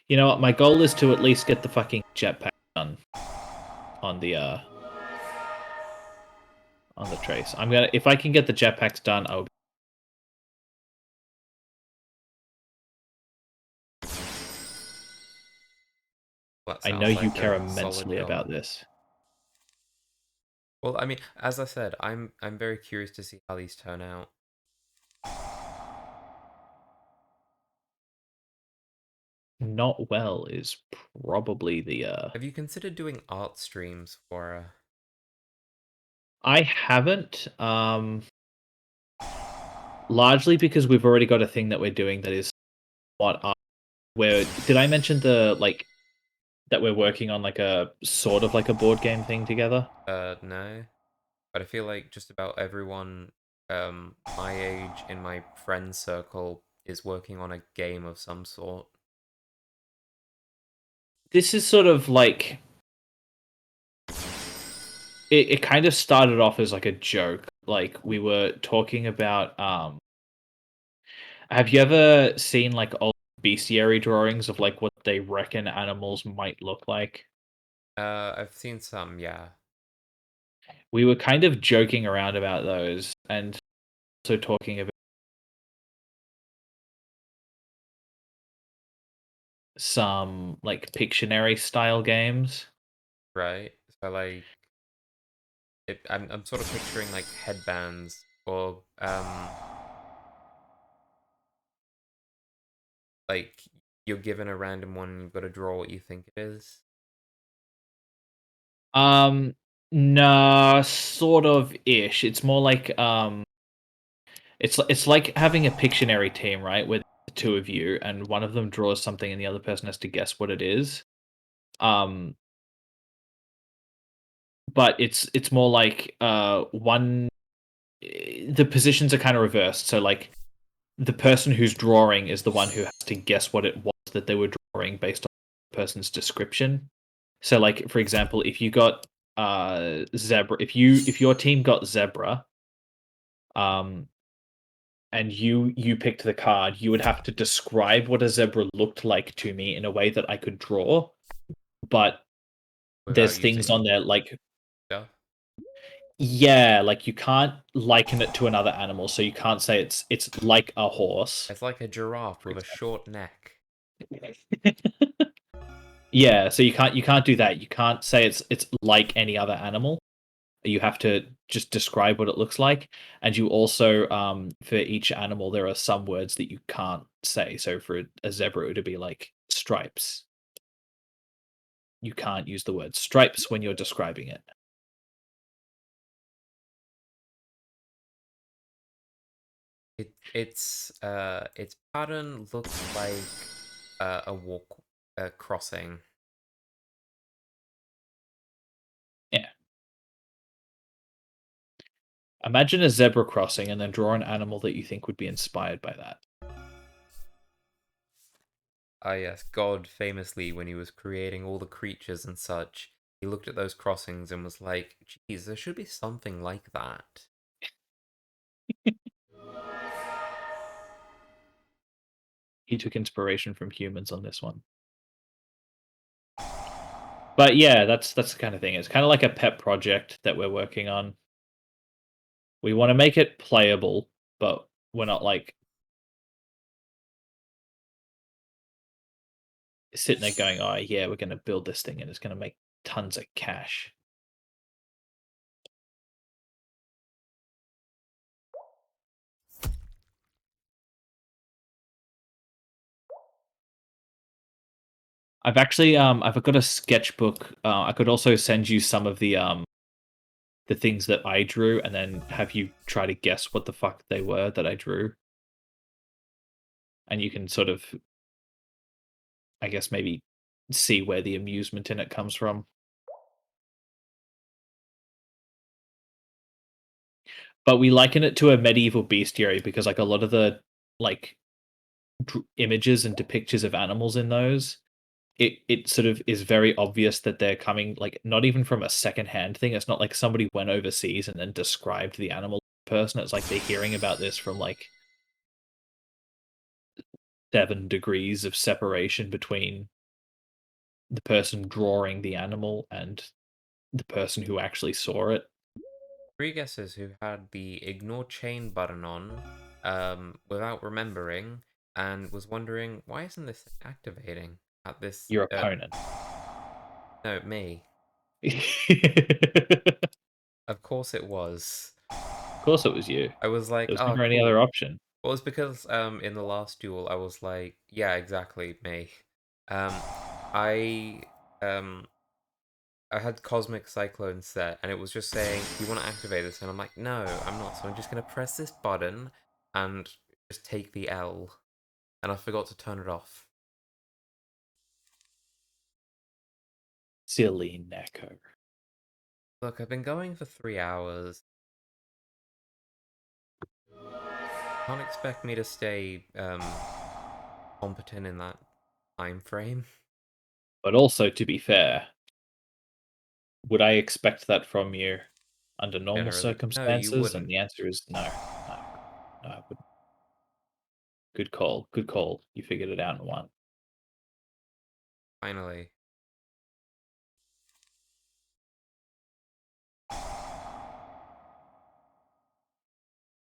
[SPEAKER 2] You know what? My goal is to at least get the fucking jetpack done on the trace. I'm gonna if I can get the jetpacks done, I'll.
[SPEAKER 1] That
[SPEAKER 2] I know
[SPEAKER 1] sounds
[SPEAKER 2] you
[SPEAKER 1] like
[SPEAKER 2] care
[SPEAKER 1] a solid
[SPEAKER 2] immensely
[SPEAKER 1] goal.
[SPEAKER 2] about this.
[SPEAKER 1] Well, I mean, as I said, I'm very curious to see how these turn out.
[SPEAKER 2] Not well is probably the
[SPEAKER 1] Have you considered doing art streams for
[SPEAKER 2] I haven't largely because we've already got a thing that we're doing that is what where did I mention the like that we're working on like a sort of like a board game thing together?
[SPEAKER 1] no? But I feel like just about everyone my age in my friend circle is working on a game of some sort.
[SPEAKER 2] This is sort of like it kind of started off as like a joke. Like we were talking about have you ever seen like old bestiary drawings of like what they reckon animals might look like?
[SPEAKER 1] I've seen some, yeah.
[SPEAKER 2] We were kind of joking around about those and also talking about some like Pictionary style games.
[SPEAKER 1] Right? So like I'm sort of picturing like headbands or like you're given a random one and you've got to draw what you think it is.
[SPEAKER 2] Um, nah, sort of ish. It's more like it's like having a Pictionary team, right? Where the two of you and one of them draws something and the other person has to guess what it is. Um, but it's more like the positions are kind of reversed. So like the person who's drawing is the one who has to guess what it was that they were drawing based on the person's description. So like for example, if you got zebra, if your team got zebra, um and you picked the card, you would have to describe what a zebra looked like to me in a way that I could draw. But
[SPEAKER 1] Without
[SPEAKER 2] there's things
[SPEAKER 1] using
[SPEAKER 2] on there like
[SPEAKER 1] stuff.
[SPEAKER 2] yeah, like you can't liken it to another animal, so you can't say it's like a horse,
[SPEAKER 1] It's like a giraffe
[SPEAKER 2] for
[SPEAKER 1] with a short neck.
[SPEAKER 2] example. Yeah, so you can't do that. You can't say it's like any other animal. You have to just describe what it looks like, and you also for each animal there are some words that you can't say. So for a zebra, it would be like stripes. You can't use the word stripes when you're describing it.
[SPEAKER 1] Its pattern looks like a walk crossing.
[SPEAKER 2] Yeah. Imagine a zebra crossing and then draw an animal that you think would be inspired by that.
[SPEAKER 1] Ah yes, God famously when he was creating all the creatures and such, he looked at those crossings and was like, "Geez, there should be something like that."
[SPEAKER 2] He took inspiration from humans on this one. But yeah, that's the kind of thing. It's kind of like a pet project that we're working on. We want to make it playable, but we're not like sitting there going, "Oh yeah, we're going to build this thing and it's going to make tons of cash." I've actually I've got a sketchbook. I could also send you some of the things that I drew, and then have you try to guess what the fuck they were that I drew, and you can sort of, I guess, maybe see where the amusement in it comes from. But we liken it to a medieval bestiary because like a lot of the like images and depictions of animals in those, it sort of is very obvious that they're coming like not even from a secondhand thing. It's not like somebody went overseas and then described the animal person. It's like they're hearing about this from like 7 degrees of separation between the person drawing the animal and the person who actually saw it.
[SPEAKER 1] Three guesses who had the ignore chain button on without remembering and was wondering why isn't this activating at this
[SPEAKER 2] Your opponent.
[SPEAKER 1] no, me.
[SPEAKER 2] Of
[SPEAKER 1] Of course it was.
[SPEAKER 2] course it was you.
[SPEAKER 1] I was
[SPEAKER 2] There
[SPEAKER 1] like,
[SPEAKER 2] was
[SPEAKER 1] oh
[SPEAKER 2] never any other
[SPEAKER 1] cool.
[SPEAKER 2] option.
[SPEAKER 1] Well, it's because in the last duel I was like, yeah, exactly, me. Um I um I had Cosmic Cyclone set, and it was just saying, "Do you want to activate this?" And I'm like, "No, I'm not." So I'm just gonna press this button and just take the L, and I forgot to turn it off.
[SPEAKER 2] Silly Neko.
[SPEAKER 1] Look, I've been going for 3 hours. Can't expect me to stay competent in that time frame.
[SPEAKER 2] But also, to be fair, would I expect that from you under normal
[SPEAKER 1] Generally, no, you
[SPEAKER 2] circumstances? And
[SPEAKER 1] wouldn't.
[SPEAKER 2] the answer is no. No, no, I wouldn't. Good call. Good call. You figured it out in one.
[SPEAKER 1] Finally,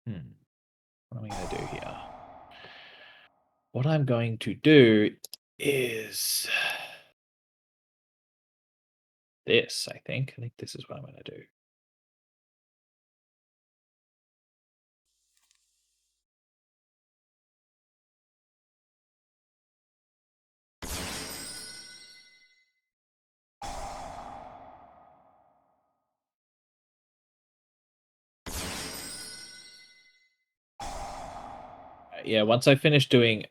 [SPEAKER 2] Hmm. What am I going to do here? What I'm going to do is this, I think. I think this is what I'm going to do. Yeah, once I finish doing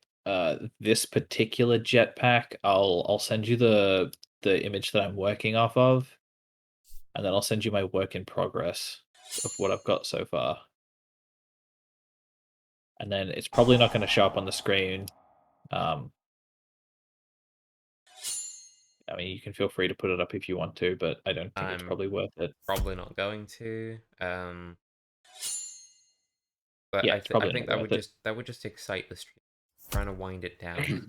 [SPEAKER 2] this particular jetpack, I'll send you the image that I'm working off of, and then I'll send you my work in progress of what I've got so far. And then it's probably not going to show up on the screen. Um, I mean, you can feel free to put it up if you want to, but I don't think it's
[SPEAKER 1] I'm
[SPEAKER 2] probably worth it.
[SPEAKER 1] probably not going to. But
[SPEAKER 2] Yeah, it's
[SPEAKER 1] I
[SPEAKER 2] probably
[SPEAKER 1] think
[SPEAKER 2] not worth it.
[SPEAKER 1] that would just excite the stream. Trying to wind it down.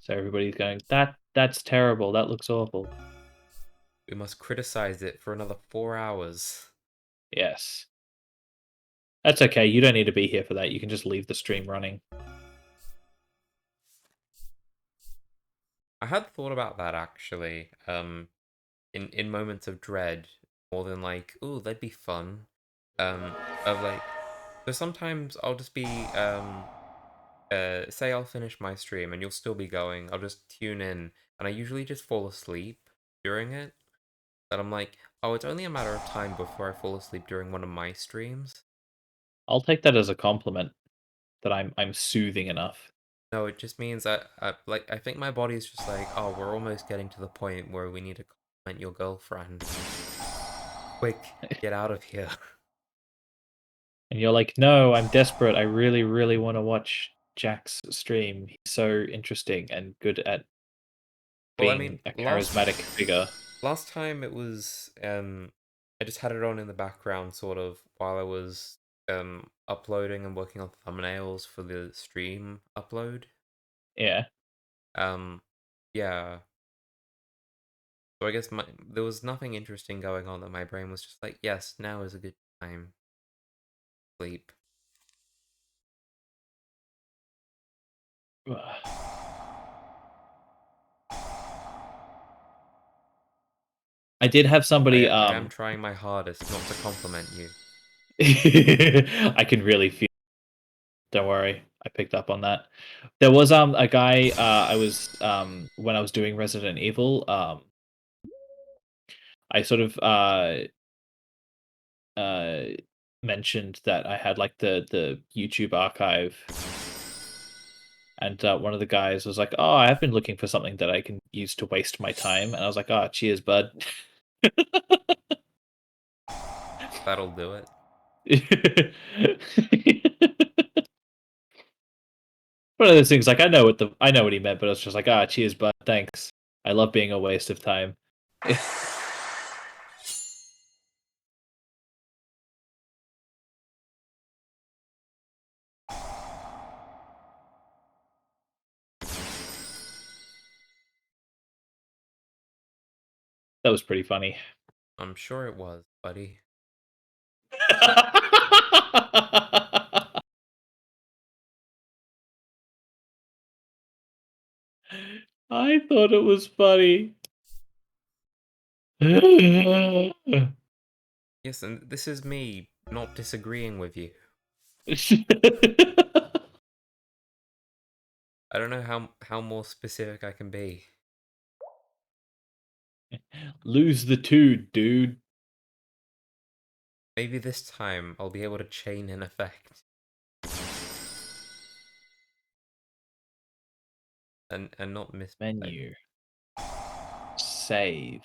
[SPEAKER 2] So everybody's going, that's terrible. That looks awful.
[SPEAKER 1] We must criticize it for another 4 hours.
[SPEAKER 2] Yes. That's okay. You don't need to be here for that. You can just leave the stream running.
[SPEAKER 1] I had thought about that actually. In moments of dread, more than like, ooh, that'd be fun. Of like, so sometimes I'll just be say I'll finish my stream and you'll still be going. I'll just tune in, and I usually just fall asleep during it. But I'm like, oh, it's only a matter of time before I fall asleep during one of my streams.
[SPEAKER 2] I'll take that as a compliment that I'm soothing enough.
[SPEAKER 1] No, it just means that like I think my body's just like, oh, we're almost getting to the point where we need to compliment your girlfriend. Quick, get out of here.
[SPEAKER 2] And you're like, no, I'm desperate. I really, really want to watch Jack's stream. He's so interesting and good at
[SPEAKER 1] Well, I mean,
[SPEAKER 2] being a charismatic figure.
[SPEAKER 1] last time it was I just had it on in the background sort of while I was uploading and working on thumbnails for the stream upload.
[SPEAKER 2] Yeah.
[SPEAKER 1] Um yeah. So I guess there was nothing interesting going on that my brain was just like, yes, now is a good time. Sleep.
[SPEAKER 2] I did have somebody
[SPEAKER 1] I am trying my hardest not to compliment you.
[SPEAKER 2] I can really feel Don't worry, I picked up on that. There was a guy I was when I was doing Resident Evil, I sort of uh mentioned that I had like the YouTube archive, and one of the guys was like, "Oh, I've been looking for something that I can use to waste my time," and I was like, "Oh, cheers, bud."
[SPEAKER 1] That'll do it.
[SPEAKER 2] One of those things, like I know what he meant, but I was just like, "Ah, cheers, bud, thanks. I love being a waste of time." That was pretty funny.
[SPEAKER 1] I'm sure it was, buddy.
[SPEAKER 2] I thought it was funny.
[SPEAKER 1] Yes, and this is me not disagreeing with you. I don't know how more specific I can be.
[SPEAKER 2] Lose the two, dude.
[SPEAKER 1] Maybe this time I'll be able to chain in effect. And not miss.
[SPEAKER 2] Menu. Save.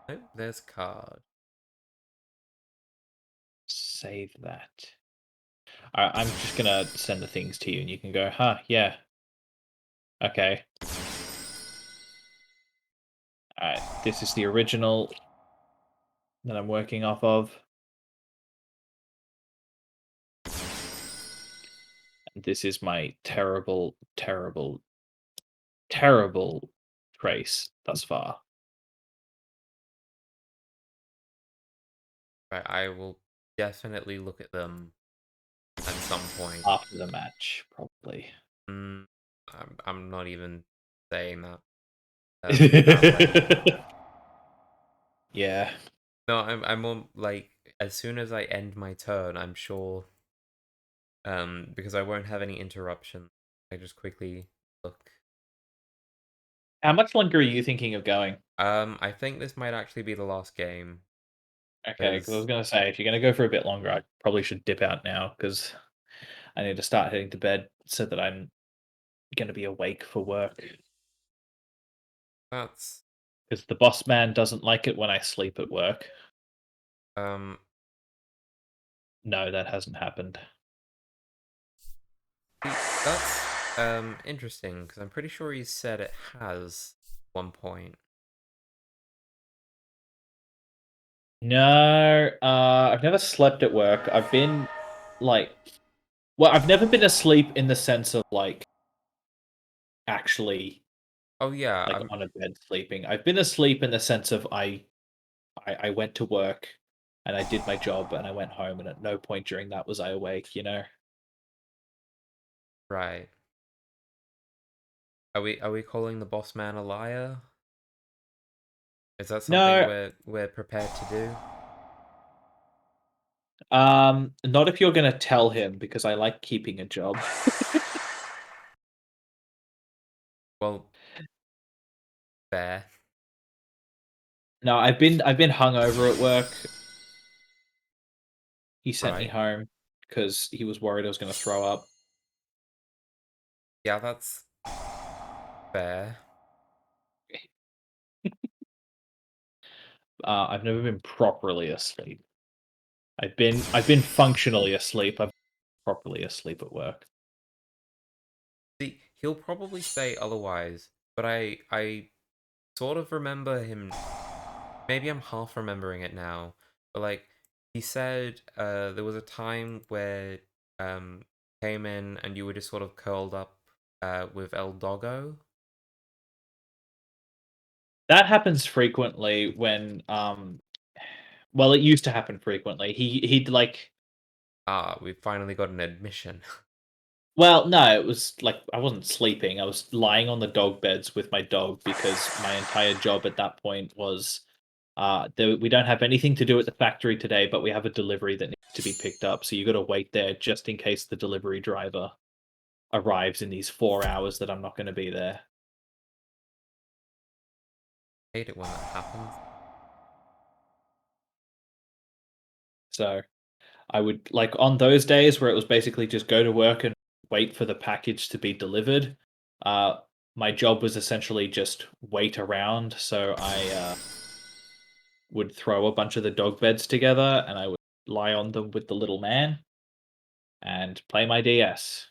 [SPEAKER 1] Nope, there's card.
[SPEAKER 2] Save that. Alright, I'm just gonna send the things to you and you can go, huh, yeah. Okay. Alright, this is the original that I'm working off of. And this is my terrible, terrible, terrible trace thus far.
[SPEAKER 1] Right, I will definitely look at them at some point.
[SPEAKER 2] After the match, probably.
[SPEAKER 1] I'm not even saying that out loud.
[SPEAKER 2] Yeah.
[SPEAKER 1] No, I'm on like as soon as I end my turn, I'm sure. Because I won't have any interruption. I just quickly look.
[SPEAKER 2] How much longer are you thinking of going?
[SPEAKER 1] I think this might actually be the last game.
[SPEAKER 2] Okay, because I was
[SPEAKER 1] Because
[SPEAKER 2] gonna say, if you're gonna go for a bit longer, I probably should dip out now, because I need to start heading to bed so that I'm gonna be awake for work.
[SPEAKER 1] that's
[SPEAKER 2] Because the boss man doesn't like it when I sleep at work.
[SPEAKER 1] um
[SPEAKER 2] No, that hasn't happened.
[SPEAKER 1] that's interesting because I'm pretty sure he said it has one point.
[SPEAKER 2] No, I've never slept at work. I've been like, well, I've never been asleep in the sense of like actually
[SPEAKER 1] Oh yeah,
[SPEAKER 2] like
[SPEAKER 1] I'm
[SPEAKER 2] on a bed sleeping. I've been asleep in the sense of I went to work and I did my job and I went home, and at no point during that was I awake, you know?
[SPEAKER 1] right. Are we calling the boss man a liar? Is that something
[SPEAKER 2] No,
[SPEAKER 1] we're prepared to do?
[SPEAKER 2] not if you're gonna tell him, because I like keeping a job.
[SPEAKER 1] Well, fair.
[SPEAKER 2] No, I've been hungover at work. He sent me
[SPEAKER 1] Right.
[SPEAKER 2] home because he was worried I was gonna throw up.
[SPEAKER 1] Yeah, that's fair.
[SPEAKER 2] I've never been properly asleep. I've been functionally asleep. I've been properly asleep at work.
[SPEAKER 1] See, he'll probably say otherwise, but I sort of remember him. Maybe I'm half remembering it now, but like he said, there was a time where um came in and you were just sort of curled up with El Doggo.
[SPEAKER 2] That happens frequently when well, it used to happen frequently. He'd like
[SPEAKER 1] Ah, we finally got an admission.
[SPEAKER 2] well, no, it was like I wasn't sleeping. I was lying on the dog beds with my dog because my entire job at that point was We don't have anything to do at the factory today, but we have a delivery that needs to be picked up. So you got to wait there just in case the delivery driver arrives in these 4 hours that I'm not going to be there.
[SPEAKER 1] I hate it when that happens.
[SPEAKER 2] So I would like on those days where it was basically just go to work and wait for the package to be delivered. Uh, my job was essentially just wait around. So I would throw a bunch of the dog beds together and I would lie on them with the little man and play my DS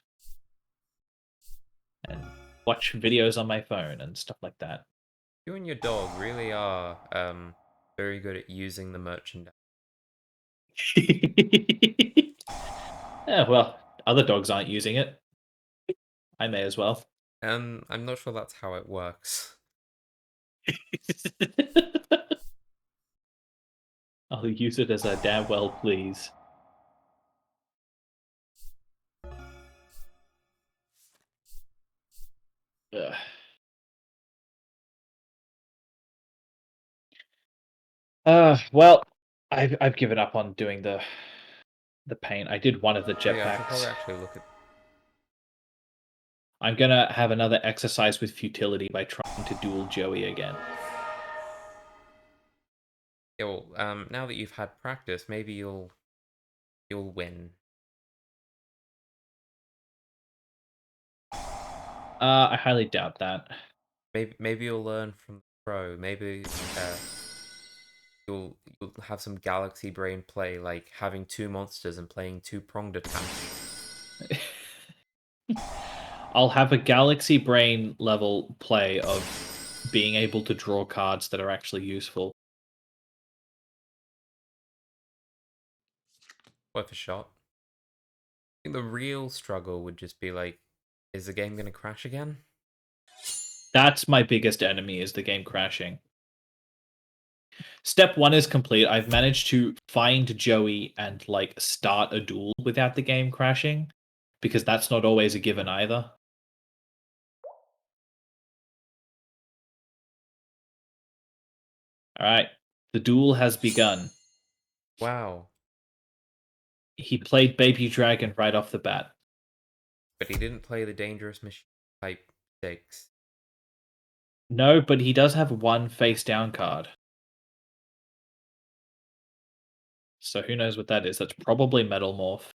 [SPEAKER 2] and watch videos on my phone and stuff like that.
[SPEAKER 1] You and your dog really are very good at using the merchandise.
[SPEAKER 2] Yeah, well, other dogs aren't using it. I may as well.
[SPEAKER 1] I'm not sure that's how it works.
[SPEAKER 2] I'll use it as I damn well please. Ugh. Well, I've given up on doing the paint. I did one of the
[SPEAKER 1] Oh yeah, I should
[SPEAKER 2] jetpacks.
[SPEAKER 1] probably actually look at.
[SPEAKER 2] I'm gonna have another exercise with futility by trying to duel Joey again.
[SPEAKER 1] Yeah, well, now that you've had practice, maybe you'll win.
[SPEAKER 2] I highly doubt that.
[SPEAKER 1] Maybe you'll learn from the pro. Maybe you'll have some galaxy brain play, like having two monsters and playing two-pronged attack.
[SPEAKER 2] I'll have a galaxy brain level play of being able to draw cards that are actually useful.
[SPEAKER 1] Worth a shot. I think the real struggle would just be like, is the game gonna crash again?
[SPEAKER 2] That's my biggest enemy is the game crashing. Step 1 is complete. I've managed to find Joey and like start a duel without the game crashing because that's not always a given either. All right. The duel has begun.
[SPEAKER 1] Wow.
[SPEAKER 2] He played Baby Dragon right off the bat.
[SPEAKER 1] But he didn't play the dangerous machine type 6.
[SPEAKER 2] No, but he does have one face down card. So who knows what that is? That's probably Metal Morph.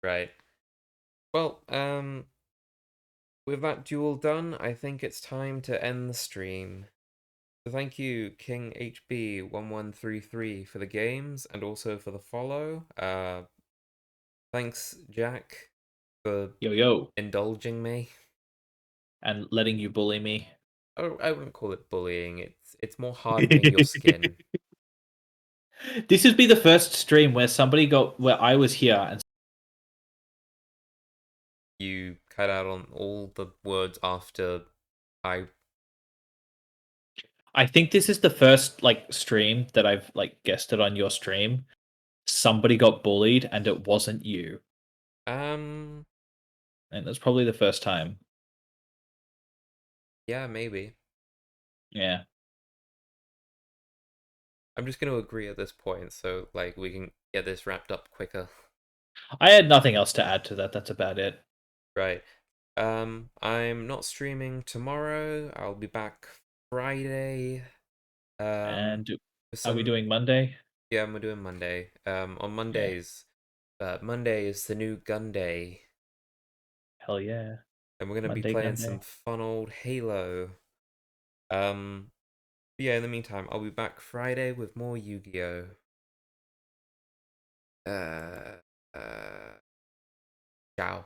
[SPEAKER 1] Right. Well, with that duel done, I think it's time to end the stream. So thank you, King HB1133 for the games and also for the follow. Thanks, Jack, for
[SPEAKER 2] Yo yo.
[SPEAKER 1] indulging me.
[SPEAKER 2] And letting you bully me.
[SPEAKER 1] Oh, I wouldn't call it bullying. It's more hardening your skin.
[SPEAKER 2] This would be the first stream where I was here and
[SPEAKER 1] You cut out on all the words after I.
[SPEAKER 2] I think this is the first like stream that I've like guested on your stream. Somebody got bullied and it wasn't you.
[SPEAKER 1] Um.
[SPEAKER 2] And that's probably the first time.
[SPEAKER 1] Yeah, maybe.
[SPEAKER 2] Yeah.
[SPEAKER 1] I'm just gonna agree at this point, so like we can get this wrapped up quicker.
[SPEAKER 2] I had nothing else to add to that. That's about it.
[SPEAKER 1] Right. I'm not streaming tomorrow. I'll be back Friday.
[SPEAKER 2] And
[SPEAKER 1] For
[SPEAKER 2] are we
[SPEAKER 1] some,
[SPEAKER 2] doing Monday?
[SPEAKER 1] yeah, we're doing Monday. On
[SPEAKER 2] Yeah.
[SPEAKER 1] Mondays, Monday is the new gun day,
[SPEAKER 2] Hell yeah.
[SPEAKER 1] and we're gonna be
[SPEAKER 2] Monday
[SPEAKER 1] playing
[SPEAKER 2] gun
[SPEAKER 1] some
[SPEAKER 2] day.
[SPEAKER 1] fun old Halo. But yeah, in the meantime, I'll be back Friday with more Yu-Gi-Oh. Uh, uh, ciao.